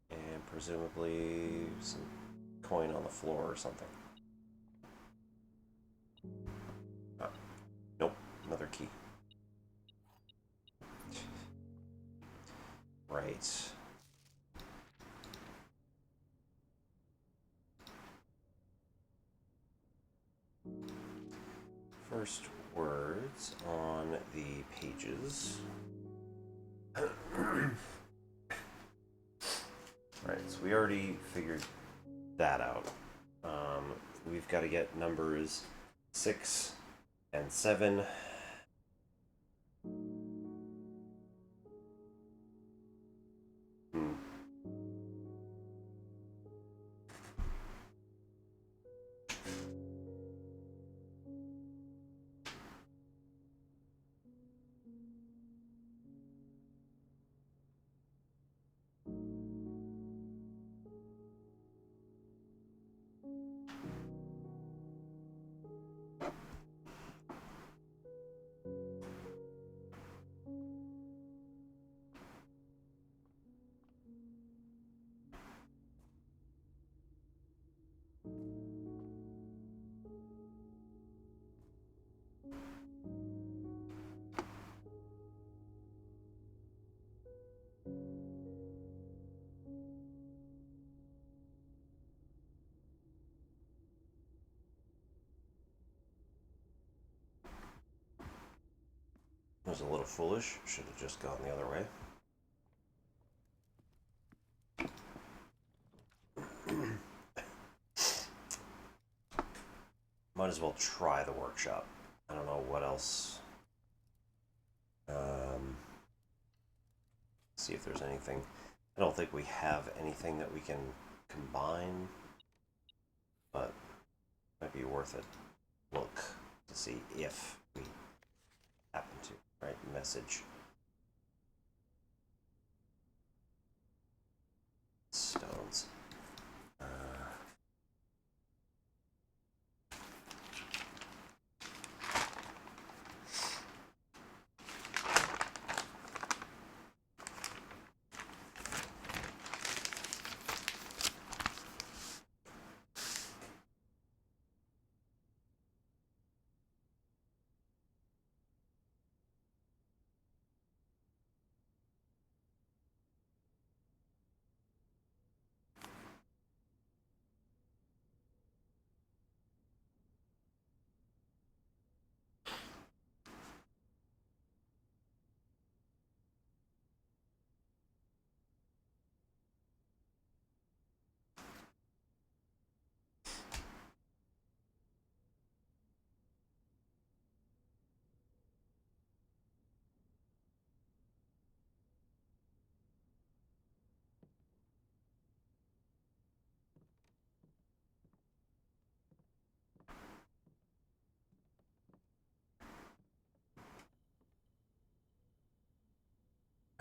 And presumably some coin on the floor or something. Oh. Nope. Another key. Right. First words on the pages. Right, so we already figured that out. We've got to get numbers 6 and 7. was a little foolish. Should have just gone the other way. Might as well try the workshop. I don't know what else. See if there's anything. I don't think we have anything that we can combine, but it might be worth it. Look to see if we happen to. Right, message. Stones.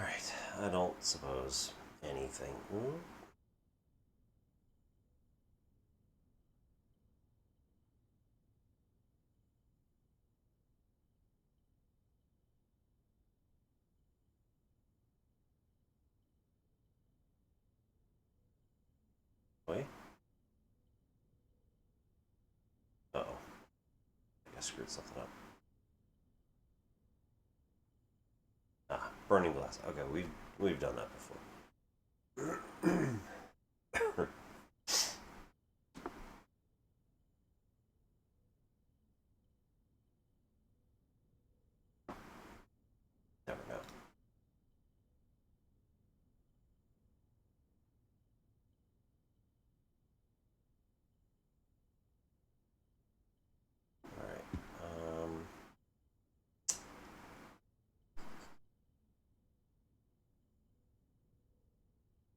Alright, I don't suppose anything. Ooh. Wait. Uh-oh. I screwed something up. Ah, burning glass. Okay, we've done that before. Never know. Alright.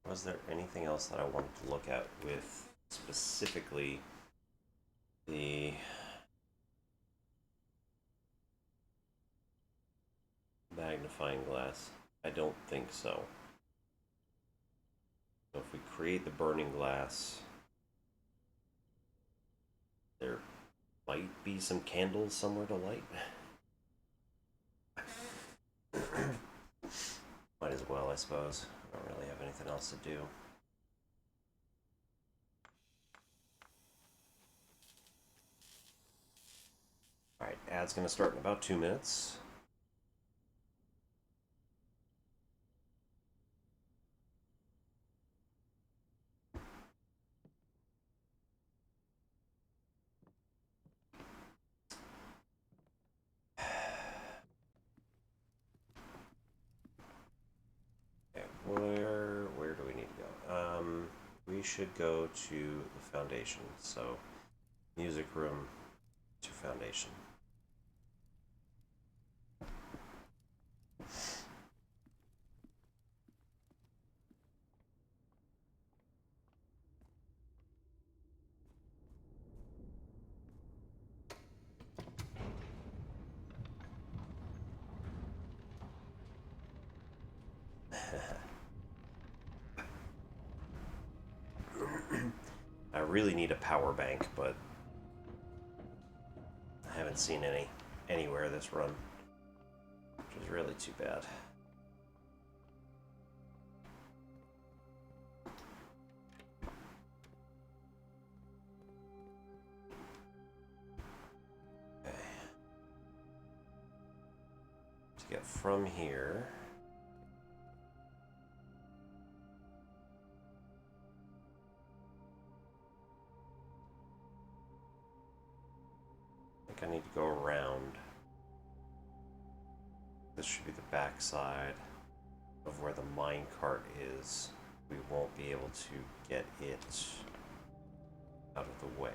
Was there anything else that I wanted to look at with specifically the magnifying glass? I don't think so. So if we create the burning glass, there might be some candles somewhere to light. Might as well, I suppose. I don't really have anything else to do. Alright, ad's going to start in about 2 minutes. Okay, where do we need to go? We should go to the foundation. So, music room to foundation. I really need a power bank, but I haven't seen any anywhere this run, which is really too bad. Okay. To get from here. I need to go around this this should be the back side of where the mine cart is. We won't be able to get it out of the way.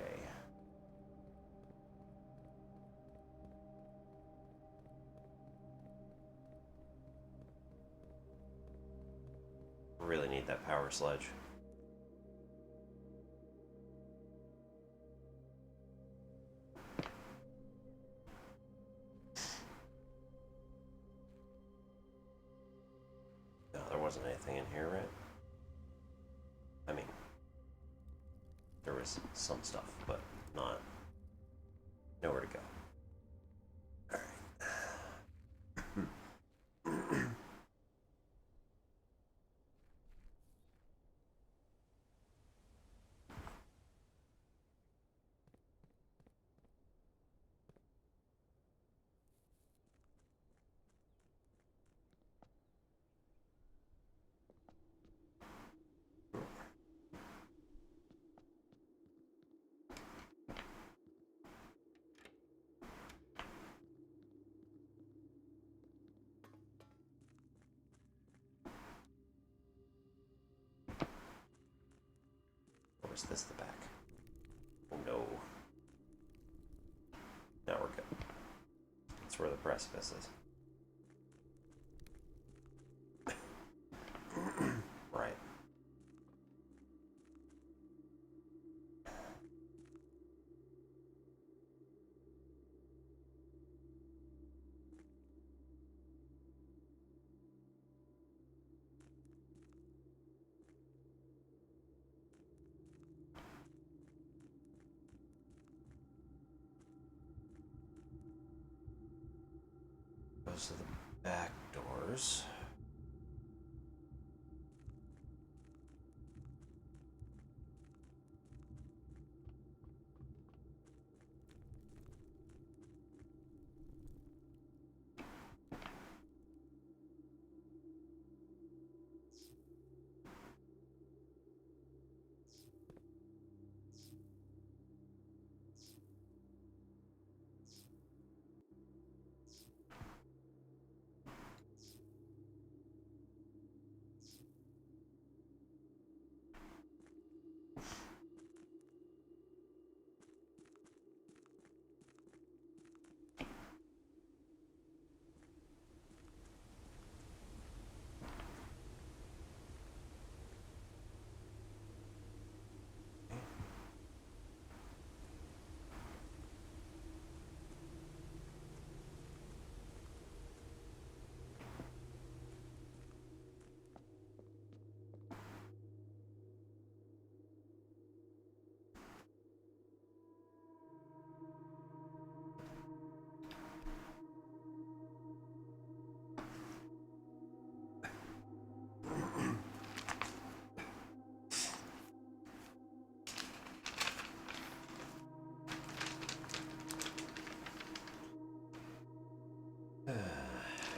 Really need that power sledge. No, there wasn't anything in here, right? I mean, there was some stuff, but not nowhere to go. Or is this the back? Oh no. Now we're good. That's where the precipice is. Right. Goes to the back doors.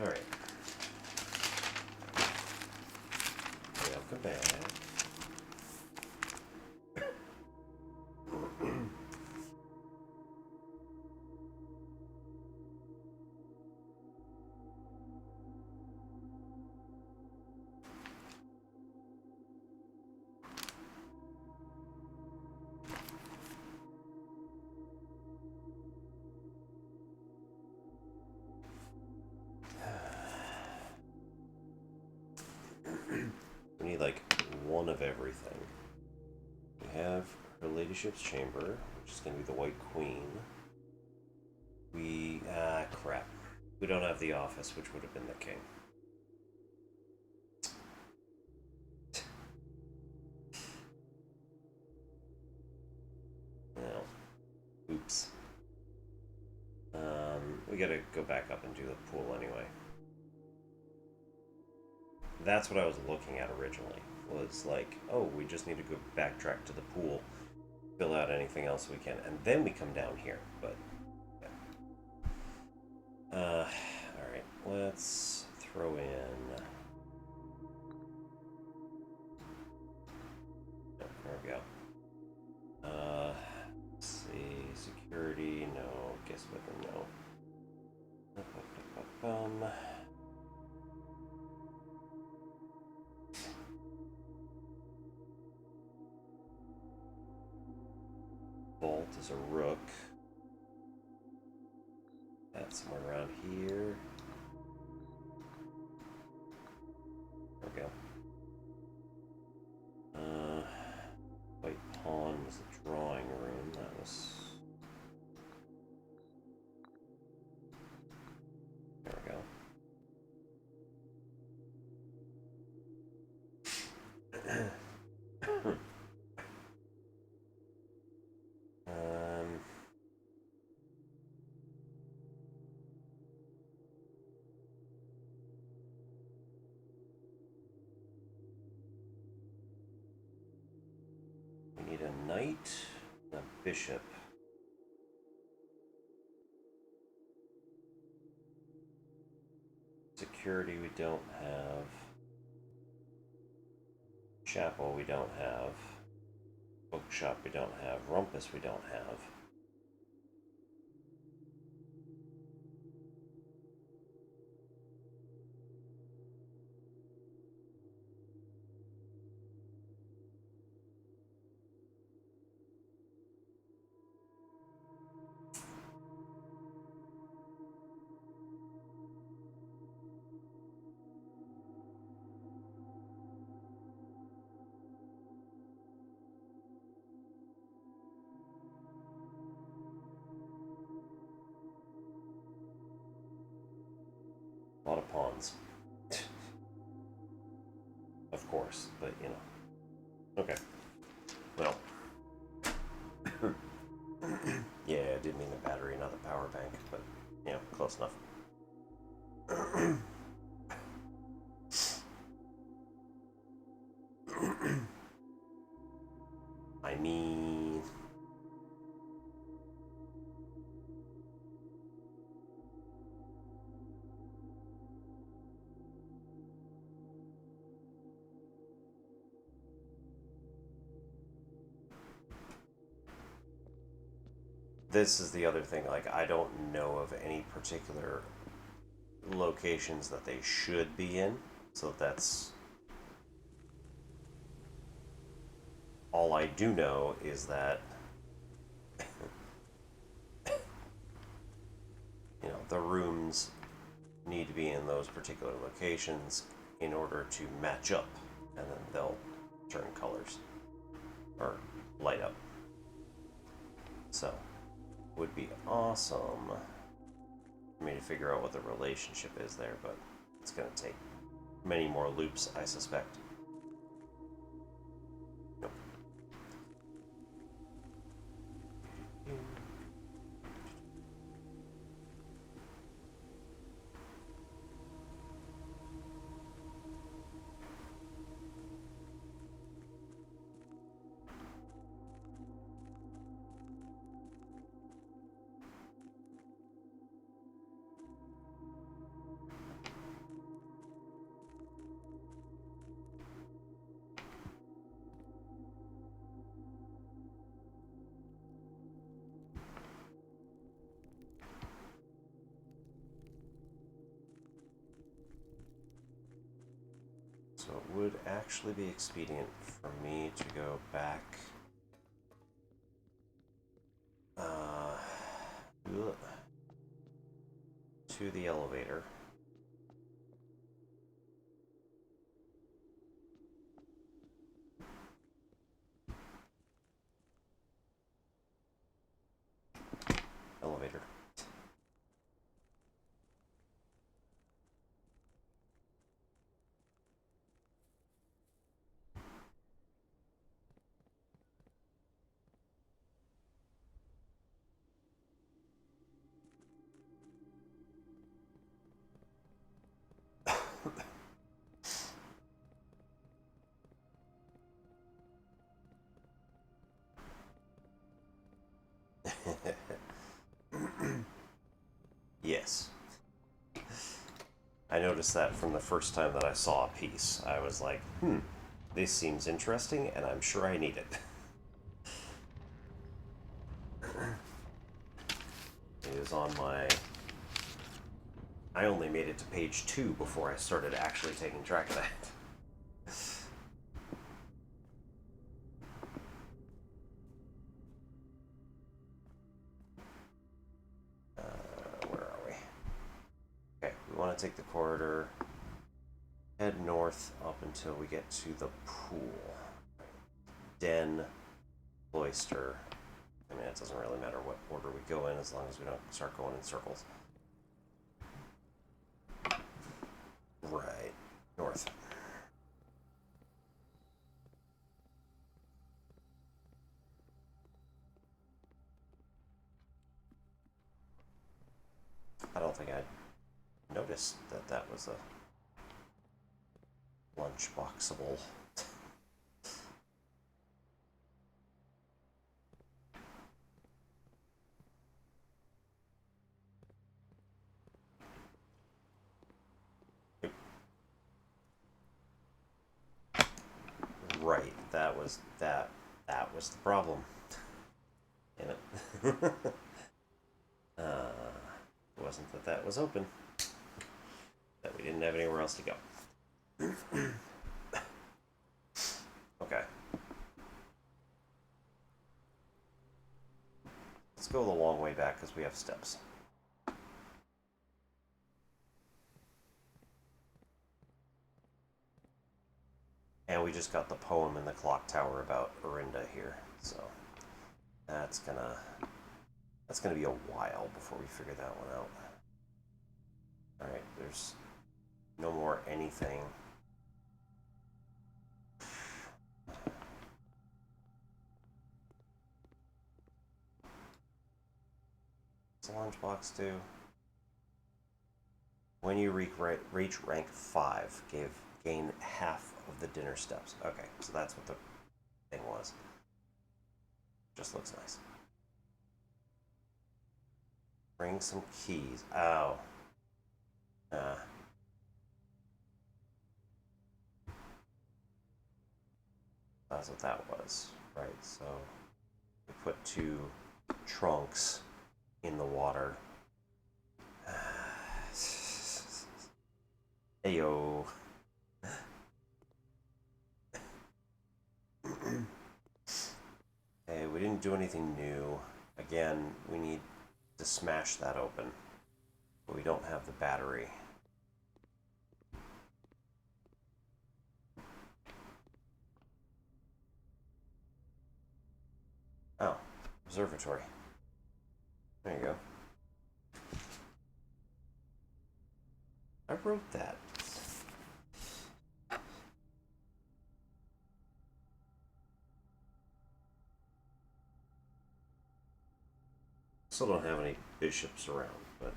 All right. Welcome back. We need like one of everything. We have her Ladyship's chamber, which is going to be the White Queen. Crap. We don't have the office, which would have been the king. No. Oops. We gotta go back up and do the pool anyway. That's what I was looking at originally. Was like, oh, we just need to go backtrack to the pool, fill out anything else we can, and then we come down here. But yeah. All right, let's throw in. Oh, there we go. Let's see, security, no. Guess weapon, no. bolt is a rook. That's somewhere around here. There we go. White pawn was the drawing room. That was... There we go. We need a knight and a bishop. Security we don't have. Chapel we don't have. Bookshop we don't have. Rumpus we don't have. A lot of pawns. Of course, but you know. Okay. Well. Yeah, I did mean the battery, not the power bank, but, you know, close enough. I mean... This is the other thing, like, I don't know of any particular locations that they should be in, so that's... All I do know is that, you know, the rooms need to be in those particular locations in order to match up, and then they'll turn colors, or light up. So, would be awesome for me to figure out what the relationship is there, but it's going to take many more loops, I suspect. Nope. So it would actually be expedient for me to go back to the elevator. Elevator. Yes. I noticed that from the first time that I saw a piece. I was like, this seems interesting, and I'm sure I need it. It is on my... I only made it to page 2 before I started actually taking track of that. want to take the corridor, head north up until we get to the pool. Den, cloister. I mean, it doesn't really matter what order we go in as long as we don't start going in circles. Right, north. I don't think I noticed that that was a lunchboxable. Right, that was the problem. Damn it. It wasn't that that was open. That we didn't have anywhere else to go. Okay. Let's go the long way back because we have steps. And we just got the poem in the Clocktower about Orinda here, so that's gonna be a while before we figure that one out. All right, there's no more anything. What's the lunchbox do? When you reach rank 5, gain half of the dinner steps. Okay, so that's what the thing was. Just looks nice. Bring some keys. Ow. That's what that was. Right, so we put 2 trunks in the water. Heyo. Hey, we didn't do anything new. Again, we need to smash that open. But we don't have the battery. Oh, observatory. There you go. I wrote that. Still don't have any bishops around, but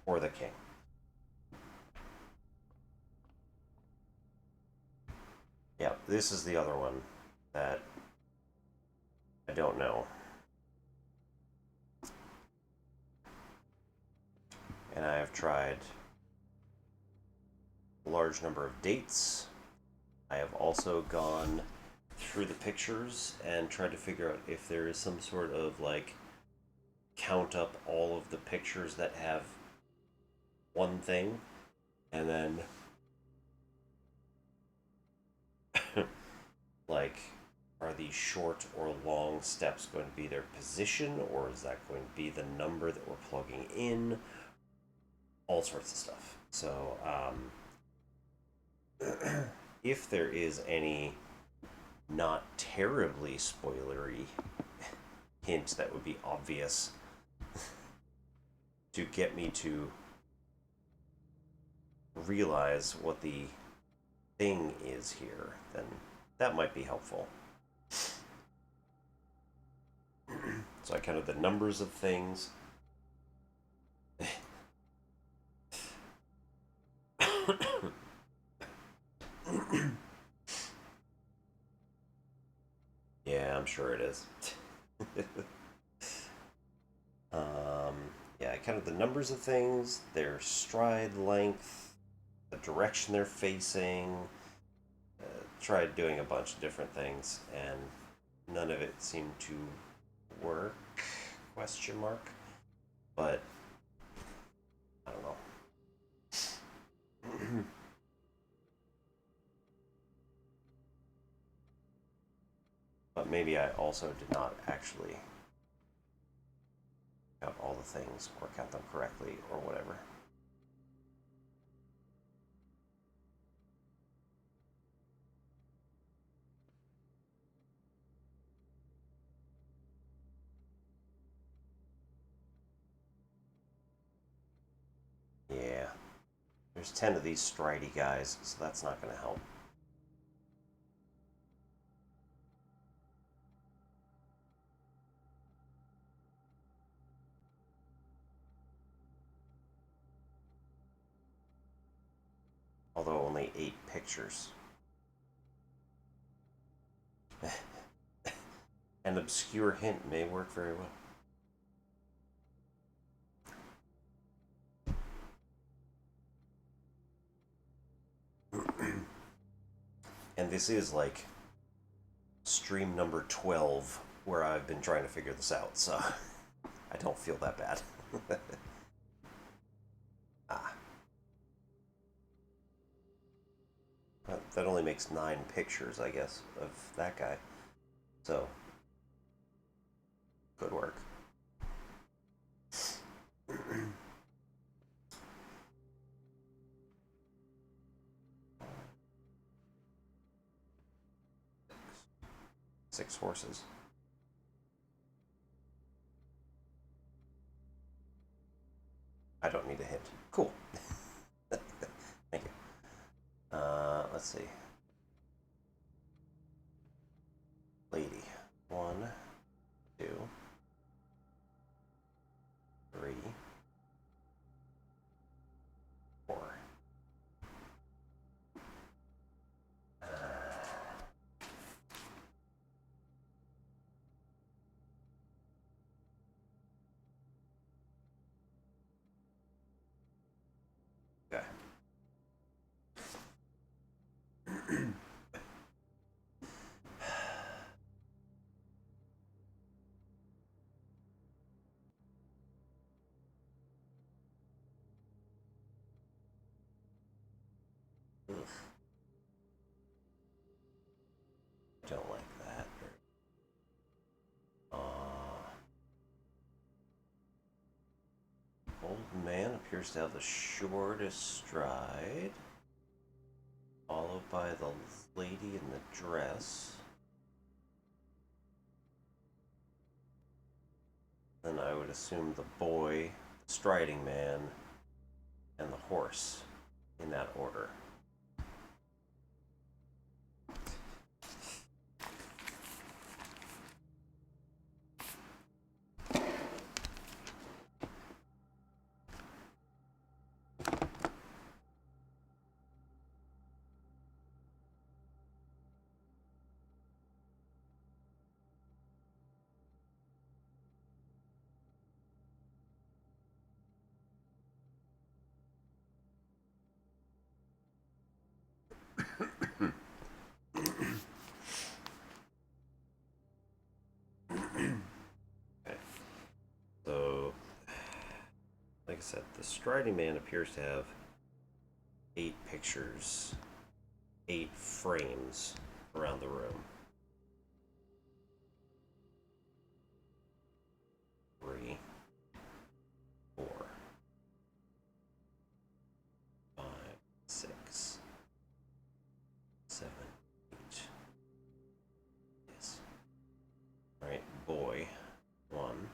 or the king. Yeah, this is the other one that I don't know. And I have tried a large number of dates. I have also gone through the pictures and tried to figure out if there is some sort of like count up all of the pictures that have one thing and then like are these short or long steps going to be their position, or is that going to be the number that we're plugging in? All sorts of stuff. So if there is any not terribly spoilery hint that would be obvious to get me to realize what the thing is here, then that might be helpful. So I counted the numbers of things. Yeah, I'm sure it is. Yeah, I counted the numbers of things, their stride length, the direction they're facing. Tried doing a bunch of different things, and none of it seemed to work? Question mark. But I don't know. But maybe I also did not actually the things or count them correctly or whatever. Yeah, there's 10 of these stridey guys, so that's not going to help. Although only 8 pictures. An obscure hint may work very well. And this is like stream number 12 where I've been trying to figure this out, so I don't feel that bad. Ah. That only makes 9 pictures, I guess, of that guy. So, good work. Six horses. I don't need a hint. Cool. Thank you. Let's see. Lady. 1, 2, 3, 4. Okay. Don't like that. Old man appears to have the shortest stride, followed by the lady in the dress. Then I would assume the boy, the striding man, and the horse in that order. Okay. So, like I said, the striding man appears to have 8 pictures, 8 frames around the room. 3, 4, 5, 6, 7, 8. Yes. Alright, boy. 1,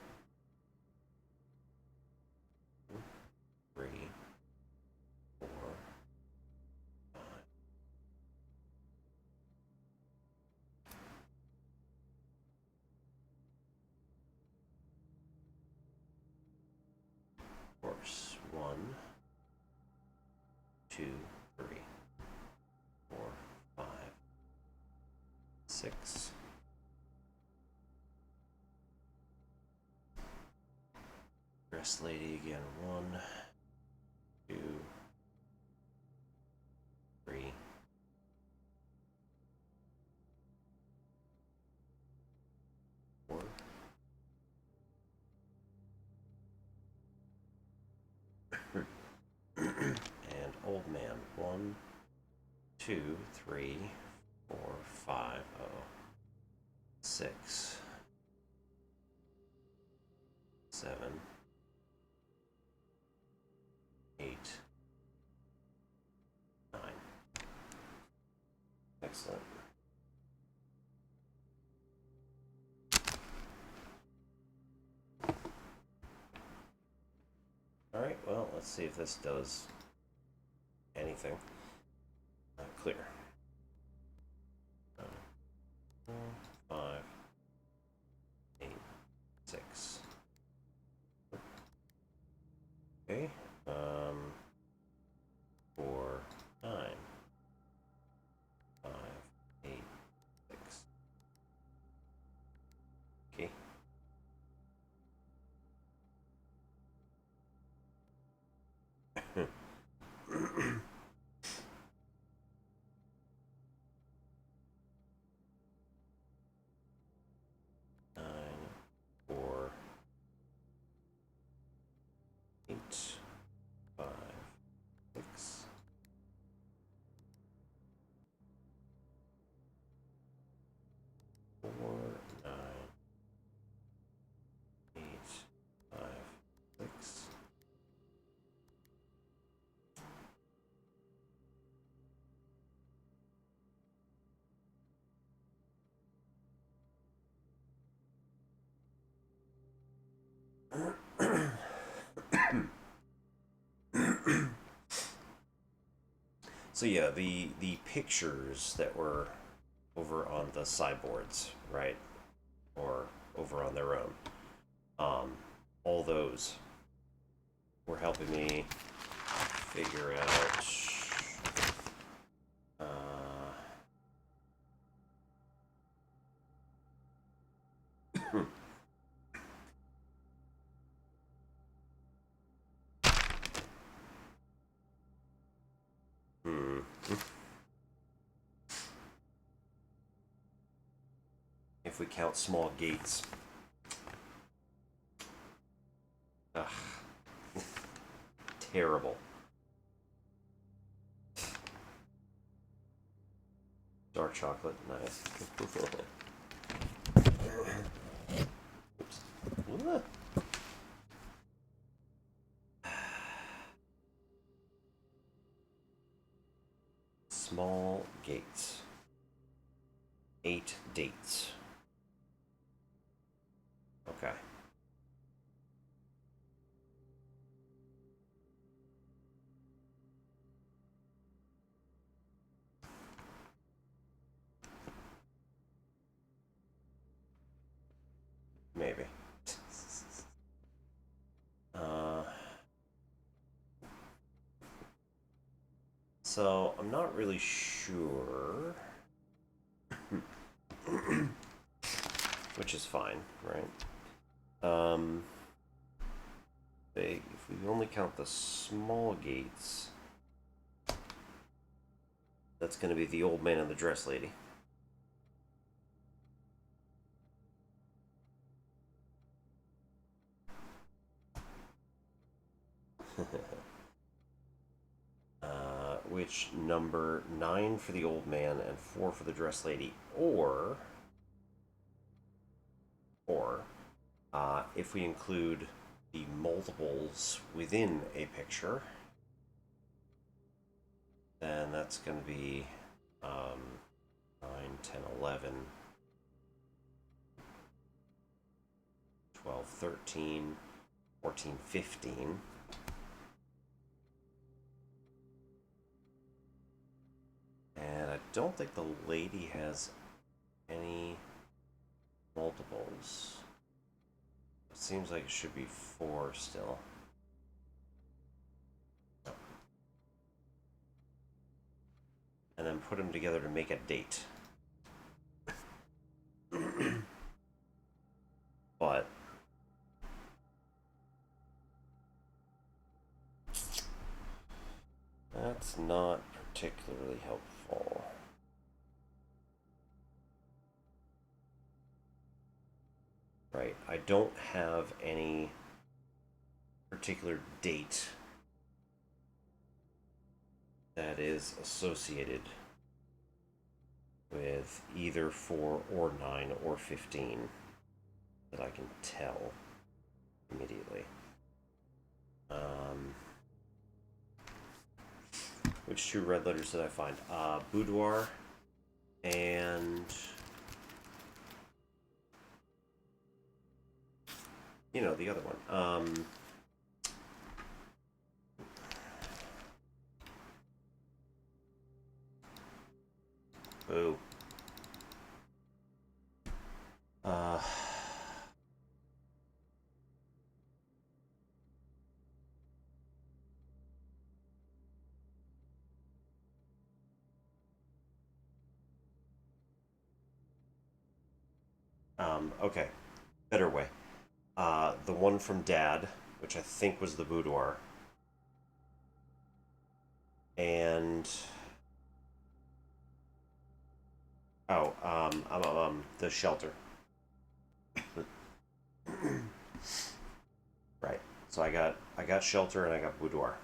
2, 3, 4, 5. Horse. 1, 2, 3, 4, 5, 6. Dress lady again. 1, 2, 3, 4. And old man. 1, 2, 3, 4, 5, 6, 7, let's see if this does anything. Clear. 5, 8, 6. Okay. 4, 9, 5, 8, 6. Okay. Four, 8, 5, 6. 4, 9, 8, 5, 6. So yeah, the pictures that were over on the sideboards, right, or over on their own, all those were helping me figure out if we count small gates. Ugh. Terrible. Dark chocolate, nice. Oops. Small gates. 8 dates. Okay. Maybe. So I'm not really sure, which is fine, right? If we only count the small gates, that's going to be the old man and the dress lady. Which number 9 for the old man and 4 for the dress lady, or if we include the multiples within a picture, then that's going to be 9, 10, 11, 12, 13, 14, 15. And I don't think the lady has any multiples. It seems like it should be 4 still. And then put them together to make a date. But that's not particularly helpful. Right, I don't have any particular date that is associated with either 4 or 9 or 15 that I can tell immediately. Which 2 red letters did I find? Boudoir and the other one. Boo. Uh... okay. Better way. The one from Dad, which I think was the boudoir. And... Oh, the shelter. Right. So I got shelter and I got boudoir.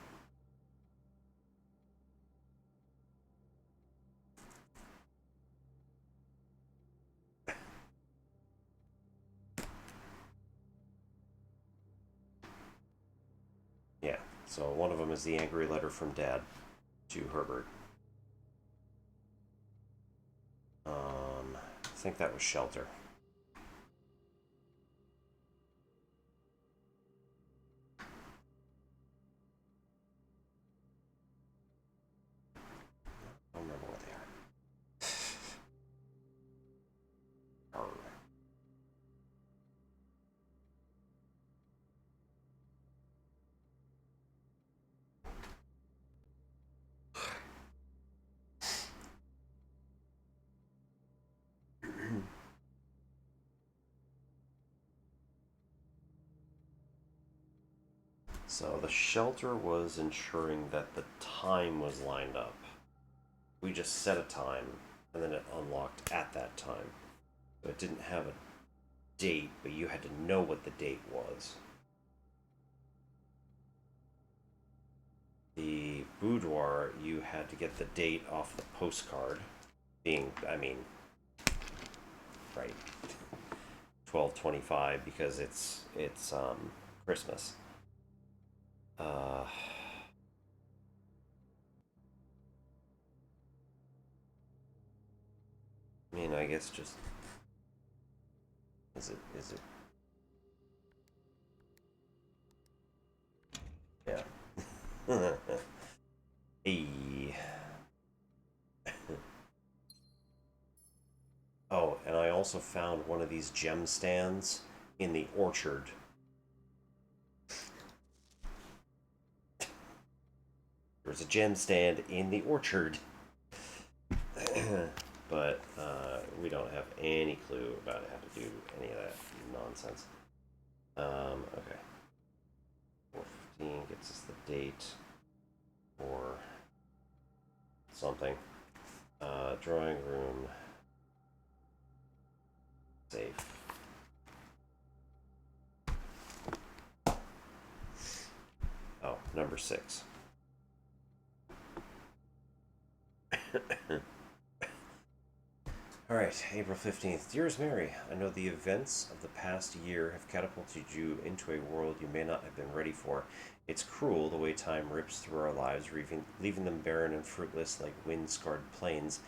Yeah. So one of them is the angry letter from Dad to Herbert. I think that was shelter. I don't remember what they are. So the shelter was ensuring that the time was lined up. We just set a time and then it unlocked at that time. So it didn't have a date, but you had to know what the date was. The boudoir, you had to get the date off the postcard. Right, 12/25 because it's Christmas. I guess just is it yeah. Hey. Oh, and I also found one of these gem stands in the orchard. There's a gem stand in the orchard. But we don't have any clue about how to do any of that nonsense. Okay. 4:15 gets us the date for something. Drawing room. Safe. Oh, number 6. Alright, April 15th. Dearest Mary, I know the events of the past year have catapulted you into a world you may not have been ready for. It's cruel the way time rips through our lives, leaving them barren and fruitless like wind-scarred plains.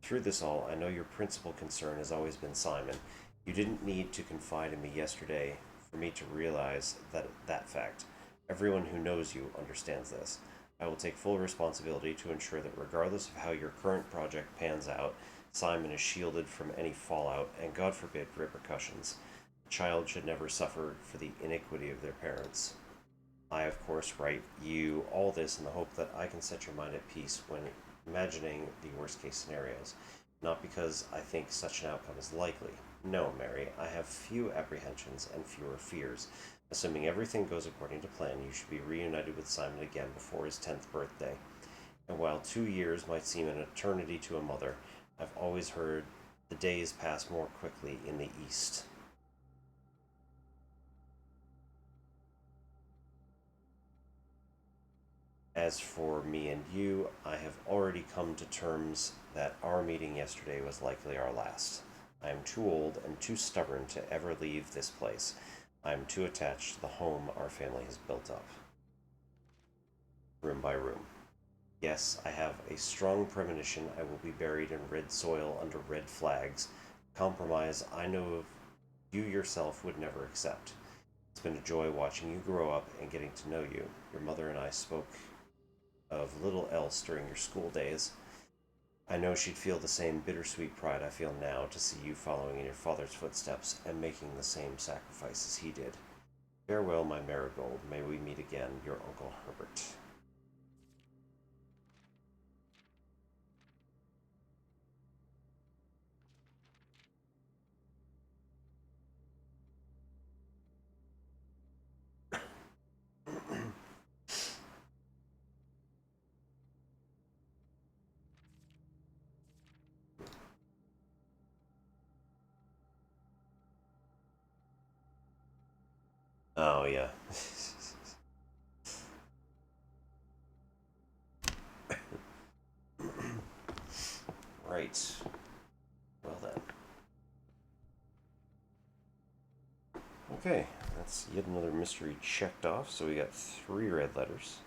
Through this all, I know your principal concern has always been Simon. You didn't need to confide in me yesterday for me to realize that fact. Everyone who knows you understands this. I will take full responsibility to ensure that regardless of how your current project pans out, Simon is shielded from any fallout and, God forbid, repercussions. A child should never suffer for the iniquity of their parents. I, of course, write you all this in the hope that I can set your mind at peace when imagining the worst case scenarios. Not because I think such an outcome is likely. No, Mary, I have few apprehensions and fewer fears. Assuming everything goes according to plan, you should be reunited with Simon again before his 10th birthday. And while 2 years might seem an eternity to a mother, I've always heard the days pass more quickly in the East. As for me and you, I have already come to terms that our meeting yesterday was likely our last. I am too old and too stubborn to ever leave this place. I am too attached to the home our family has built up. Room by room. Yes, I have a strong premonition I will be buried in red soil under red flags. Compromise I know you yourself would never accept. It's been a joy watching you grow up and getting to know you. Your mother and I spoke of little else during your school days. I know she'd feel the same bittersweet pride I feel now to see you following in your father's footsteps and making the same sacrifices he did. Farewell, my marigold. May we meet again, your Uncle Herbert. Oh, yeah. Right. Well then. Okay, that's yet another mystery checked off. So we got 3 red letters.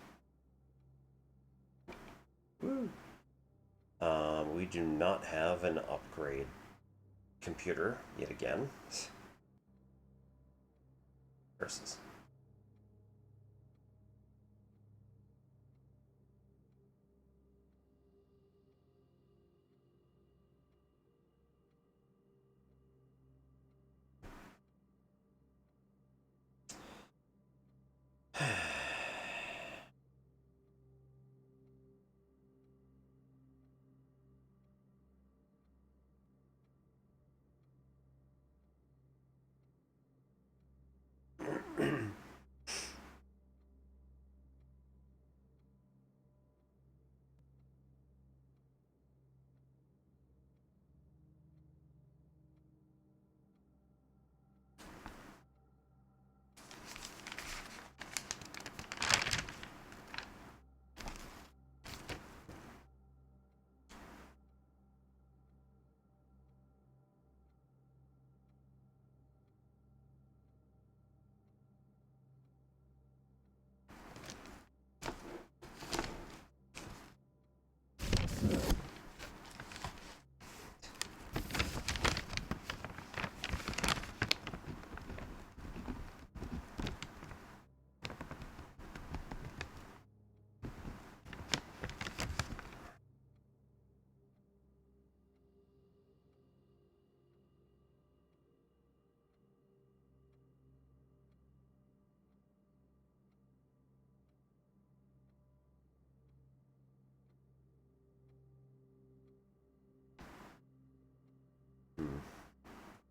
Woo. We do not have an upgrade computer yet again. Versus.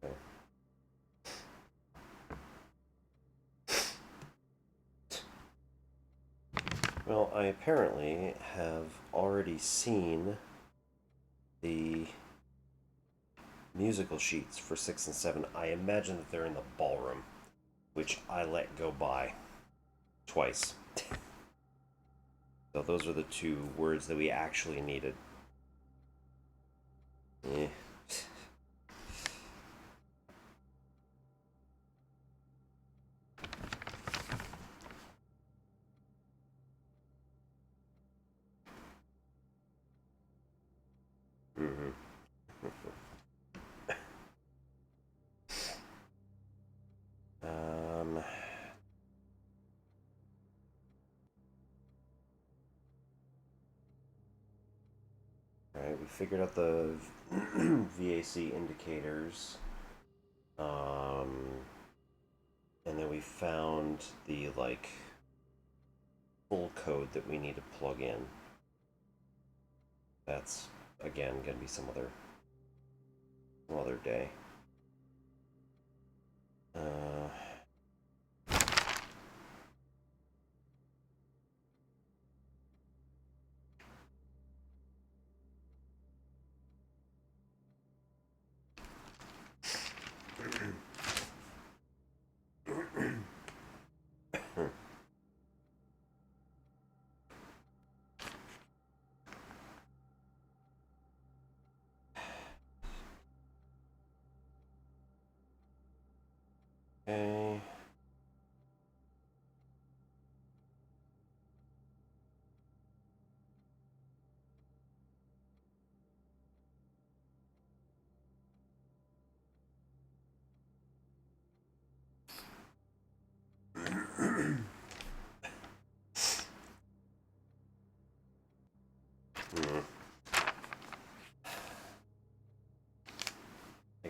Okay. Well, I apparently have already seen the musical sheets for 6 and 7. I imagine that they're in the ballroom, which I let go by twice. So those are the 2 words that we actually needed. Eh. Mm-hmm. um, Alright, we figured out the VAC indicators. And then we found the, like, full code that we need to plug in. That's, again, gonna be some other day. Okay.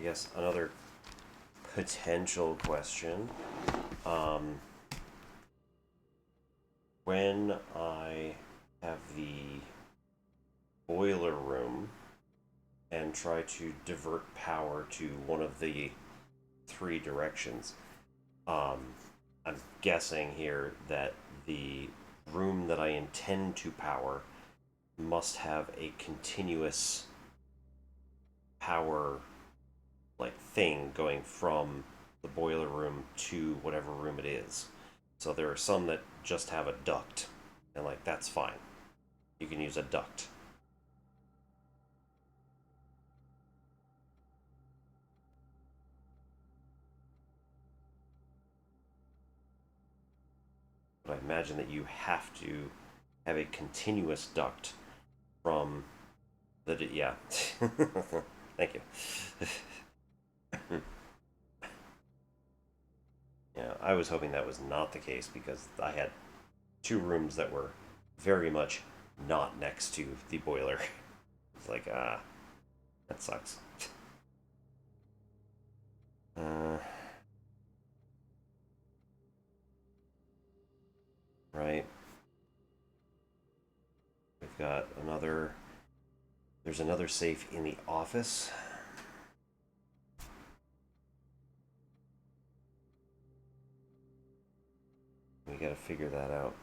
guess another potential question. When I have the boiler room and try to divert power to one of the three directions, I'm guessing here that the room that I intend to power must have a continuous power like thing going from the boiler room to whatever room it is. So there are some that just have a duct, and like that's fine. You can use a duct. But I imagine that you have to have a continuous duct from the yeah. Thank you. Yeah, I was hoping that was not the case because I had two rooms that were very much not next to the boiler. It's like, that sucks. Right. We've got another. There's another safe in the office. We gotta figure that out.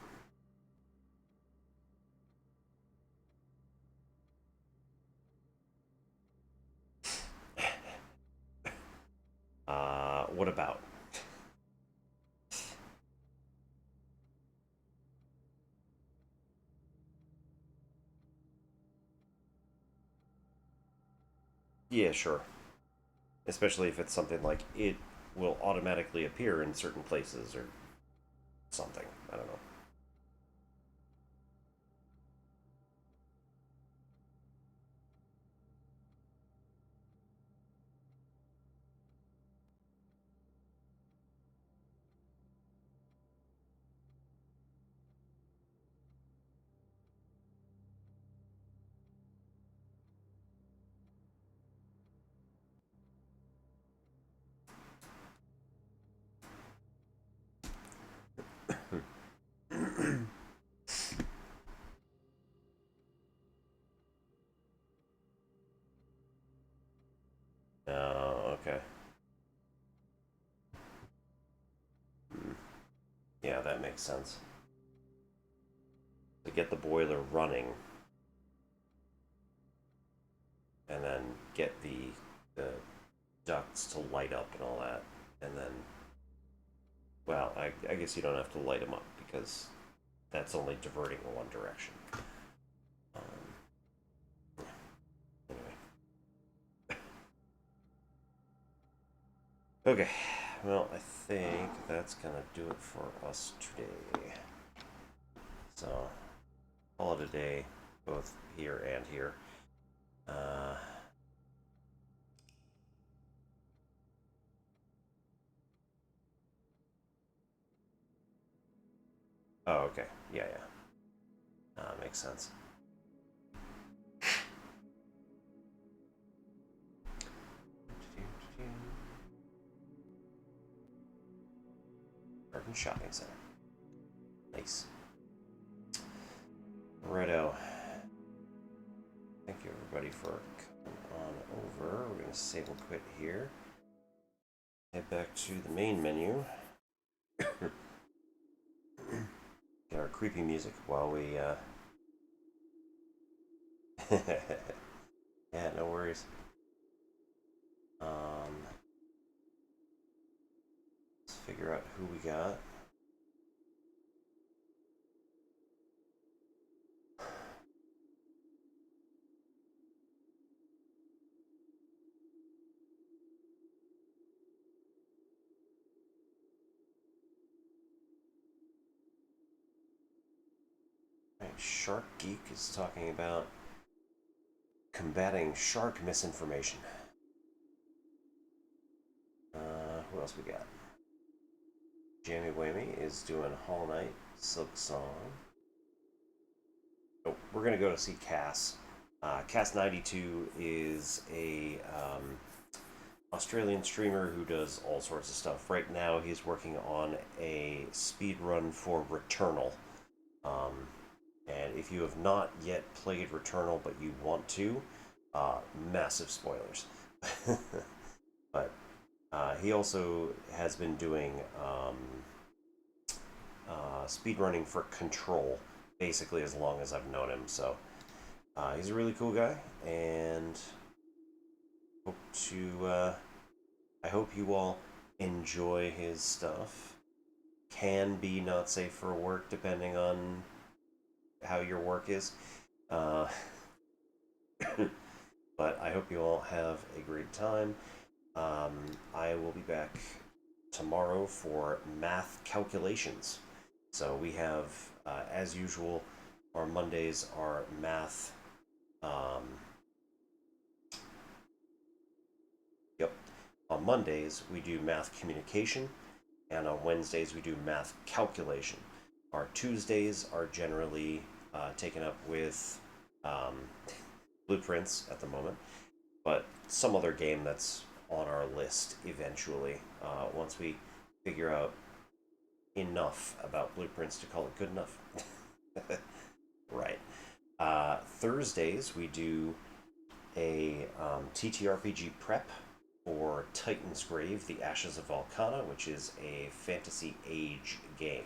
What about? Yeah, sure. Especially if it's something like it will automatically appear in certain places or something. I don't know. Oh, okay. Yeah, that makes sense. To get the boiler running and then get the ducts to light up and all that, and then, well, I guess you don't have to light them up because that's only diverting in one direction. Anyway. Okay, well, I think that's gonna do it for us today. So, call it a day, both here and here. Oh, okay. Yeah, yeah. Makes sense. Urban Shopping Center. Nice. Righto. Thank you, everybody, for coming on over. We're going to save and quit here. Head back to the main menu. Get our creepy music while we, yeah, no worries. Let's figure out who we got. Right, Shark Geek is talking about combating shark misinformation. Who else we got? Jamie Whammy is doing Hall Night, Silk Song. Oh, we're gonna go to see Cass. Cass 92 is a Australian streamer who does all sorts of stuff. Right now, he's working on a speed run for Returnal. Um, and if you have not yet played Returnal but you want to, massive spoilers. But he also has been doing speedrunning for Control basically as long as I've known him. So he's a really cool guy, and hope to. I hope you all enjoy his stuff. Can be not safe for work depending on how your work is. Uh, but I hope you all have a great time. I will be back tomorrow for math calculations. So we have, as usual, our Mondays are math. Um, yep. On Mondays, we do math communication, and on Wednesdays, we do math calculation. Our Tuesdays are generally taken up with um, blueprints at the moment, but some other game that's on our list eventually once we figure out enough about blueprints to call it good enough. Right. Thursdays we do a TTRPG prep for Titan's Grave, The Ashes of Volcana, which is a fantasy age game.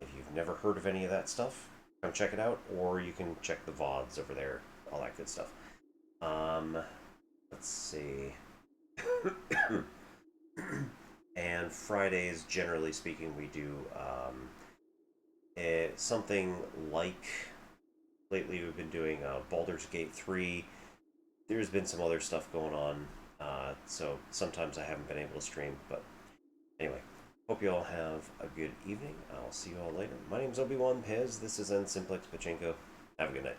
If you've never heard of any of that stuff, come check it out, or you can check the VODs over there, all that good stuff. Let's see. And Fridays, generally speaking, we do something like. Lately, we've been doing Baldur's Gate 3. There's been some other stuff going on, so sometimes I haven't been able to stream. But anyway, hope you all have a good evening. I'll see you all later. My name's Obi-Wan Pez. This is N Simplex Pachinko. Have a good night.